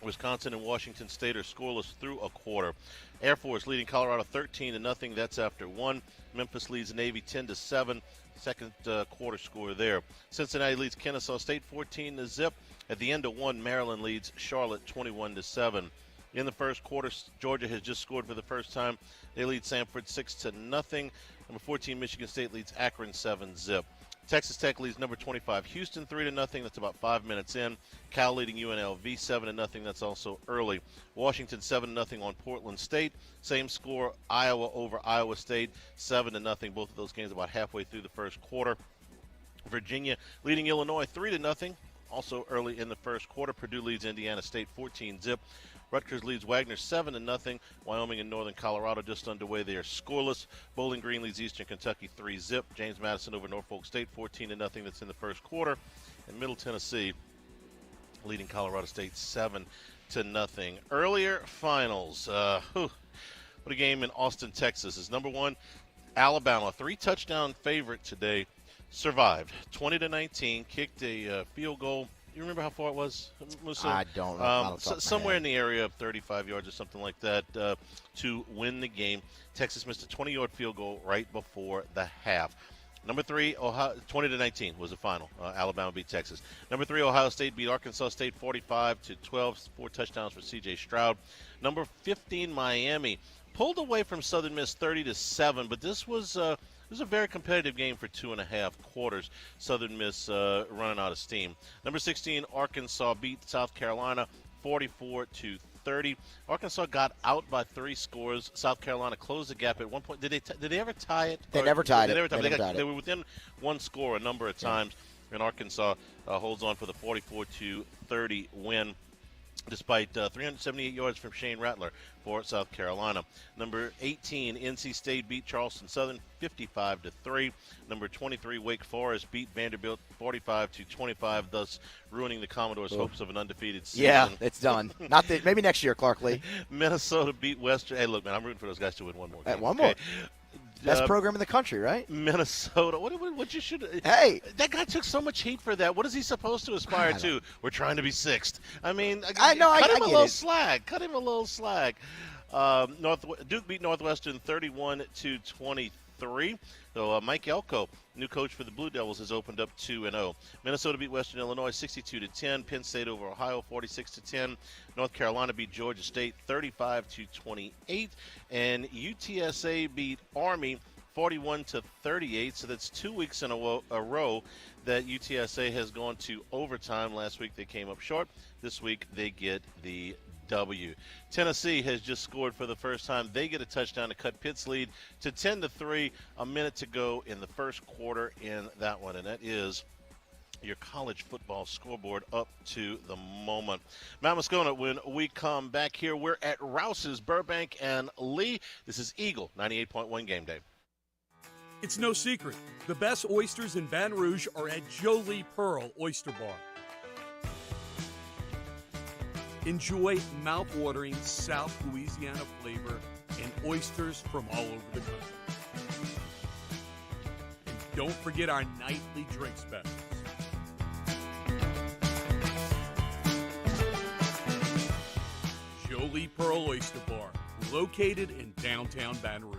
Wisconsin and Washington State are scoreless through a quarter. Air Force leading Colorado 13-0. That's after 1. Memphis leads Navy 10-7. Second quarter score there. Cincinnati leads Kennesaw State 14-0. At the end of 1, Maryland leads Charlotte 21-7. In the first quarter, Georgia has just scored for the first time. They lead Samford 6-0. Number 14 Michigan State leads Akron 7-0. Texas Tech leads number 25 Houston 3-0. That's about 5 minutes in. Cal leading UNLV 7-0. That's also early. Washington 7-0 on Portland State. Same score, Iowa over Iowa State 7-0. Both of those games about halfway through the first quarter. Virginia leading Illinois 3-0. Also early in the first quarter. Purdue leads Indiana State 14-0. Rutgers leads Wagner 7-0. Wyoming and Northern Colorado just underway. They are scoreless. Bowling Green leads Eastern Kentucky 3-0. James Madison over Norfolk State 14-0. That's in the first quarter. And Middle Tennessee leading Colorado State 7-0. Earlier finals. What a game in Austin, Texas. Is number 1 Alabama, 3-touchdown favorite today, survived 20-19. Kicked a field goal. You remember how far it was, Musa? I don't know. Somewhere in the area of 35 yards or something like that to win the game. Texas missed a 20-yard field goal right before the half. Number 3, Ohio, 20-19 was the final. Alabama beat Texas. Number 3, Ohio State beat Arkansas State 45-12. 4 touchdowns for C.J. Stroud. Number 15, Miami pulled away from Southern Miss 30-7, but this was a very competitive game for 2.5 quarters. Southern Miss running out of steam. Number 16, Arkansas beat South Carolina 44-30. Arkansas got out by 3 scores. South Carolina closed the gap at one point. Did they ever tie it? They never tied it. They were within 1 score a number of times, and Arkansas holds on for the 44-30 win, despite 378 yards from Shane Rattler for South Carolina. Number 18, NC State beat Charleston Southern 55-3. Number 23, Wake Forest beat Vanderbilt 45-25, thus ruining the Commodores' hopes of an undefeated season. Yeah, it's done. Maybe next year, Clark Lee. Minnesota beat Western. Hey, look, man, I'm rooting for those guys to win one more game. One more. Best program in the country, right? Minnesota. What you should? Hey, that guy took so much heat for that. What is he supposed to aspire to? We're trying to be 6th. I mean, I know. Cut him a little it. slack. Cut him a little slack. Duke beat Northwestern 31-23. So Mike Elko, new coach for the Blue Devils, has opened up 2-0. Minnesota beat Western Illinois 62-10. Penn State over Ohio 46-10. North Carolina beat Georgia State 35-28. And UTSA beat Army 41-38. So that's 2 weeks in a row that UTSA has gone to overtime. Last week they came up short. This week they get the W. Tennessee has just scored for the first time. They get a touchdown to cut Pitt's lead to 10-3. A minute to go in the first quarter in that one, and that is your college football scoreboard up to the moment. Matt Moscona, when we come back here, we're at Rouse's, Burbank and Lee. This is Eagle 98.1 Game Day. It's no secret. The best oysters in Baton Rouge are at Jolie Pearl Oyster Bar. Enjoy mouth-watering South Louisiana flavor and oysters from all over the country. And don't forget our nightly drink specials. Jolie Pearl Oyster Bar, located in downtown Baton Rouge.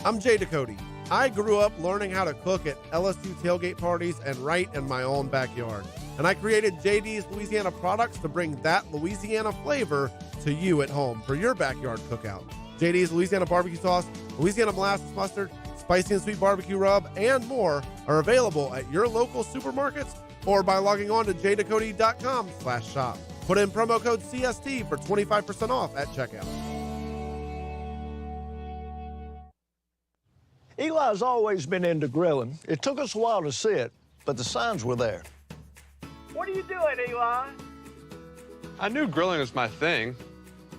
I'm Jay Ducote. I grew up learning how to cook at LSU tailgate parties and right in my own backyard. And I created JD's Louisiana products to bring that Louisiana flavor to you at home for your backyard cookout. JD's Louisiana barbecue sauce, Louisiana molasses mustard, spicy and sweet barbecue rub, and more are available at your local supermarkets or by logging on to jducote.com/shop. Put in promo code CST for 25% off at checkout. Eli's always been into grilling. It took us a while to see it, but the signs were there. What are you doing, Eli? I knew grilling was my thing.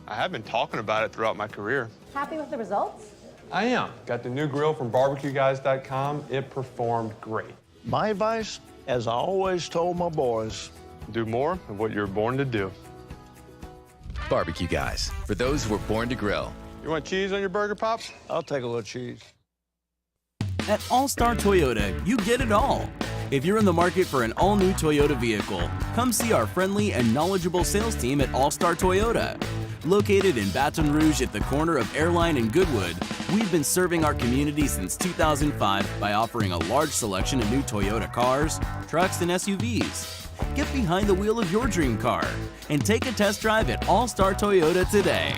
I have been talking about it throughout my career. Happy with the results? I am. Got the new grill from barbecueguys.com. It performed great. My advice, as I always told my boys, do more of what you were born to do. Barbecue Guys, for those who were born to grill. You want cheese on your burger, Pops? I'll take a little cheese. At All-Star Toyota, you get it all. If you're in the market for an all-new Toyota vehicle, come see our friendly and knowledgeable sales team at All-Star Toyota. Located in Baton Rouge at the corner of Airline and Goodwood, we've been serving our community since 2005 by offering a large selection of new Toyota cars, trucks, and SUVs. Get behind the wheel of your dream car and take a test drive at All-Star Toyota today.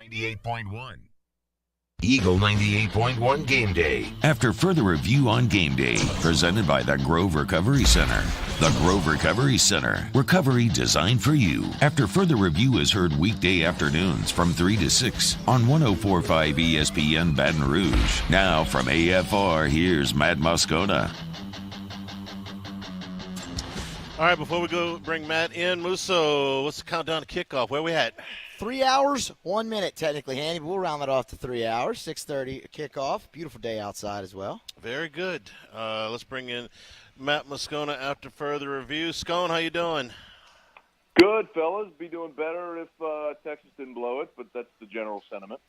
98.1. Eagle 98.1 Game Day. After further review on Game Day, presented by the Grove Recovery Center. The Grove Recovery Center. Recovery designed for you. After further review is heard weekday afternoons from 3 to 6 on 104.5 ESPN Baton Rouge. Now from AFR, here's Matt Moscona. All right, before we go bring Matt in, Musso, what's the countdown to kickoff? Where we at? 3 hours, 1 minute technically, Handy, but we'll round that off to 3 hours. 6:30 kickoff. Beautiful day outside as well. Very good. Let's bring in Matt Moscona after further review. Scone, how you doing? Good, fellas. Be doing better if Texas didn't blow it, but that's the general sentiment.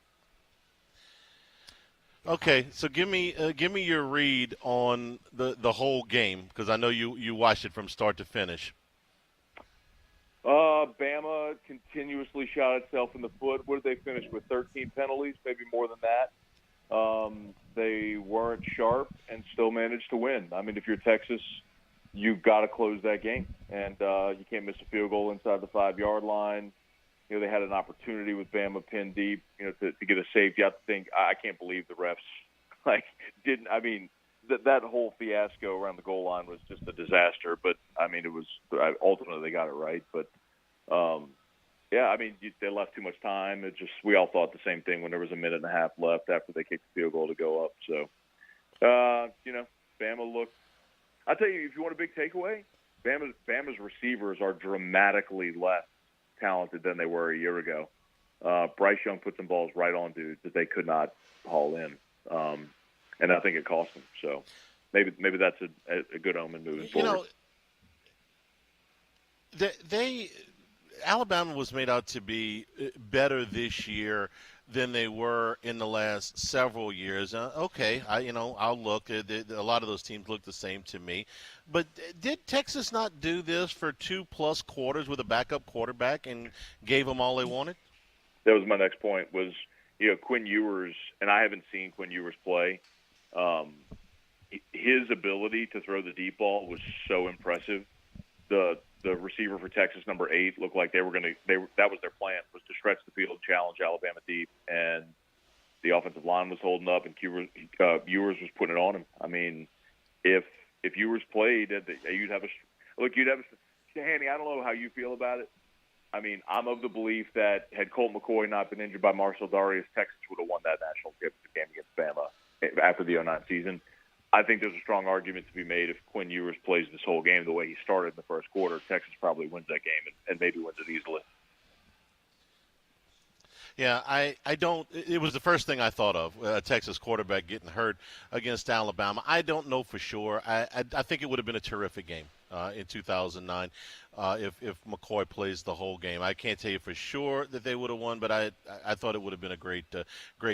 Okay, so give me your read on the whole game, because I know you watched it from start to finish. Bama continuously shot itself in the foot. What did they finish with? 13 penalties, maybe more than that. They weren't sharp and still managed to win. I mean, if you're Texas, you've got to close that game, and you can't miss a field goal inside the 5-yard line. You know, they had an opportunity with Bama pinned deep, you know, to get a safety. I can't believe the refs didn't. I mean, that whole fiasco around the goal line was just a disaster. But I mean, it was ultimately they got it right. But yeah, I mean, they left too much time. We all thought the same thing when there was a minute and a half left after they kicked the field goal to go up. So you know, Bama looked. I'll tell you, if you want a big takeaway, Bama's receivers are dramatically less talented than they were a year ago. Bryce Young put some balls right on dudes that they could not haul in, and I think it cost them. So maybe that's a good omen moving forward. You know, Alabama was made out to be better this year than they were in the last several years. Okay, I'll look. A lot of those teams look the same to me. But did Texas not do this for 2+ quarters with a backup quarterback and gave them all they wanted? That was my next point. Was Quinn Ewers, and I haven't seen Quinn Ewers play. His ability to throw the deep ball was so impressive. The receiver for Texas, number 8, looked like that was their plan, was to stretch the field, challenge Alabama deep, and the offensive line was holding up, and Ewers was putting it on him. I mean, if Ewers played, you'd have Hanny, I don't know how you feel about it. I mean, I'm of the belief that had Colt McCoy not been injured by Marcel Darius, Texas would have won that national championship game against Bama after the 2009 season. I think there's a strong argument to be made if Quinn Ewers plays this whole game the way he started in the first quarter, Texas probably wins that game and maybe wins it easily. Yeah, I don't – it was the first thing I thought of, a Texas quarterback getting hurt against Alabama. I don't know for sure. I think it would have been a terrific game in 2009 if McCoy plays the whole game. I can't tell you for sure that they would have won, but I thought it would have been a great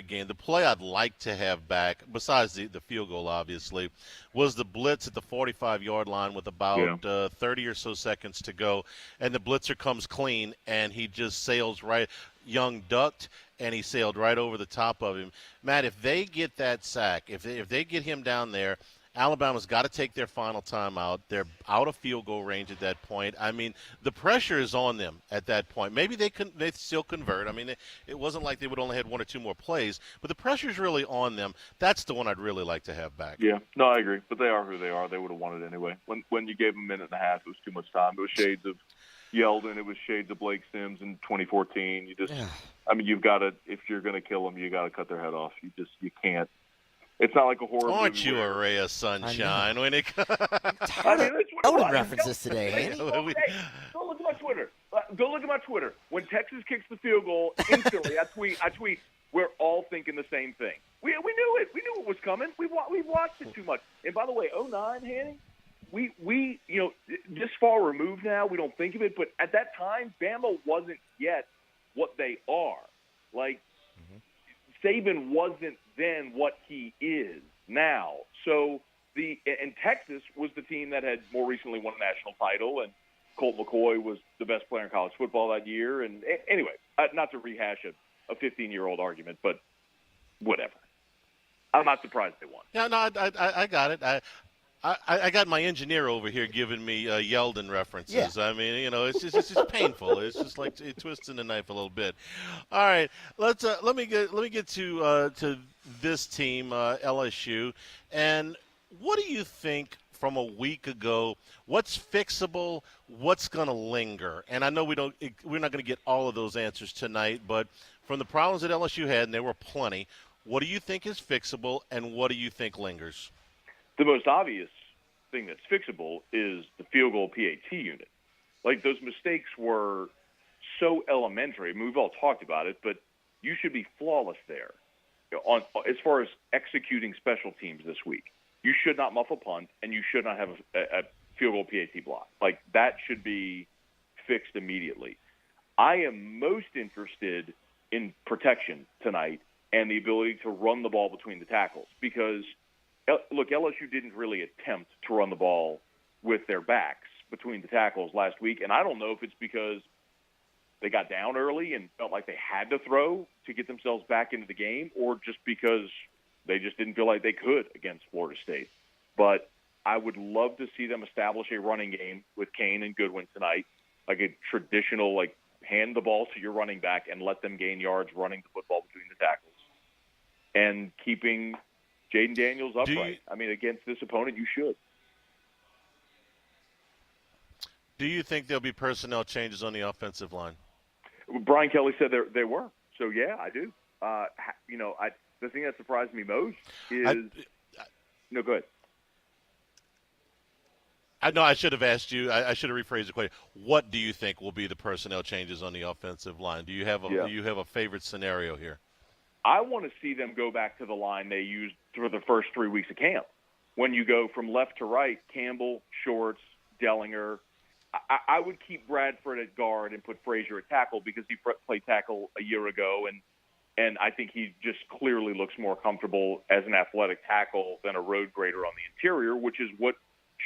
game. The play I'd like to have back, besides the field goal obviously, was the blitz at the 45-yard line with about 30 or so seconds to go, and the blitzer comes clean, and he just sails right – Young ducked, and he sailed right over the top of him. Matt, if they get that sack, if they get him down there, Alabama's got to take their final timeout. They're out of field goal range at that point. I mean, the pressure is on them at that point. Maybe they still convert. I mean, it wasn't like they would only had 1 or 2 more plays, but the pressure is really on them. That's the one I'd really like to have back. Yeah, no, I agree. But they are who they are. They would have won it anyway. When you gave them a minute and a half, it was too much time. It was shades of Yeldon, it was shades of Blake Sims in 2014. I mean, you've got to, if you're going to kill them, you got to cut their head off. You can't. It's not like a horror movie. Aren't you a ray of sunshine when it comes? I mean, Odin references today. Hey, go look at my Twitter. Go look at my Twitter. When Texas kicks the field goal, instantly I tweet. We're all thinking the same thing. We knew it. We knew it was coming. We watched it too much. And by the way, 2009, Hanny. We this far removed now, we don't think of it, but at that time, Bama wasn't yet what they are. Like, Saban wasn't then what he is now. So and Texas was the team that had more recently won a national title, and Colt McCoy was the best player in college football that year. And anyway, not to rehash a 15-year-old argument, but whatever. I'm not surprised they won. Yeah, no, I got it. I got my engineer over here giving me Yeldon references. Yeah. I mean, it's just painful. It's just like twisting the knife a little bit. All right, let me get to this team, LSU, and what do you think from a week ago? What's fixable? What's going to linger? And I know we're not going to get all of those answers tonight, but from the problems that LSU had, and there were plenty, what do you think is fixable, and what do you think lingers? The most obvious thing that's fixable is the field goal PAT unit. Like, those mistakes were so elementary. I mean, we've all talked about it, but you should be flawless there. As far as executing special teams this week, you should not muff a punt, and you should not have a field goal PAT block. Like, that should be fixed immediately. I am most interested in protection tonight and the ability to run the ball between the tackles because – look, LSU didn't really attempt to run the ball with their backs between the tackles last week, and I don't know if it's because they got down early and felt like they had to throw to get themselves back into the game or just because they just didn't feel like they could against Florida State. But I would love to see them establish a running game with Kane and Goodwin tonight, like a traditional, like, hand the ball to your running back and let them gain yards running the football between the tackles and keeping – Jaden Daniels upright. I mean, against this opponent, you should. Do you think there'll be personnel changes on the offensive line? Brian Kelly said they were. So, yeah, I do. The thing that surprised me most is no, go ahead. I know I should have asked you. I should have rephrased the question. What do you think will be the personnel changes on the offensive line? Do you have a favorite scenario here? I want to see them go back to the line they used for the first 3 weeks of camp. When you go from left to right, Campbell, Shorts, Dellinger. I would keep Bradford at guard and put Frazier at tackle because he played tackle a year ago, and I think he just clearly looks more comfortable as an athletic tackle than a road grader on the interior, which is what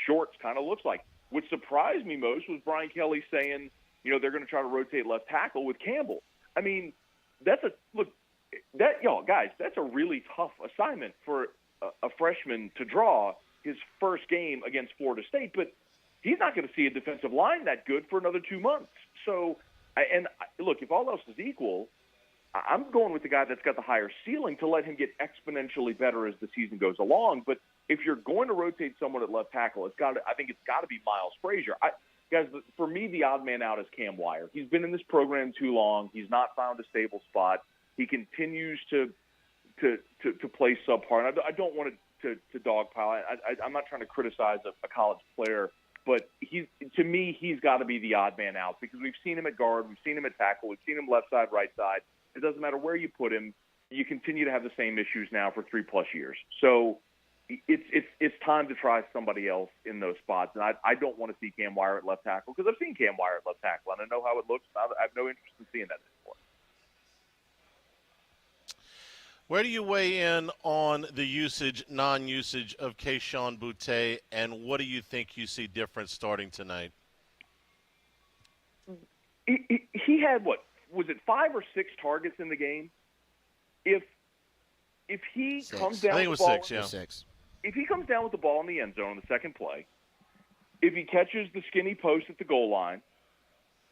Shorts kind of looks like. What surprised me most was Brian Kelly saying, they're going to try to rotate left tackle with Campbell. I mean, that's a really tough assignment for a freshman to draw his first game against Florida State, but he's not going to see a defensive line that good for another 2 months. So, look, if all else is equal, I'm going with the guy that's got the higher ceiling to let him get exponentially better as the season goes along. But if you're going to rotate someone at left tackle, I think it's got to be Miles Frazier. Guys, for me, the odd man out is Cam Wire. He's been in this program too long. He's not found a stable spot. He continues to play subpar. And I don't want to dogpile. I'm not trying to criticize a college player, but to me, he's got to be the odd man out because we've seen him at guard, we've seen him at tackle, we've seen him left side, right side. It doesn't matter where you put him. You continue to have the same issues now for 3+ years. So it's time to try somebody else in those spots. And I don't want to see Cam Wire at left tackle because I've seen Cam Wire at left tackle, and I know how it looks. I have no interest in seeing that anymore. Where do you weigh in on the usage, non-usage of Kayshon Boutte, and what do you think you see different starting tonight? He had, was it 5 or 6 targets in the game? If he comes down with the ball, 6, yeah. 6. If he comes down with the ball in the end zone on the second play, if he catches the skinny post at the goal line,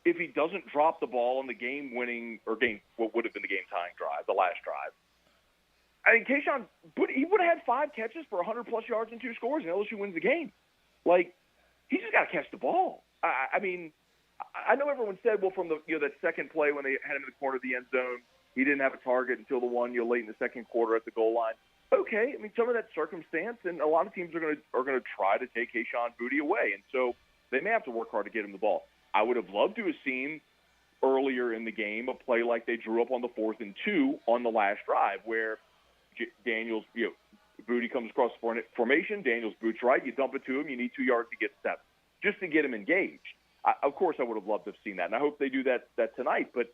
if he doesn't drop the ball on the game-winning or what would have been the game-tying drive, the last drive, I mean, Kayshon, he would have had 5 catches for 100+ yards and 2 scores, and LSU wins the game. Like, he just got to catch the ball. I mean, I know everyone said, well, from that second play when they had him in the corner of the end zone, he didn't have a target until the one late in the second quarter at the goal line. Okay, I mean, some of that circumstance, and a lot of teams are going to try to take Kayshon Boutte away, and so they may have to work hard to get him the ball. I would have loved to have seen earlier in the game a play like they drew up on the 4th and 2 on the last drive where Daniels, Boutte comes across formation, Daniels boots right, you dump it to him, you need 2 yards to get 7, just to get him engaged. Of course, I would have loved to have seen that, and I hope they do that tonight, but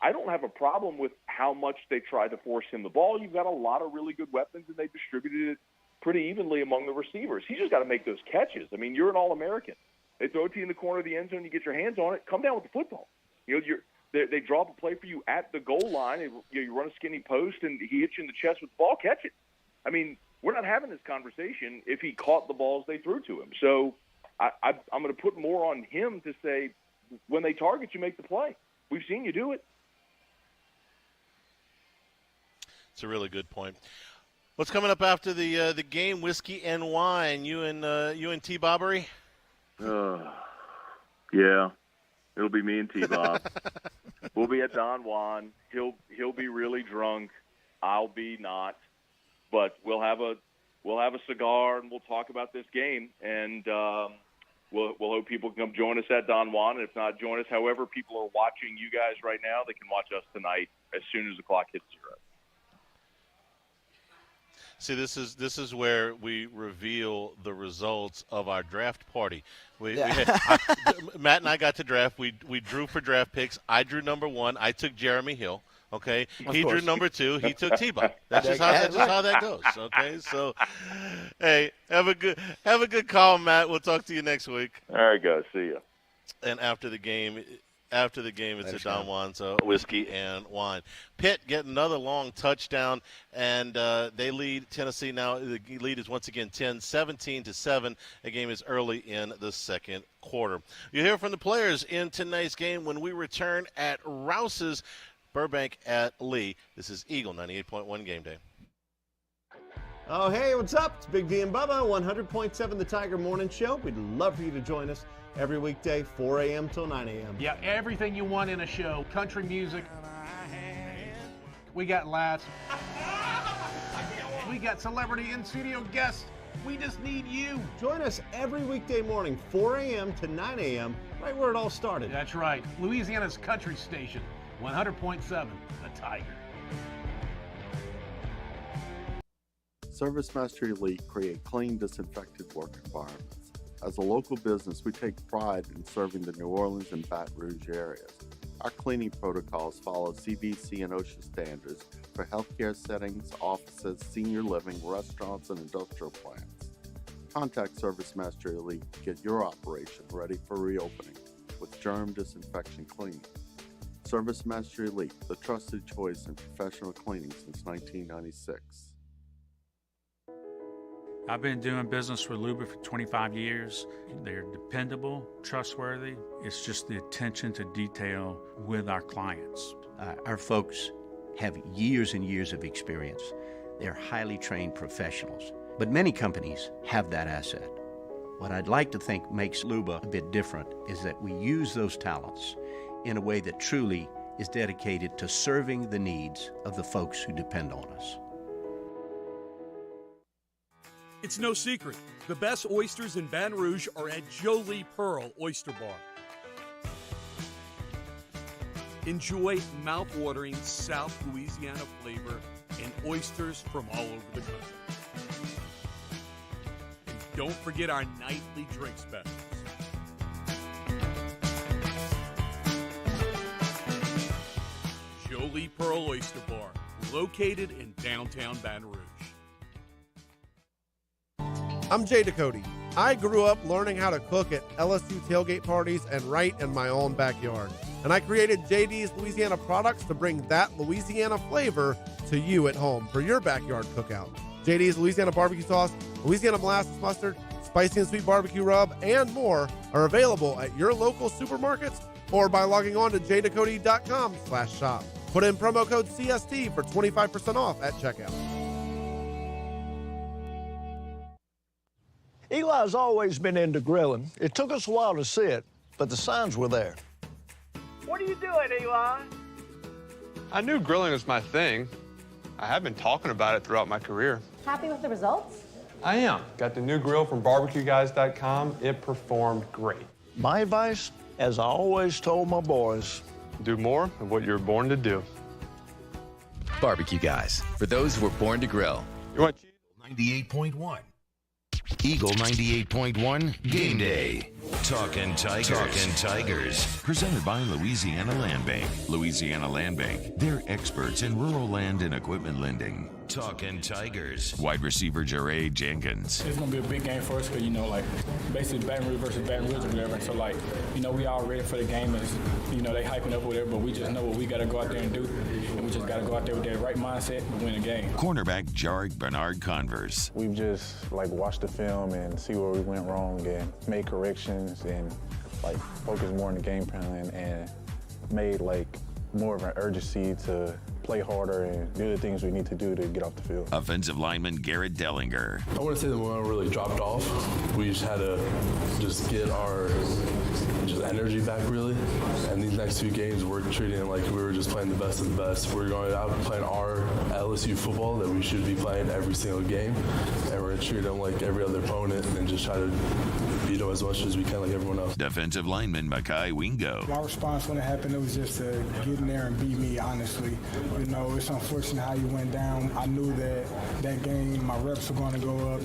I don't have a problem with how much they tried to force him the ball. You've got a lot of really good weapons, and they distributed it pretty evenly among the receivers. He's just got to make those catches. I mean, you're an All-American. They throw it to you in the corner of the end zone, you get your hands on it, come down with the football. They draw up a play for you at the goal line. You run a skinny post, and he hits you in the chest with the ball. Catch it. I mean, we're not having this conversation if he caught the balls they threw to him. So I'm going to put more on him to say, when they target you, make the play. We've seen you do it. It's a really good point. What's coming up after the game? Whiskey and wine. You and T. Bobbery? Yeah, it'll be me and T-Bob. We'll be at Don Juan. He'll be really drunk. I'll be not. But we'll have a cigar and we'll talk about this game. And we'll hope people can come join us at Don Juan. And if not, join us. However, people are watching you guys right now, they can watch us tonight as soon as the clock hits 0. See, this is where we reveal the results of our draft party. Matt and I got to draft. We drew for draft picks. I drew number 1. I took Jeremy Hill. Okay, he drew number 2. He took T-Bob. That's just how that goes. Okay, so hey, have a good call, Matt. We'll talk to you next week. All right, guys. See ya. And after the game, it's a Don Juan, so whiskey and wine. Pitt get another long touchdown, and they lead Tennessee now. The lead is once again 17-7. The game is early in the second quarter. You'll hear from the players in tonight's game when we return at Rouse's, Burbank at Lee. This is Eagle 98.1 Game Day. Oh, hey, what's up? It's Big D and Bubba, 100.7 The Tiger Morning Show. We'd love for you to join us every weekday, 4 a.m. till 9 a.m. Yeah, everything you want in a show. Country music. We got laughs. We got celebrity in-studio guests. We just need you. Join us every weekday morning, 4 a.m. to 9 a.m., right where it all started. That's right. Louisiana's country station, 100.7 The Tiger. Service Mastery Elite create clean, disinfected work environments. As a local business, we take pride in serving the New Orleans and Baton Rouge areas. Our cleaning protocols follow CDC and OSHA standards for healthcare settings, offices, senior living, restaurants, and industrial plants. Contact Service Mastery Elite to get your operation ready for reopening with germ disinfection cleaning. Service Mastery Elite, the trusted choice in professional cleaning since 1996. I've been doing business with Luba for 25 years. They're dependable, trustworthy. It's just the attention to detail with our clients. Our folks have years and years of experience. They're highly trained professionals. But many companies have that asset. What I'd like to think makes Luba a bit different is that we use those talents in a way that truly is dedicated to serving the needs of the folks who depend on us. It's no secret. The best oysters in Baton Rouge are at Jolie Pearl Oyster Bar. Enjoy mouth-watering South Louisiana flavor and oysters from all over the country. And don't forget our nightly drink specials. Jolie Pearl Oyster Bar, located in downtown Baton Rouge. I'm Jay Ducote. I grew up learning how to cook at LSU tailgate parties and right in my own backyard. And I created JD's Louisiana products to bring that Louisiana flavor to you at home for your backyard cookout. JD's Louisiana barbecue sauce, Louisiana molasses mustard, spicy and sweet barbecue rub, and more are available at your local supermarkets or by logging on to jducote.com/shop. Put in promo code CST for 25% off at checkout. Eli's always been into grilling. It took us a while to see it, but the signs were there. What are you doing, Eli? I knew grilling was my thing. I have been talking about it throughout my career. Happy with the results? I am. Got the new grill from barbecueguys.com. It performed great. My advice, as I always told my boys, do more of what you were born to do. Barbecue Guys, for those who were born to grill. You want 98.1. Eagle 98.1 Game Day. Talkin' Tigers. Presented by Louisiana Land Bank. Louisiana Land Bank. They're experts in rural land and equipment lending. Talkin' Tigers. Wide receiver Jeray Jenkins. It's going to be a big game for us because, basically Baton Rouge versus Baton Rouge or whatever. So, we all ready for the game. And, they hyping up or whatever, but we just know what we got to go out there and do. And we just got to go out there with that right mindset and win the game. Cornerback Jarek Bernard Converse. We've just, watched the film and see where we went wrong and made corrections and, focus more on the game plan and made, more of an urgency to play harder and do the things we need to do to get off the field. Offensive lineman Garrett Dellinger. I want to say that we never really dropped off. We just had to get our energy back, really. And these next 2 games, we're treating it like we were just playing the best of the best. We're going out and playing our LSU football that we should be playing every single game. And we're going to treat them like every other opponent and just try to beat them as much as we can like everyone else. Defensive lineman Makai Wingo. My response when it happened, it was just to get in there and beat me, honestly. It's unfortunate how you went down. I knew that game, my reps were going to go up.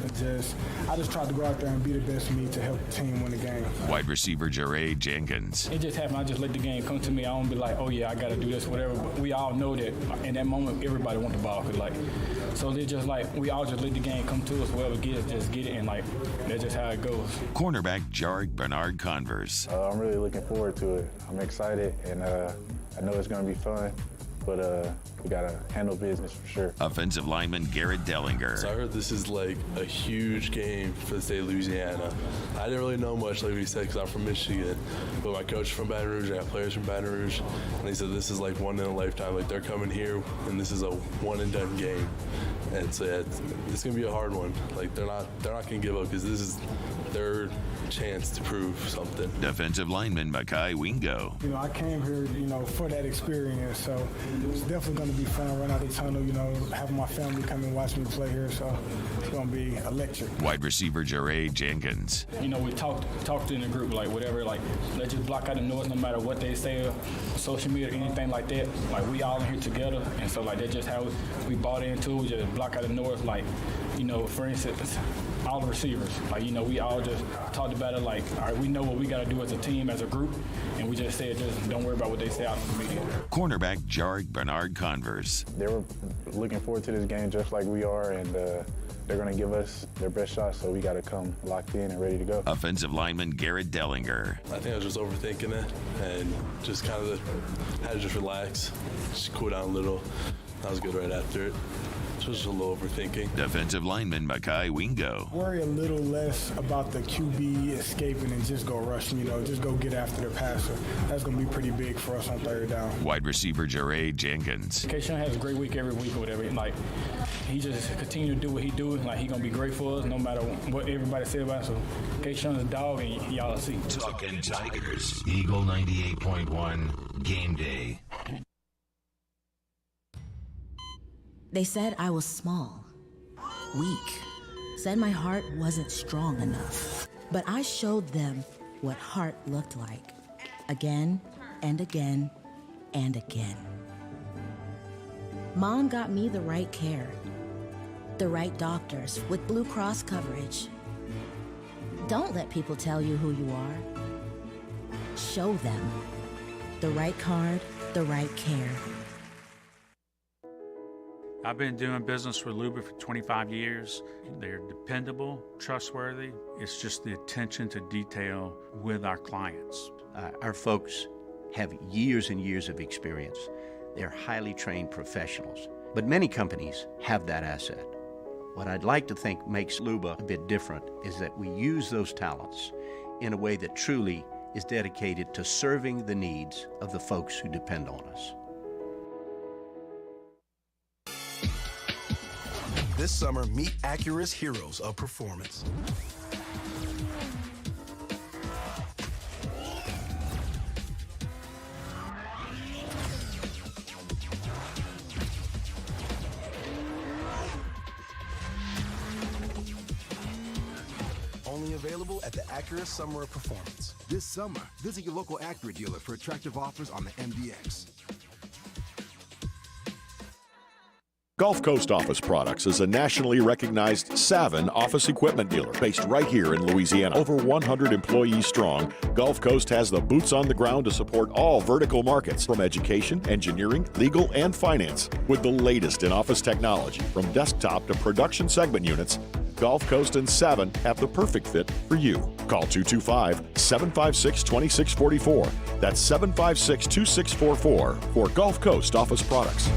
I just tried to go out there and be the best of me to help the team win the game. Wide receiver Jeray Jenkins. It just happened. I just let the game come to me. I don't be like, oh, yeah, I got to do this, whatever. But we all know that in that moment, everybody want the ball. So they just we all just let the game come to us. Whoever get it, just get it. And that's just how it goes. Cornerback Jarek Bernard Converse. I'm really looking forward to it. I'm excited, and I know it's going to be fun. But we got to handle business for sure. Offensive lineman Garrett Dellinger. So I heard this is a huge game for the state of Louisiana. I didn't really know much, like we said, because I'm from Michigan. But my coach from Baton Rouge, I got players from Baton Rouge, and they said this is one in a lifetime. They're coming here, and this is a one-and-done game. And so it's going to be a hard one. They're not going to give up because this is their chance to prove something. Defensive lineman Makai Wingo. I came here, for that experience, so it's definitely going to be fun. Run out the tunnel, having my family come and watch me play here, so it's going to be electric. Wide receiver Jeray Jenkins. We talked in the group, whatever, let's just block out the noise no matter what they say, social media or anything like that. We all in here together, and so that's just how we bought into it. We just block out the noise, for instance, all the receivers. We all just talked about it all right, we know what we got to do as a team, as a group, and we just said, just don't worry about what they say out in the media. Cornerback Jarek Bernard Converse. They were looking forward to this game just like we are, and they're going to give us their best shot, so we got to come locked in and ready to go. Offensive lineman Garrett Dellinger. I think I was just overthinking it and just had to just relax, just cool down a little. That was good right after it. Just a little overthinking. Defensive lineman Makai Wingo. Worry a little less about the QB escaping and just go rushing, just go get after the passer. That's going to be pretty big for us on third down. Wide receiver Jeray Jenkins. K-Sean has a great week every week or whatever. He just continue to do what he do. He going to be great for us no matter what everybody say about it. So K-Sean's a dog, and y'all see. Talkin' Tigers. Eagle 98.1 Game Day. They said I was small, weak, said my heart wasn't strong enough. But I showed them what heart looked like, again and again and again. Mom got me the right care, the right doctors with Blue Cross coverage. Don't let people tell you who you are. Show them the right card, the right care. I've been doing business with Luba for 25 years. They're dependable, trustworthy. It's just the attention to detail with our clients. Our folks have years and years of experience. They're highly trained professionals. But many companies have that asset. What I'd like to think makes Luba a bit different is that we use those talents in a way that truly is dedicated to serving the needs of the folks who depend on us. This summer, meet Acura's heroes of performance. Only available at the Acura Summer of Performance. This summer, visit your local Acura dealer for attractive offers on the MDX. Gulf Coast Office Products is a nationally recognized Savin office equipment dealer based right here in Louisiana. Over 100 employees strong, Gulf Coast has the boots on the ground to support all vertical markets from education, engineering, legal, and finance. With the latest in office technology from desktop to production segment units, Gulf Coast and Savin have the perfect fit for you. Call 225-756-2644. That's 756-2644 for Gulf Coast Office Products.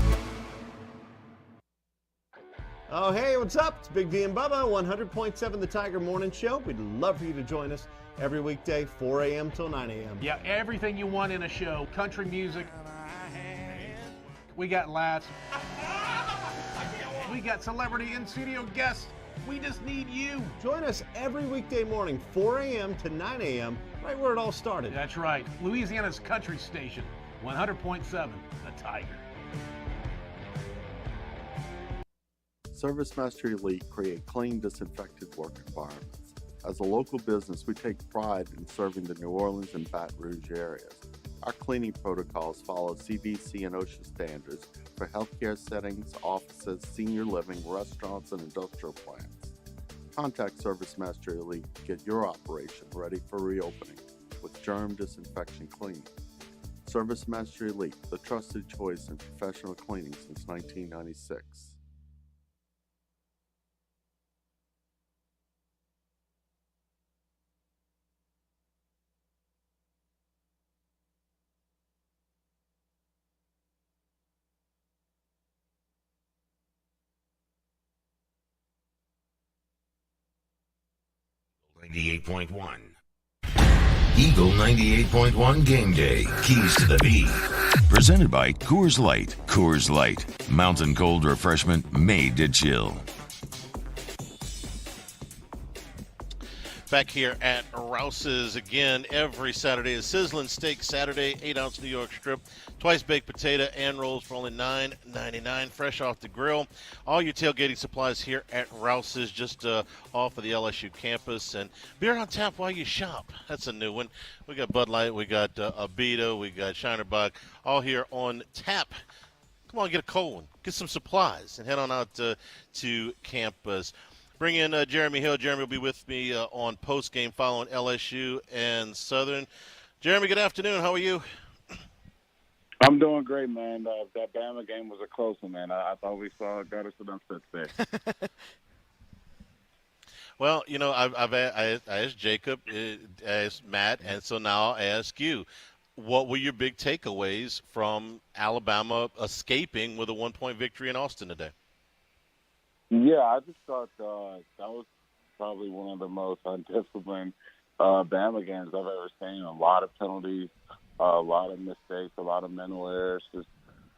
Oh, hey, what's up? It's Big D and Bubba, 100.7 The Tiger Morning Show. We'd love for you to join us every weekday, 4 a.m. till 9 a.m. Yeah, everything you want in a show. Country music. We got laughs. We got celebrity in-studio guests. We just need you. Join us every weekday morning, 4 a.m. to 9 a.m., right where it all started. That's right. Louisiana's country station, 100.7 The Tiger. ServiceMaster Elite create clean, disinfected work environments. As a local business, we take pride in serving the New Orleans and Baton Rouge areas. Our cleaning protocols follow CDC and OSHA standards for healthcare settings, offices, senior living, restaurants, and industrial plants. Contact ServiceMaster Elite to get your operation ready for reopening with germ disinfection cleaning. ServiceMaster Elite, the trusted choice in professional cleaning since 1996. Eagle 98.1 Game Day. Keys to the B. Presented by Coors Light. Coors Light. Mountain cold refreshment made to chill. Back here at Rouse's again every Saturday. A sizzling steak Saturday, 8-ounce New York strip, twice baked potato and rolls for only $9.99, fresh off the grill. All your tailgating supplies here at Rouse's, just off of the LSU campus. And beer on tap while you shop. That's a new one. We got Bud Light, we got Abita, we got Shinerbach, all here on tap. Come on, get a cold one, get some supplies, and head on out to campus. Bring in Jeremy Hill. Jeremy will be with me on post-game following LSU and Southern. Jeremy, good afternoon. How are you? I'm doing great, man. That Bama game was a close one, man. I thought we got us an upset there. Well, you know, I asked Jacob, I asked Matt, and so now I'll ask you. What were your big takeaways from Alabama escaping with a 1-point victory in Austin today? Yeah, I just thought that was probably one of the most undisciplined Bama games I've ever seen. A lot of penalties, a lot of mistakes, a lot of mental errors. Just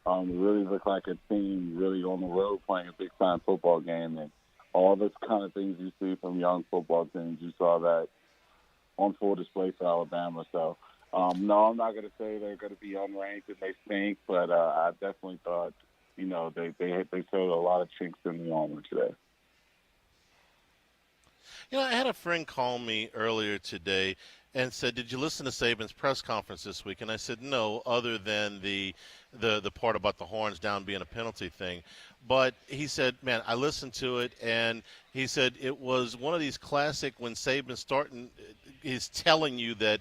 really looked like a team really on the road playing a big-time football game. And all this kind of things you see from young football teams, you saw that on full display for Alabama. So, no, I'm not going to say they're going to be unranked and they stink, but I definitely thought, you know, they showed a lot of chinks in the armor today. You know, I had a friend call me earlier today and said, "Did you listen to Saban's press conference this week?" And I said, "No, other than the part about the horns down being a penalty thing." But he said, "Man, I listened to it," and he said it was one of these classic when Saban is telling you that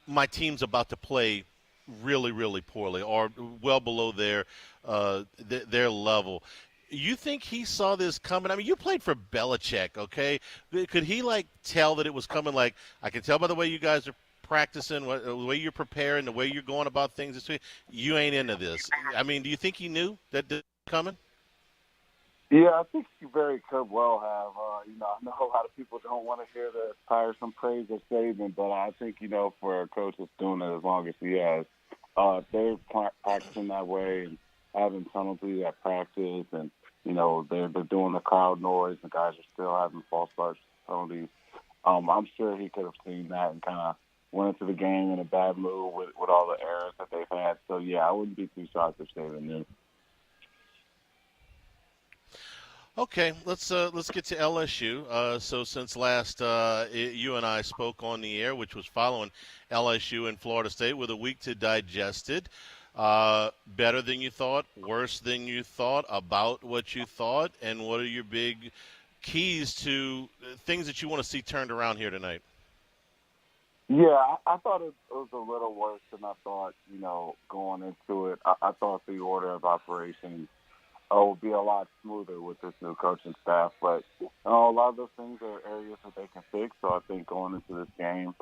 my team's about to play really, really poorly or well below their level. You think he saw this coming? I mean, you played for Belichick, okay? Could he, tell that it was coming? Like, I can tell by the way you guys are practicing, the way you're preparing, the way you're going about things this week, you ain't into this. I mean, do you think he knew that this was coming? Yeah, I think he very could well have. I know a lot of people don't want to hear the tiresome praise of Saban, but I think, for a coach that's doing it as long as he has, they're practicing that way and having penalties at practice, and they're doing the crowd noise. The guys are still having false start penalties. I'm sure he could have seen that and kind of went into the game in a bad mood with all the errors that they've had. So yeah, I wouldn't be too shocked if Saban knew. Okay, let's get to LSU. So since last you and I spoke on the air, which was following LSU and Florida State, with a week to digest it, Better than you thought, worse than you thought, about what you thought, and what are your big keys to things that you want to see turned around here tonight? Yeah, I thought it was a little worse than I thought, going into it. I thought the order of operations will be a lot smoother with this new coaching staff. But a lot of those things are areas that they can fix. So I think going into this game,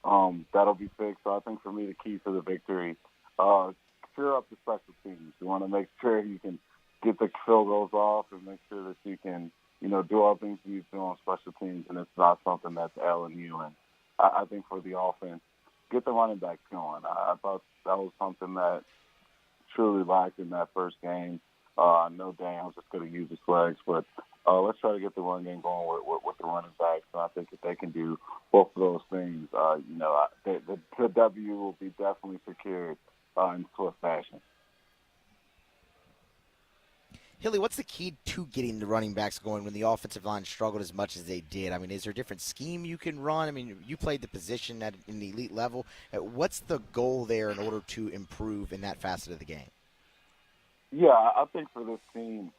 that'll be fixed. So I think for me, the key to the victory, clear up the special teams. You want to make sure you can get the field goals off and make sure that you can, do all things you need to do on special teams, and it's not something that's L and U. And I think for the offense, get the running backs going. I thought that was something that truly lacked in that first game. I know Daniel's just going to use his legs, but let's try to get the run game going with the running backs. And I think if they can do both of those things, the W will be definitely secured in swift fashion. Hilly, what's the key to getting the running backs going when the offensive line struggled as much as they did? I mean, is there a different scheme you can run? I mean, you played the position in the elite level. What's the goal there in order to improve in that facet of the game? Yeah, I think for this team,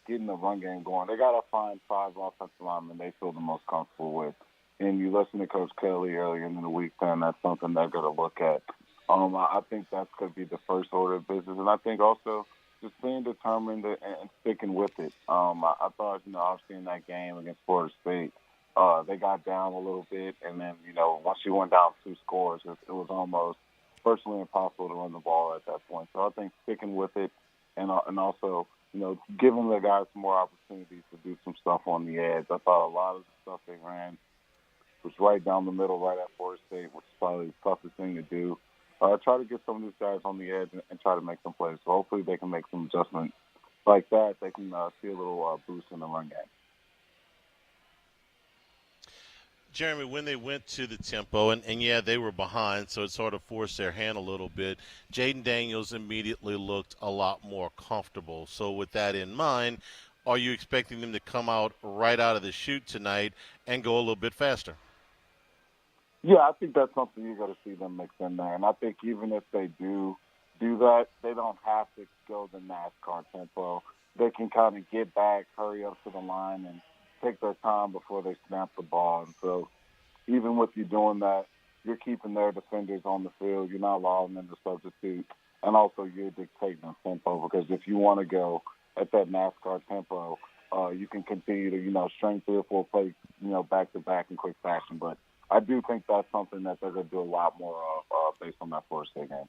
getting the run game going, they got to find 5 offensive linemen they feel the most comfortable with. And you listen to Coach Kelly earlier in the week, then that's something they're going to look at. I think that's going to be the first order of business. And I think also just being determined and sticking with it. I thought, obviously in that game against Florida State, they got down a little bit. And then, once you went down 2 scores, it was almost virtually impossible to run the ball at that point. So I think sticking with it and also, giving the guys some more opportunities to do some stuff on the edge. I thought a lot of the stuff they ran was right down the middle, right at Florida State, which is probably the toughest thing to do. Try to get some of these guys on the edge and try to make some plays. So hopefully they can make some adjustments like that. They can see a little boost in the run game. Jeremy, when they went to the tempo, and yeah, they were behind, so it sort of forced their hand a little bit, Jaden Daniels immediately looked a lot more comfortable. So with that in mind, are you expecting them to come out right out of the chute tonight and go a little bit faster? Yeah, I think that's something you're going to see them mix in there. And I think even if they do that, they don't have to go the NASCAR tempo. They can kind of get back, hurry up to the line, and take their time before they snap the ball. And so even with you doing that, you're keeping their defenders on the field. You're not allowing them to substitute. And also you're dictating the tempo, because if you want to go at that NASCAR tempo, you can continue to, string 3 or 4 plays, back-to-back in quick fashion. But I do think that's something that they're going to do a lot more of based on that Florida State game.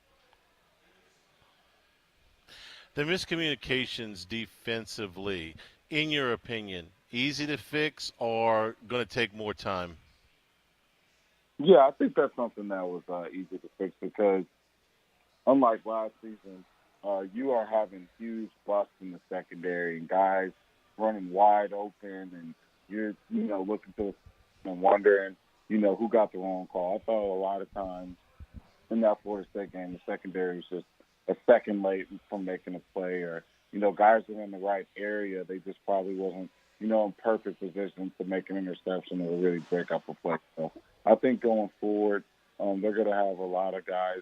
The miscommunications defensively, in your opinion, easy to fix or going to take more time? Yeah, I think that's something that was easy to fix, because unlike last season, you are having huge busts in the secondary and guys running wide open, and you're, looking to and wondering, who got the wrong call. I thought a lot of times in that Florida State game, the secondary was just a second late from making a play, or, guys were in the right area. They just probably wasn't, in perfect position to make an interception or really break up a play. So I think going forward, they're going to have a lot of guys,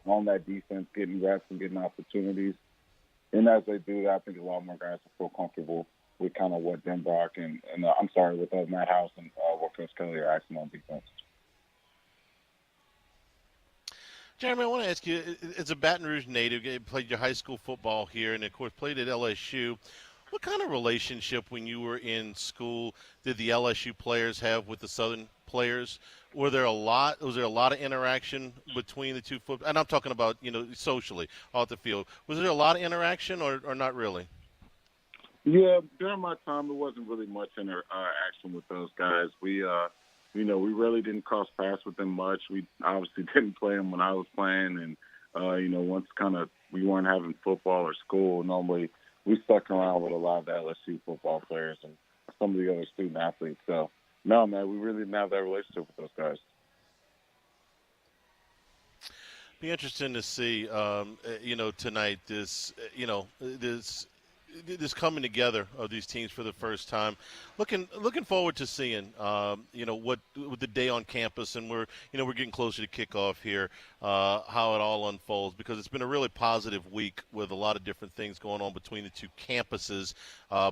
on that defense getting reps and getting opportunities. And as they do that, I think a lot more guys will feel comfortable with kind of what Denbrock and with Matt House and what Coach Kelly are asking on defense. Jeremy, I want to ask you, as a Baton Rouge native, you played your high school football here and, of course, played at LSU. What kind of relationship when you were in school did the LSU players have with the Southern players? Was there a lot of interaction between the two football? And I'm talking about, socially off the field. Was there a lot of interaction or not really? Yeah, during my time, there wasn't really much interaction with those guys. We really didn't cross paths with them much. We obviously didn't play them when I was playing, and once kind of we weren't having football or school, normally we stuck around with a lot of the LSU football players and some of the other student athletes. So, no, man, we really didn't have that relationship with those guys. Be interesting to see, tonight this this coming together of these teams for the first time. Looking forward to seeing, what with the day on campus, and we're getting closer to kickoff here, how it all unfolds, because it's been a really positive week with a lot of different things going on between the two campuses,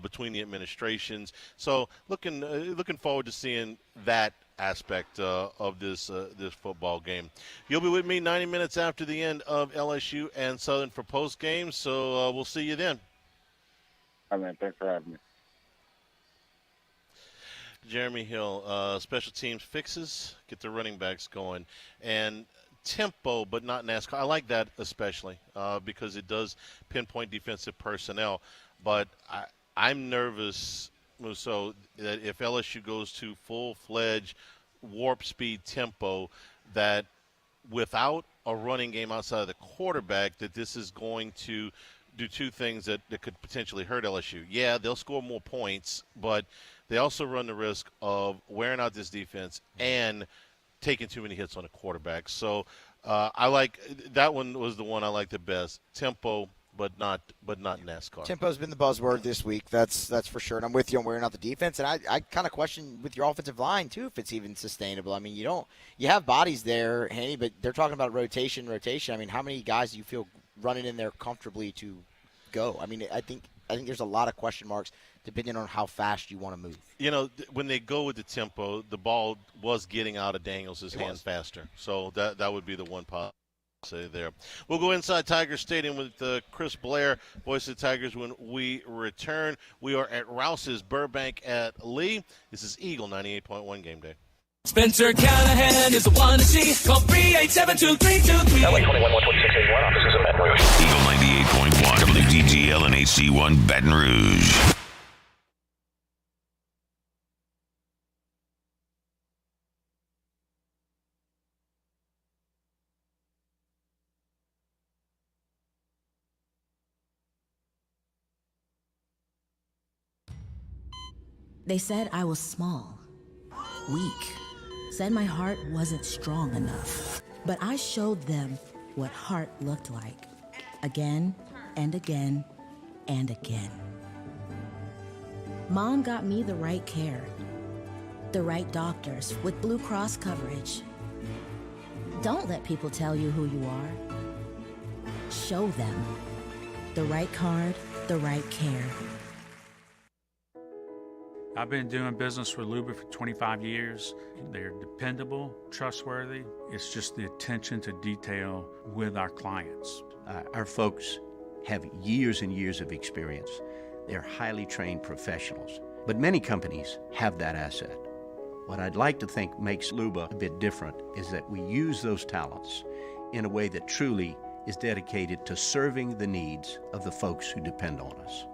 between the administrations. So looking forward to seeing that aspect of this football game. You'll be with me 90 minutes after the end of LSU and Southern for post game, so we'll see you then. All right, man. Thanks for having me. Jeremy Hill, special teams fixes, get the running backs going, and tempo, but not NASCAR. I like that especially because it does pinpoint defensive personnel, but I'm nervous, Musso, that if LSU goes to full-fledged warp speed tempo, that without a running game outside of the quarterback, that this is going to do two things that could potentially hurt LSU. Yeah, they'll score more points, but they also run the risk of wearing out this defense and taking too many hits on the quarterback. So I like that one was the one I like the best. Tempo, but not NASCAR. Tempo's been the buzzword this week. That's for sure. And I'm with you on wearing out the defense. And I kind of question with your offensive line too if it's even sustainable. I mean, you have bodies there, Haney, but they're talking about rotation. I mean, how many guys do you feel running in there comfortably to go? I mean, I think there's a lot of question marks depending on how fast you want to move. When they go with the tempo, the ball was getting out of Daniels' hands faster. So that would be the one positive say there. We'll go inside Tiger Stadium with Chris Blair, voice of the Tigers, when we return. We are at Rouse's Burbank at Lee. This is Eagle 98.1 Game Day. Spencer Callahan is the one to see. Call 387-2323. LA 21-12681, offices in Baton Rouge. Eagle 98.1, WDGL and AC1 Baton Rouge. They said I was small, weak, said my heart wasn't strong enough. But I showed them what heart looked like, again and again and again. Mom got me the right care, the right doctors with Blue Cross coverage. Don't let people tell you who you are. Show them the right card, the right care. I've been doing business with Luba for 25 years. They're dependable, trustworthy. It's just the attention to detail with our clients. Our folks have years and years of experience. They're highly trained professionals. But many companies have that asset. What I'd like to think makes Luba a bit different is that we use those talents in a way that truly is dedicated to serving the needs of the folks who depend on us.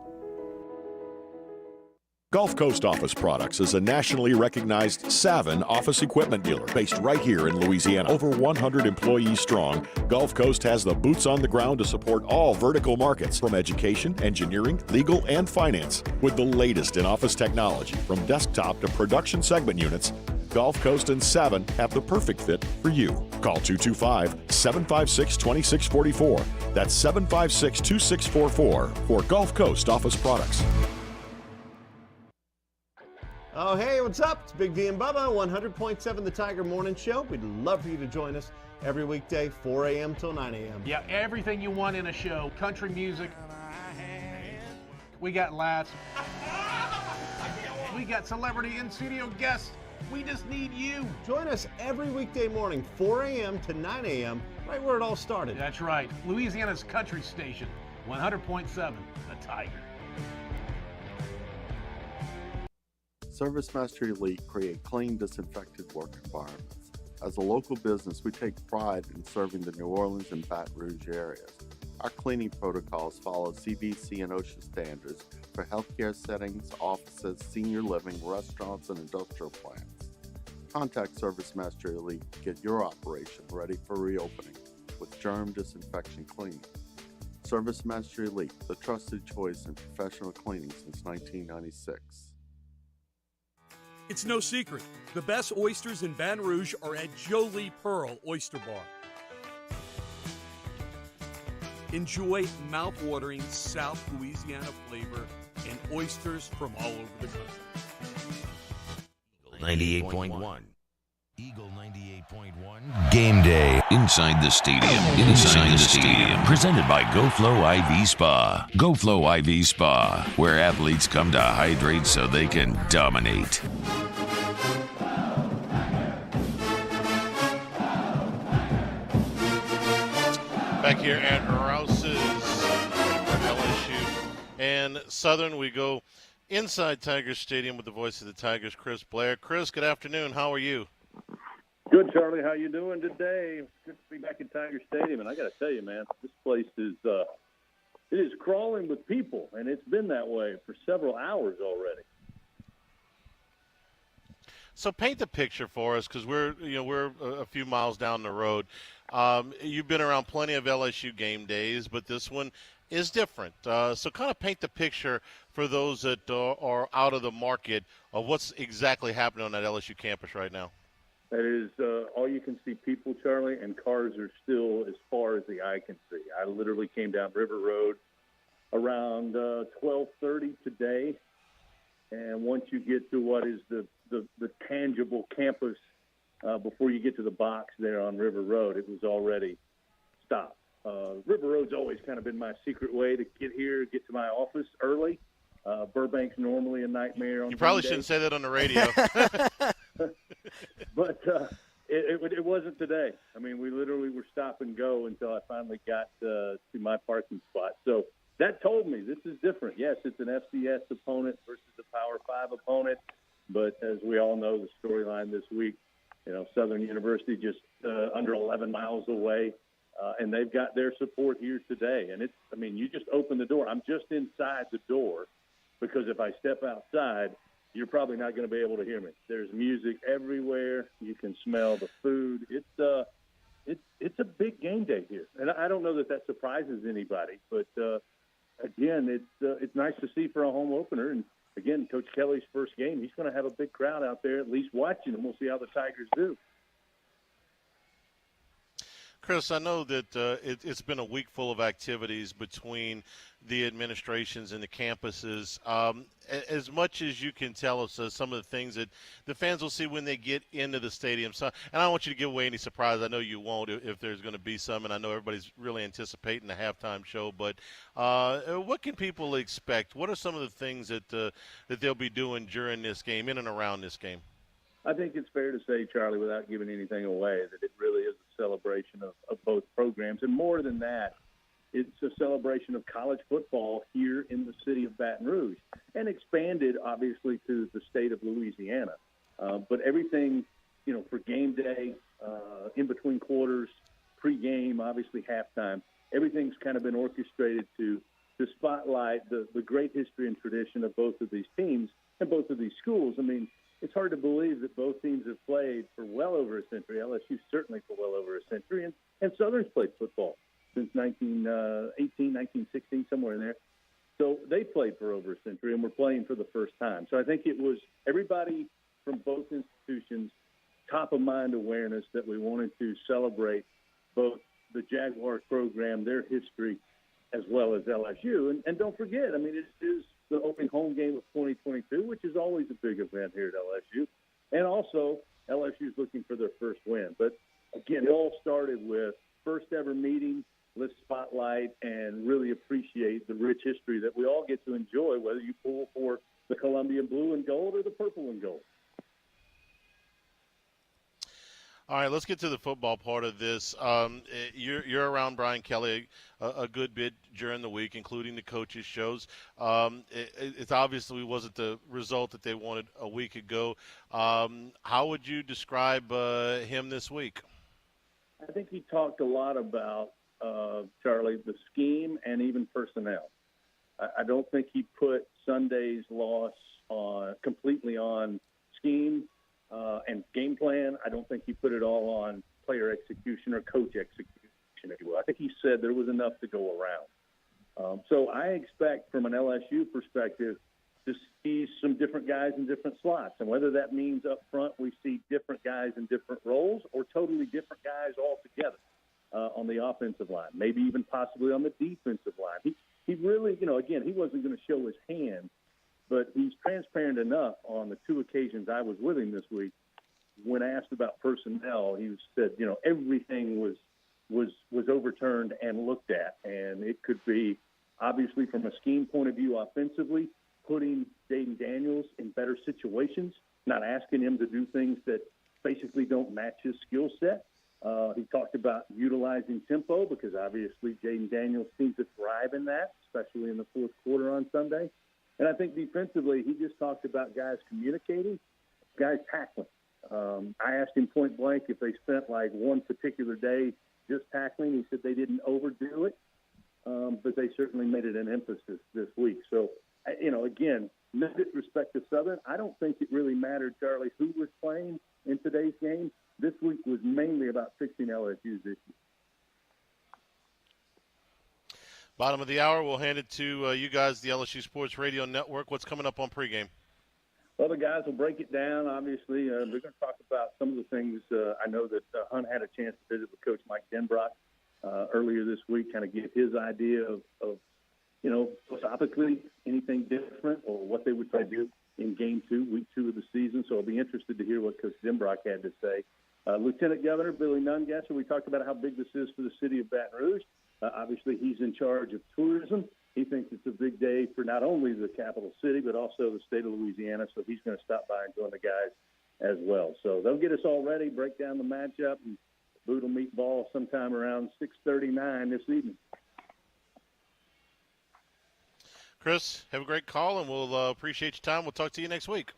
Gulf Coast Office Products is a nationally recognized Savin office equipment dealer based right here in Louisiana. Over 100 employees strong, Gulf Coast has the boots on the ground to support all vertical markets, from education, engineering, legal, and finance. With the latest in office technology, from desktop to production segment units, Gulf Coast and Savin have the perfect fit for you. Call 225-756-2644. That's 756-2644 for Gulf Coast Office Products. Oh, hey, what's up? It's Big D and Bubba, 100.7 The Tiger Morning Show. We'd love for you to join us every weekday, 4 a.m. till 9 a.m. Yeah, everything you want in a show. Country music. We got laughs. We got celebrity in-studio guests. We just need you. Join us every weekday morning, 4 a.m. to 9 a.m., right where it all started. That's right. Louisiana's country station, 100.7 The Tiger. ServiceMaster Elite create clean, disinfected work environments. As a local business, we take pride in serving the New Orleans and Baton Rouge areas. Our cleaning protocols follow CDC and OSHA standards for healthcare settings, offices, senior living, restaurants, and industrial plants. Contact ServiceMaster Elite to get your operation ready for reopening with germ disinfection cleaning. ServiceMaster Elite, the trusted choice in professional cleaning since 1996. It's no secret, the best oysters in Baton Rouge are at Jolie Pearl Oyster Bar. Enjoy mouth-watering South Louisiana flavor and oysters from all over the country. 98.1. Eagle 98.1. Game Day. Inside the stadium. Inside the stadium. Presented by GoFlow IV Spa. GoFlow IV Spa, where athletes come to hydrate so they can dominate. Back here at Rouse's for LSU and Southern, we go inside Tigers Stadium with the voice of the Tigers, Chris Blair. Chris, good afternoon. How are you? Good, Charlie. How you doing today? It's good to be back at Tiger Stadium, and I got to tell you, man, this place is it is crawling with people, and it's been that way for several hours already. So paint the picture for us, because we're a few miles down the road. You've been around plenty of LSU game days, but this one is different. So kind of paint the picture for those that are out of the market of what's exactly happening on that LSU campus right now. That is all you can see people, Charlie, and cars are still as far as the eye can see. I literally came down River Road around 12:30 today, and once you get to what is the tangible campus, before you get to the box there on River Road, it was already stopped. River Road's always kind of been my secret way to get here, get to my office early. Burbank's normally a nightmare on You probably Sunday. shouldn't say that on the radio. But it wasn't today. I mean, we literally were stop and go until I finally got to my parking spot. So that told me this is different. Yes, it's an FCS opponent versus a Power 5 opponent. But as we all know, the storyline this week, Southern University just under 11 miles away, and they've got their support here today. And you just open the door. I'm just inside the door because if I step outside, you're probably not going to be able to hear me. There's music everywhere. You can smell the food. It's a big game day here, and I don't know that surprises anybody. But again, it's nice to see for a home opener. And again, Coach Kelly's first game, he's going to have a big crowd out there at least watching, and we'll see how the Tigers do. Chris, I know that it's been a week full of activities between the administrations and the campuses. As much as you can tell us some of the things that the fans will see when they get into the stadium. So, and I don't want you to give away any surprise. I know you won't if there's going to be some, and I know everybody's really anticipating the halftime show. But what can people expect? What are some of the things that they'll be doing during this game, in and around this game? I think it's fair to say, Charlie, without giving anything away, that it really is a celebration of both programs. And more than that, it's a celebration of college football here in the city of Baton Rouge and expanded, obviously, to the state of Louisiana. But everything, for game day, in between quarters, pregame, obviously halftime, everything's kind of been orchestrated to spotlight the great history and tradition of both of these teams and both of these schools. I mean, it's hard to believe that both teams have played for well over a century. LSU certainly for well over a century, and Southern's played football since 1918, 1916, somewhere in there. So they played for over a century, and we're playing for the first time. So I think it was everybody from both institutions, top-of-mind awareness that we wanted to celebrate both the Jaguars program, their history, as well as LSU. And don't forget, it is the opening home game of 2022, which is always a big event here at LSU. And also, LSU's looking for their first win. But, again, it all started with first ever meeting. Let's spotlight and really appreciate the rich history that we all get to enjoy, whether you pull for the Columbia blue and gold or the purple and gold. All right, let's get to the football part of this. You're around Brian Kelly a good bit during the week, including the coaches' shows. It obviously wasn't the result that they wanted a week ago. How would you describe him this week? I think he talked a lot about, Charlie, the scheme and even personnel. I don't think he put Sunday's loss completely on scheme and game plan. I don't think he put it all on player execution or coach execution, if you will. I think he said there was enough to go around. So I expect from an LSU perspective to see some different guys in different slots. And whether that means up front we see different guys in different roles or totally different guys altogether. on the offensive line, maybe even possibly on the defensive line. He really, again, he wasn't going to show his hand, but he's transparent enough on the two occasions I was with him this week. When asked about personnel, he said, everything was overturned and looked at, and it could be obviously from a scheme point of view offensively, putting Jaden Daniels in better situations, not asking him to do things that basically don't match his skill set. He talked about utilizing tempo because obviously Jaden Daniels seems to thrive in that, especially in the fourth quarter on Sunday. And I think defensively, he just talked about guys communicating, guys tackling. I asked him point blank if they spent like one particular day just tackling. He said they didn't overdo it, but they certainly made it an emphasis this week. So, again, no disrespect to Southern, I don't think it really mattered, Charlie, who was playing in today's game. This week was mainly about fixing LSU's issues. Bottom of the hour, we'll hand it to you guys, the LSU Sports Radio Network. What's coming up on pregame? Well, the guys will break it down, obviously. They're going to talk about some of the things. I know that Hunt had a chance to visit with Coach Mike Denbrock earlier this week, kind of give his idea of philosophically anything different or what they would try to do in Game 2, Week 2 of the season. So I'll be interested to hear what Coach Denbrock had to say. Lieutenant Governor Billy Nungesser, we talked about how big this is for the city of Baton Rouge. Obviously, he's in charge of tourism. He thinks it's a big day for not only the capital city, but also the state of Louisiana. So he's going to stop by and join the guys as well. So they'll get us all ready, break down the matchup, and Boot will meet ball sometime around 6:39 this evening. Chris, have a great call, and we'll appreciate your time. We'll talk to you next week.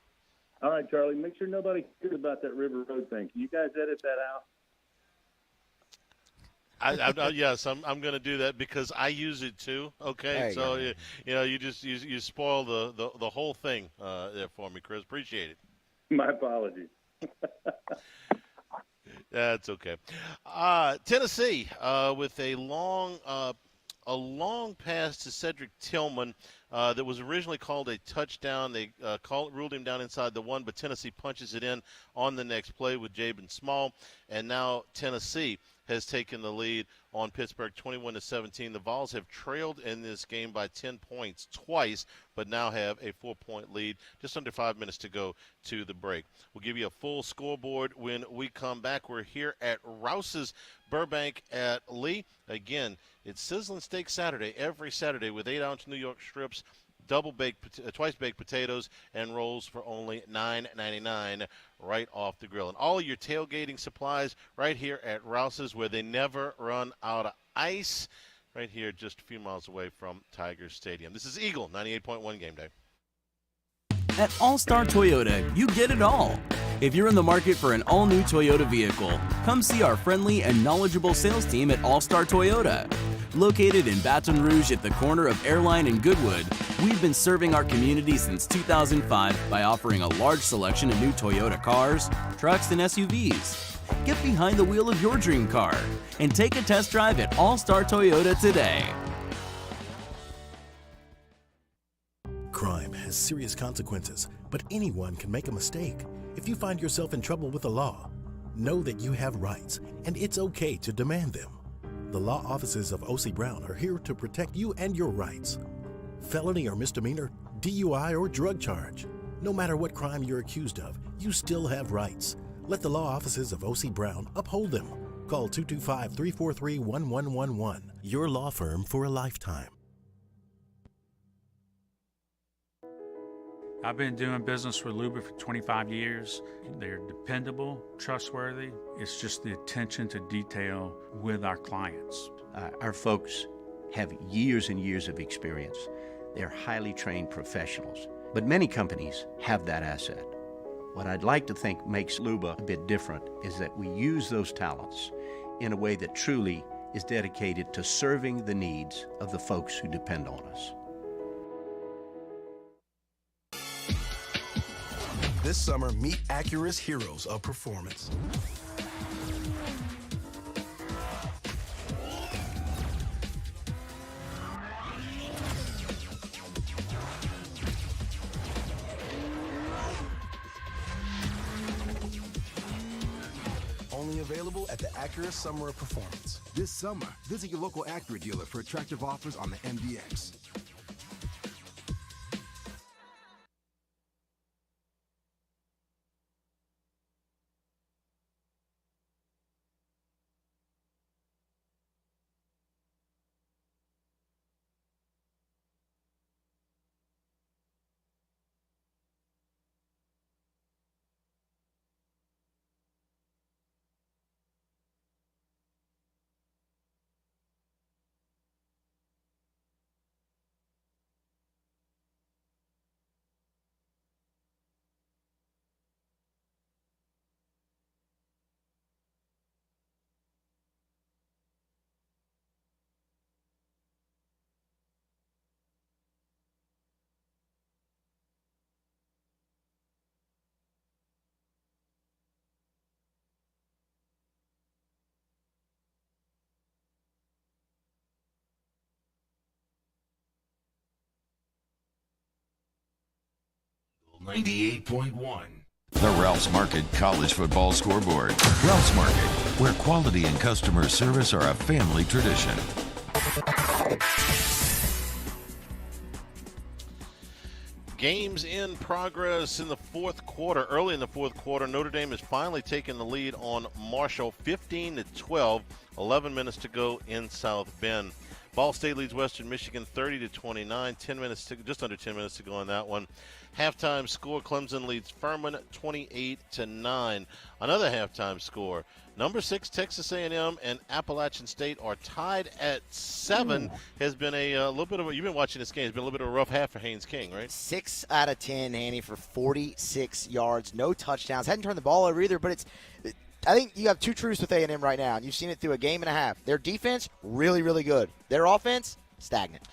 All right, Charlie, make sure nobody hears about that River Road thing. Can you guys edit that out? Yes, I'm going to do that because I use it too. Okay, so you spoil the whole thing there for me, Chris. Appreciate it. My apologies. That's okay. Tennessee with a long pass to Cedric Tillman that was originally called a touchdown. They ruled him down inside the one, but Tennessee punches it in on the next play with Jabin Small, and now Tennessee has taken the lead on Pittsburgh 21-17. The Vols have trailed in this game by 10 points twice, but now have a 4-point lead. Just under 5 minutes to go to the break. We'll give you a full scoreboard when we come back. We're here at Rouse's Burbank at Lee. Again, it's Sizzling Steak Saturday, every Saturday with 8-ounce New York strips, twice-baked potatoes, and rolls for only $9.99 right off the grill. And all your tailgating supplies right here at Rouse's, where they never run out of ice, right here just a few miles away from Tiger Stadium. This is Eagle 98.1 Game Day. At All-Star Toyota, you get it all. If you're in the market for an all-new Toyota vehicle, come see our friendly and knowledgeable sales team at All-Star Toyota. Located in Baton Rouge at the corner of Airline and Goodwood, we've been serving our community since 2005 by offering a large selection of new Toyota cars, trucks, and SUVs. Get behind the wheel of your dream car and take a test drive at All-Star Toyota today. Crime has serious consequences, but anyone can make a mistake. If you find yourself in trouble with the law, know that you have rights, and it's okay to demand them. The law offices of O.C. Brown are here to protect you and your rights. Felony or misdemeanor, DUI or drug charge. No matter what crime you're accused of, you still have rights. Let the law offices of O.C. Brown uphold them. Call 225-343-1111. Your law firm for a lifetime. I've been doing business with Luba for 25 years. They're dependable, trustworthy. It's just the attention to detail with our clients. Our folks have years and years of experience. They're highly trained professionals, but many companies have that asset. What I'd like to think makes Luba a bit different is that we use those talents in a way that truly is dedicated to serving the needs of the folks who depend on us. This summer, meet Acura's heroes of performance. Only available at the Acura Summer of Performance. This summer, visit your local Acura dealer for attractive offers on the MDX. Eagle 98.1. The Ralph's Market College Football Scoreboard. Ralph's Market, where quality and customer service are a family tradition. Games in progress in the fourth quarter. Early in the fourth quarter, Notre Dame has finally taken the lead on Marshall 15-12. 11 minutes to go in South Bend. Ball State leads Western Michigan 30-29. Just under 10 minutes to go on that one. Halftime score: Clemson leads Furman 28-9. Another halftime score: number 6 Texas A&M and Appalachian State are tied at 7. Has been a little bit of a, you've been watching this game. It's been a little bit of a rough half for Haynes King, right? 6 out of 10, Hanny, for 46 yards, no touchdowns. Hadn't turned the ball over either, but I think you have two truths with A&M right now, and you've seen it through a game and a half. Their defense, really, really good. Their offense, stagnant.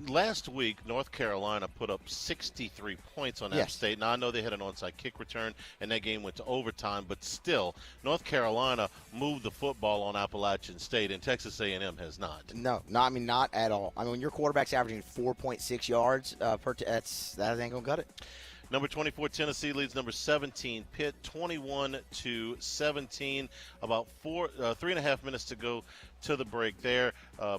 Last week, North Carolina put up 63 points on App State. Now, I know they had an onside kick return, and that game went to overtime, but still, North Carolina moved the football on Appalachian State, and Texas A&M has not. No, not at all. I mean, when your quarterback's averaging 4.6 yards that ain't going to cut it. Number 24, Tennessee leads number 17, Pitt, 21-17. About 3.5 minutes to go to the break there.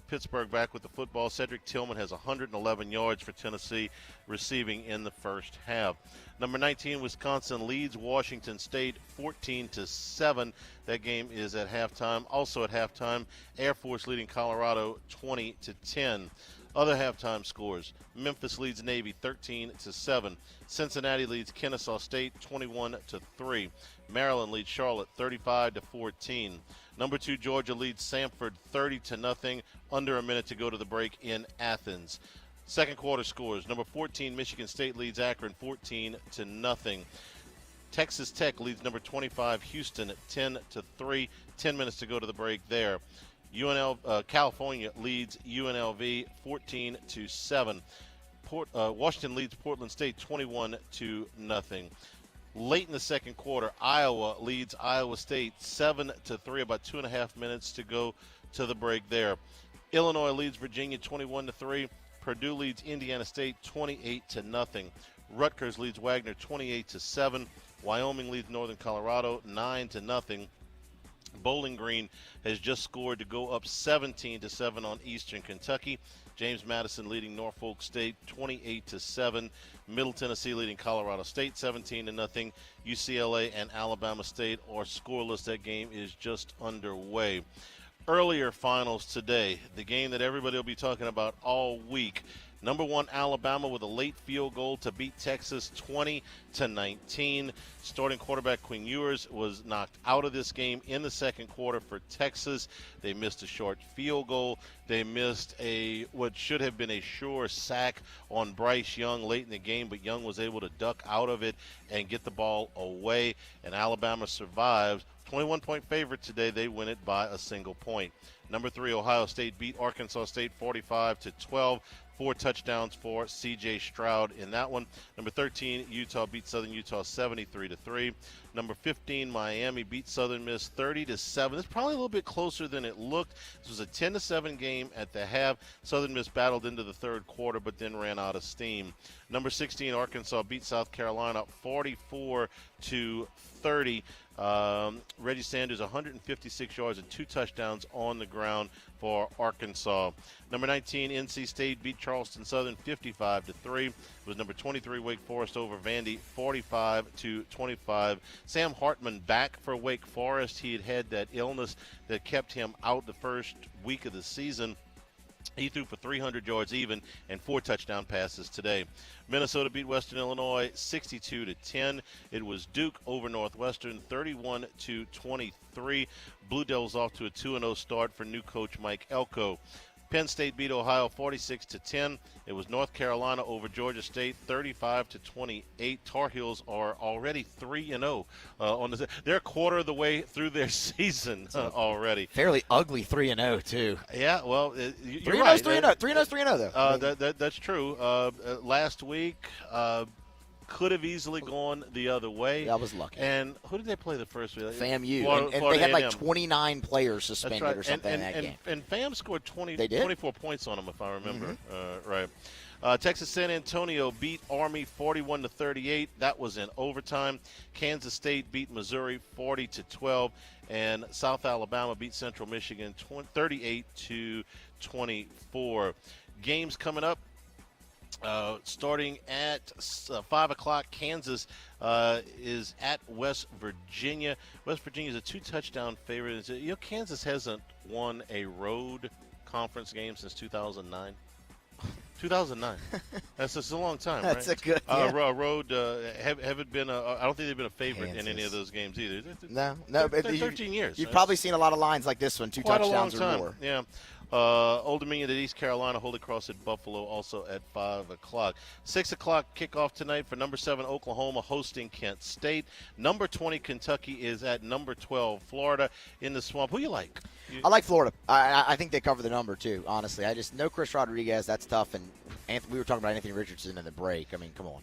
Pittsburgh back with the football. Cedric Tillman has 111 yards for Tennessee receiving in the first half. Number 19, Wisconsin leads Washington State 14-7. That game is at halftime. Also at halftime, Air Force leading Colorado 20-10. Other halftime scores: Memphis leads Navy 13-7. Cincinnati leads Kennesaw State 21-3. Maryland leads Charlotte 35-14. Number 2 Georgia leads Samford 30-0. Under a minute to go to the break in Athens. Second quarter scores: number 14 Michigan State leads Akron 14-0. Texas Tech leads number 25 Houston 10-3. 10 minutes to go to the break there. California leads UNLV 14-7. Washington leads Portland State 21-0. Late in the second quarter, Iowa leads Iowa State 7-3. About 2.5 minutes to go to the break there. Illinois leads Virginia 21-3. Purdue leads Indiana State 28-0. Rutgers leads Wagner 28-7. Wyoming leads Northern Colorado 9-0. Bowling Green has just scored to go up 17-7 on Eastern Kentucky. James Madison leading Norfolk State 28-7. Middle Tennessee leading Colorado State 17-0. UCLA and Alabama State are scoreless. That game is just underway. Earlier finals today, the game that everybody will be talking about all week. Number 1 Alabama with a late field goal to beat Texas 20-19. Starting quarterback Quinn Ewers was knocked out of this game in the second quarter for Texas. They missed a short field goal. They missed what should have been a sure sack on Bryce Young late in the game, but Young was able to duck out of it and get the ball away, and Alabama survives. 21-point favorite today. They win it by a single point. Number 3 Ohio State beat Arkansas State 45-12. 4 touchdowns for C.J. Stroud in that one. Number 13, Utah beat Southern Utah 73-3. Number 15, Miami beat Southern Miss 30-7. It's probably a little bit closer than it looked. This was a 10-7 game at the half. Southern Miss battled into the third quarter, but then ran out of steam. Number 16, Arkansas beat South Carolina 44-30. Reggie Sanders, 156 yards and 2 touchdowns on the ground for Arkansas. Number 19, NC State beat Charleston Southern 55-3. It was number 23, Wake Forest over Vandy, 45-25. Sam Hartman back for Wake Forest. He had that illness that kept him out the first week of the season. He threw for 300 yards even and 4 touchdown passes today. Minnesota beat Western Illinois 62-10. It was Duke over Northwestern 31-23. Blue Devils off to a 2-0 start for new coach Mike Elko. Penn State beat Ohio 46-10. It was North Carolina over Georgia State 35-28. Tar Heels are already 3-0 on the. They're a quarter of the way through their season already. Fairly ugly 3-0 too. Yeah, well, you're right. 3-0 though. That's true. Last week. Could have easily gone the other way. I was lucky. And who did they play the first week? FAMU. And they had like 29 players suspended or something in that game. And FAM scored 24 points on them, if I remember right. Texas San Antonio beat Army 41-38. That was in overtime. Kansas State beat Missouri 40-12. And South Alabama beat Central Michigan 38-24. Games coming up. Starting at 5 o'clock, Kansas is at West Virginia. West Virginia is a 2-touchdown favorite. Kansas hasn't won a road conference game since 2009. 2009. That's just a long time, That's right? a good road. Haven't been. I don't think they've been a favorite in any of those games either. No. 13 years. You've probably seen a lot of lines like this one, 2 touchdowns or more. Yeah. Old Dominion at East Carolina, Holy Cross at Buffalo, also at 5 o'clock. 6 o'clock kickoff tonight for number 7 Oklahoma hosting Kent State. Number 20 Kentucky is at number 12 Florida in the Swamp. Who you like? I like Florida. I think they cover the number too. Honestly, I just know Chris Rodriguez. That's tough. And we were talking about Anthony Richardson in the break. I mean, come on.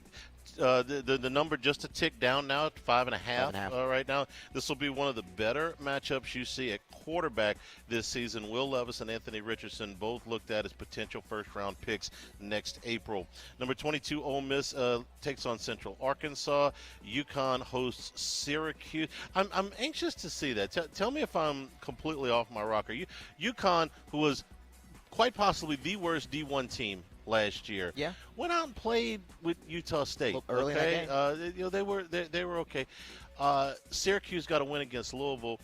The number just a tick down now at 5.5 right now. This will be one of the better matchups you see at quarterback this season. Will Levis and Anthony Richardson both looked at as potential first-round picks next April. Number 22 Ole Miss takes on Central Arkansas. UConn hosts Syracuse. I'm anxious to see that. Tell me if I'm completely off my rocker. UConn, who was quite possibly the worst D1 team last year, went out and played with Utah State. Early in that game. They were okay. Syracuse got a win against Louisville.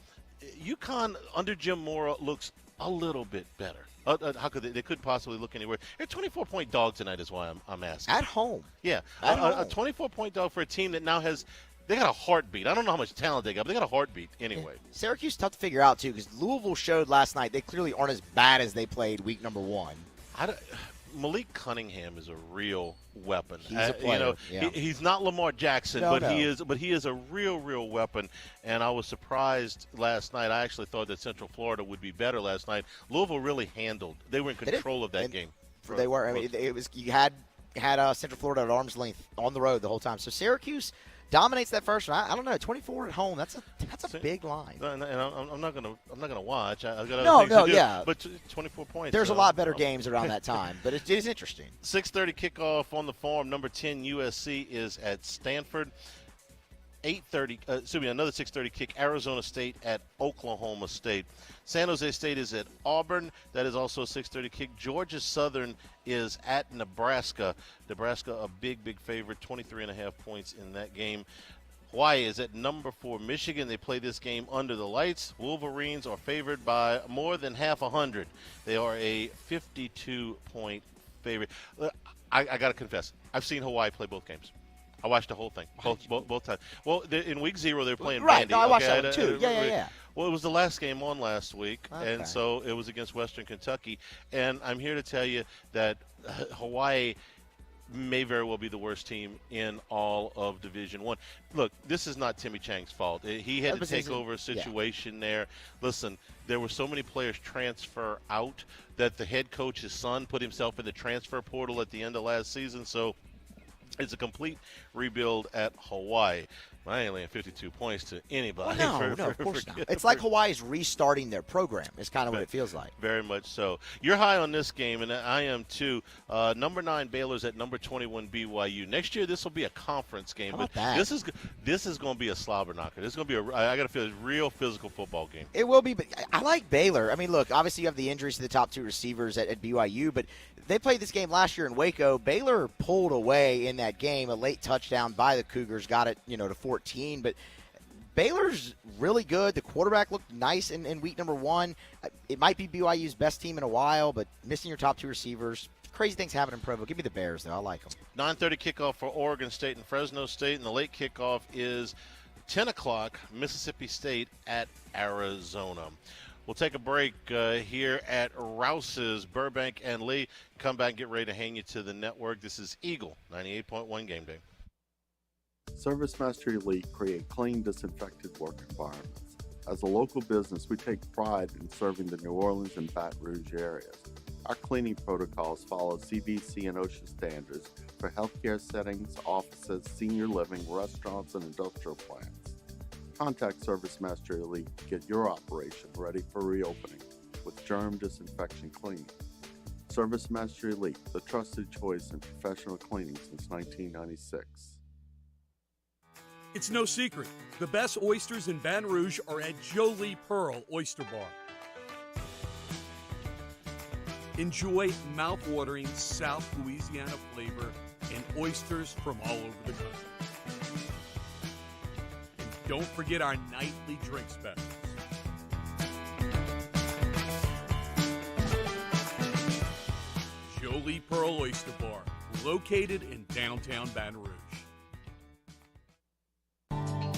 UConn under Jim Mora looks a little bit better. How could they couldn't possibly look anywhere? They're a 24-point dog tonight is why I'm asking. At home. Yeah, a 24-point dog for a team that now has. They got a heartbeat. I don't know how much talent they got, but they got a heartbeat anyway. Syracuse tough to figure out too, because Louisville showed last night they clearly aren't as bad as they played week number 1. Malik Cunningham is a real weapon. He's a player. He's not Lamar Jackson, he is. But he is a real weapon. And I was surprised last night. I actually thought that Central Florida would be better last night. Louisville really handled. They were in control of that game. They were. I mean, it was. You had Central Florida at arm's length on the road the whole time. So Syracuse dominates that first round. I don't know. 24 at home. That's a big line. And I'm not gonna watch. I've got no, do, yeah. But 24 points. There's a lot better games around that time, but it is interesting. 6:30 kickoff on the Farm. Number 10 USC is at Stanford. 8:30. Another 6:30 kick. Arizona State at Oklahoma State. San Jose State is at Auburn. That is also a 6:30 kick. Georgia Southern is at Nebraska. Nebraska a big favorite. 23.5 points in that game. Hawaii is at number 4 Michigan. They play this game under the lights. Wolverines are favored by more than half 100. They are a 52-point favorite. I got to confess, I've seen Hawaii play both games. I watched the whole thing, both times. Well, in week 0, they were playing Vandy. No, I watched that one too. Yeah. Well, it was the last game on last week, and so it was against Western Kentucky. And I'm here to tell you that Hawaii may very well be the worst team in all of Division I. Look, this is not Timmy Chang's fault. He had to take over a situation there. Listen, there were so many players transfer out that the head coach's son put himself in the transfer portal at the end of last season, so it's a complete rebuild at Hawaii. I ain't laying 52 points to anybody. Well, no, of course not. It's like Hawaii's restarting their program. It's kind of what it feels like. Very much so. You're high on this game, and I am too. Number 9 Baylor's at number 21 BYU. Next year, this will be a conference game. How about that? This is going to be a slobber knocker. This is going to be I got to feel a real physical football game. It will be, but I like Baylor. I mean, look, obviously you have the injuries to the top 2 receivers at BYU, but they played this game last year in Waco. Baylor pulled away in that game, a late touchdown by the Cougars, got it, to 14, but Baylor's really good. The quarterback looked nice in week number 1. It might be BYU's best team in a while, but missing your top 2 receivers, crazy things happen in Provo. Give me the Bears, though. I like them. 9:30 kickoff for Oregon State and Fresno State, and the late kickoff is 10 o'clock, Mississippi State at Arizona. We'll take a break here at Rouse's, Burbank and Lee. Come back and get ready to hang you to the network. This is Eagle 98.1 Game Day. ServiceMaster Elite create clean, disinfected work environments. As a local business, we take pride in serving the New Orleans and Baton Rouge areas. Our cleaning protocols follow CDC and OSHA standards for healthcare settings, offices, senior living, restaurants, and industrial plants. Contact ServiceMaster Elite to get your operation ready for reopening with germ disinfection cleaning. ServiceMaster Elite, the trusted choice in professional cleaning since 1996. It's no secret. The best oysters in Baton Rouge are at Jolie Pearl Oyster Bar. Enjoy mouth-watering South Louisiana flavor and oysters from all over the country. And don't forget our nightly drink specials. Jolie Pearl Oyster Bar, located in downtown Baton Rouge.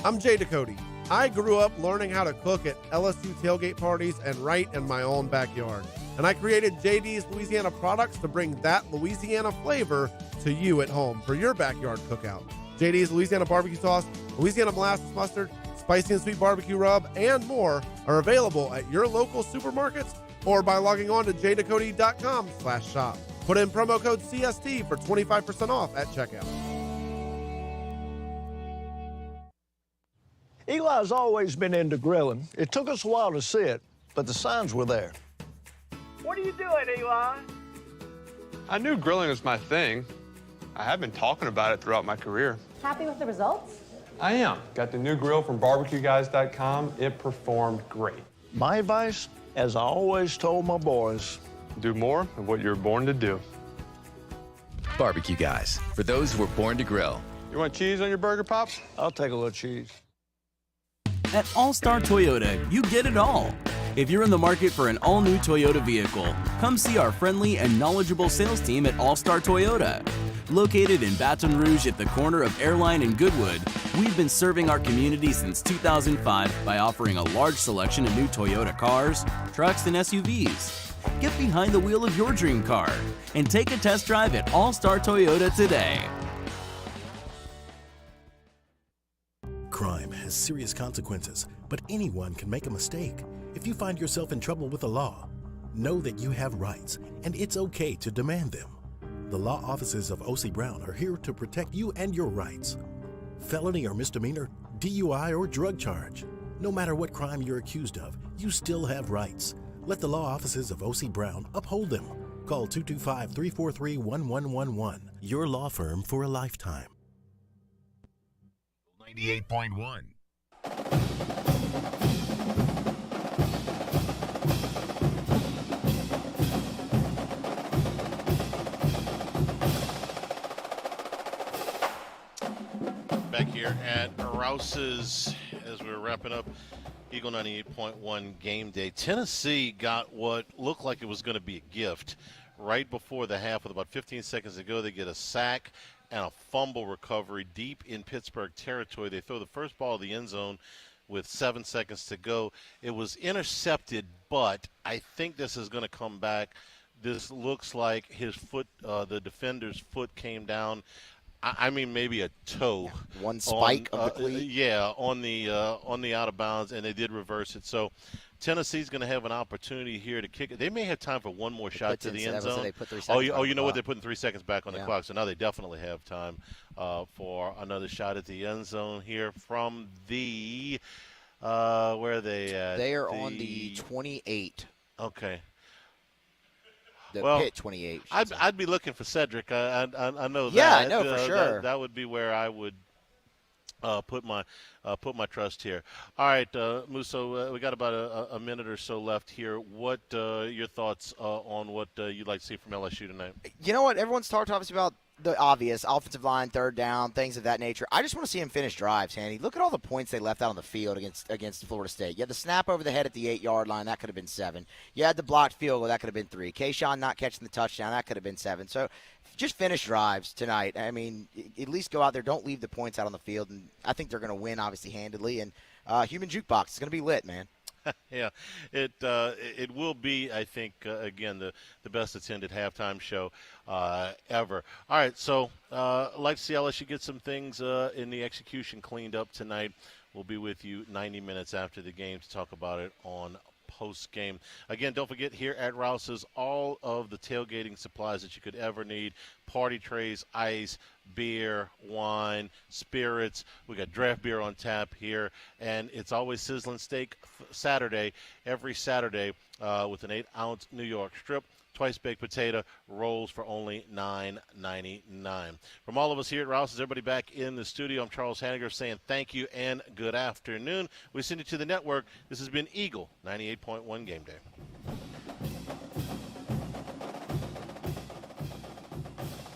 I'm Jay Ducote. I grew up learning how to cook at LSU tailgate parties and right in my own backyard. And I created JD's Louisiana products to bring that Louisiana flavor to you at home for your backyard cookout. JD's Louisiana barbecue sauce, Louisiana molasses mustard, spicy and sweet barbecue rub, and more are available at your local supermarkets or by logging on to jducote.com/shop. Put in promo code CST for 25% off at checkout. Eli's always been into grilling. It took us a while to see it, but the signs were there. What are you doing, Eli? I knew grilling was my thing. I have been talking about it throughout my career. Happy with the results? I am. Got the new grill from barbecueguys.com. It performed great. My advice, as I always told my boys, do more of what you're born to do. Barbecue Guys, for those who were born to grill. You want cheese on your burger, Pops? I'll take a little cheese. At All-Star Toyota, you get it all. If you're in the market for an all-new Toyota vehicle, come see our friendly and knowledgeable sales team at All-Star Toyota. Located in Baton Rouge at the corner of Airline and Goodwood, we've been serving our community since 2005 by offering a large selection of new Toyota cars, trucks, and SUVs. Get behind the wheel of your dream car and take a test drive at All-Star Toyota today. Crime has serious consequences, but anyone can make a mistake. If you find yourself in trouble with the law, know that you have rights, and it's okay to demand them. The law offices of O.C. Brown are here to protect you and your rights. Felony or misdemeanor, DUI or drug charge. No matter what crime you're accused of, you still have rights. Let the law offices of O.C. Brown uphold them. Call 225-343-1111. Your law firm for a lifetime. 98.1. Back here at Rouse's as we're wrapping up Eagle 98.1 Game Day. Tennessee got what looked like it was going to be a gift right before the half with about 15 seconds to go. They get a sack and a fumble recovery deep in Pittsburgh territory. They throw the first ball to the end zone with 7 seconds to go. It was intercepted, but I think this is going to come back. This looks like his foot, the defender's foot came down. I mean, maybe a toe. One spike on, of the cleat. on the out of bounds, and they did reverse it. So Tennessee's going to have an opportunity here to kick it. They may have time for one more shot to the end zone. They put 3 seconds you know what? They're putting 3 seconds back on the Yeah. clock, so now they definitely have time for another shot at the end zone here from the where are they at? They are on the 28. Okay. The pit 28. I'd be looking for Cedric. I know that. Yeah, I know for sure. That would be where I would put my trust here. All right, Musso, we got about a minute or so left here. What your thoughts on what you'd like to see from LSU tonight? You know what? Everyone's talked obviously about the obvious offensive line, third down, things of that nature. I just want to see him finish drives, Handy. Look at all the points they left out on the field against Florida State. You had the snap over the head at the 8-yard line. That could have been 7. You had the blocked field goal. That could have been 3. Kayshawn not catching the touchdown. That could have been 7. So just finish drives tonight. I mean, at least go out there. Don't leave the points out on the field. And I think they're going to win, obviously, handedly. And Human Jukebox is going to be lit, man. Yeah, it will be, I think, again, the best attended halftime show ever. All right, so I'd like to see LSU get some things in the execution cleaned up tonight. We'll be with you 90 minutes after the game to talk about it on post game. Again, don't forget, here at Rouse's, all of the tailgating supplies that you could ever need: party trays, ice, beer, wine, spirits. We got draft beer on tap here, and it's always sizzling steak Saturday, every Saturday, with an 8-ounce New York strip, twice baked potato, rolls for only $9.99. From all of us here at Rouse's, everybody back in the studio, I'm Charles Hanniger saying thank you and good afternoon. We send you to the network. This has been Eagle 98.1 Game Day.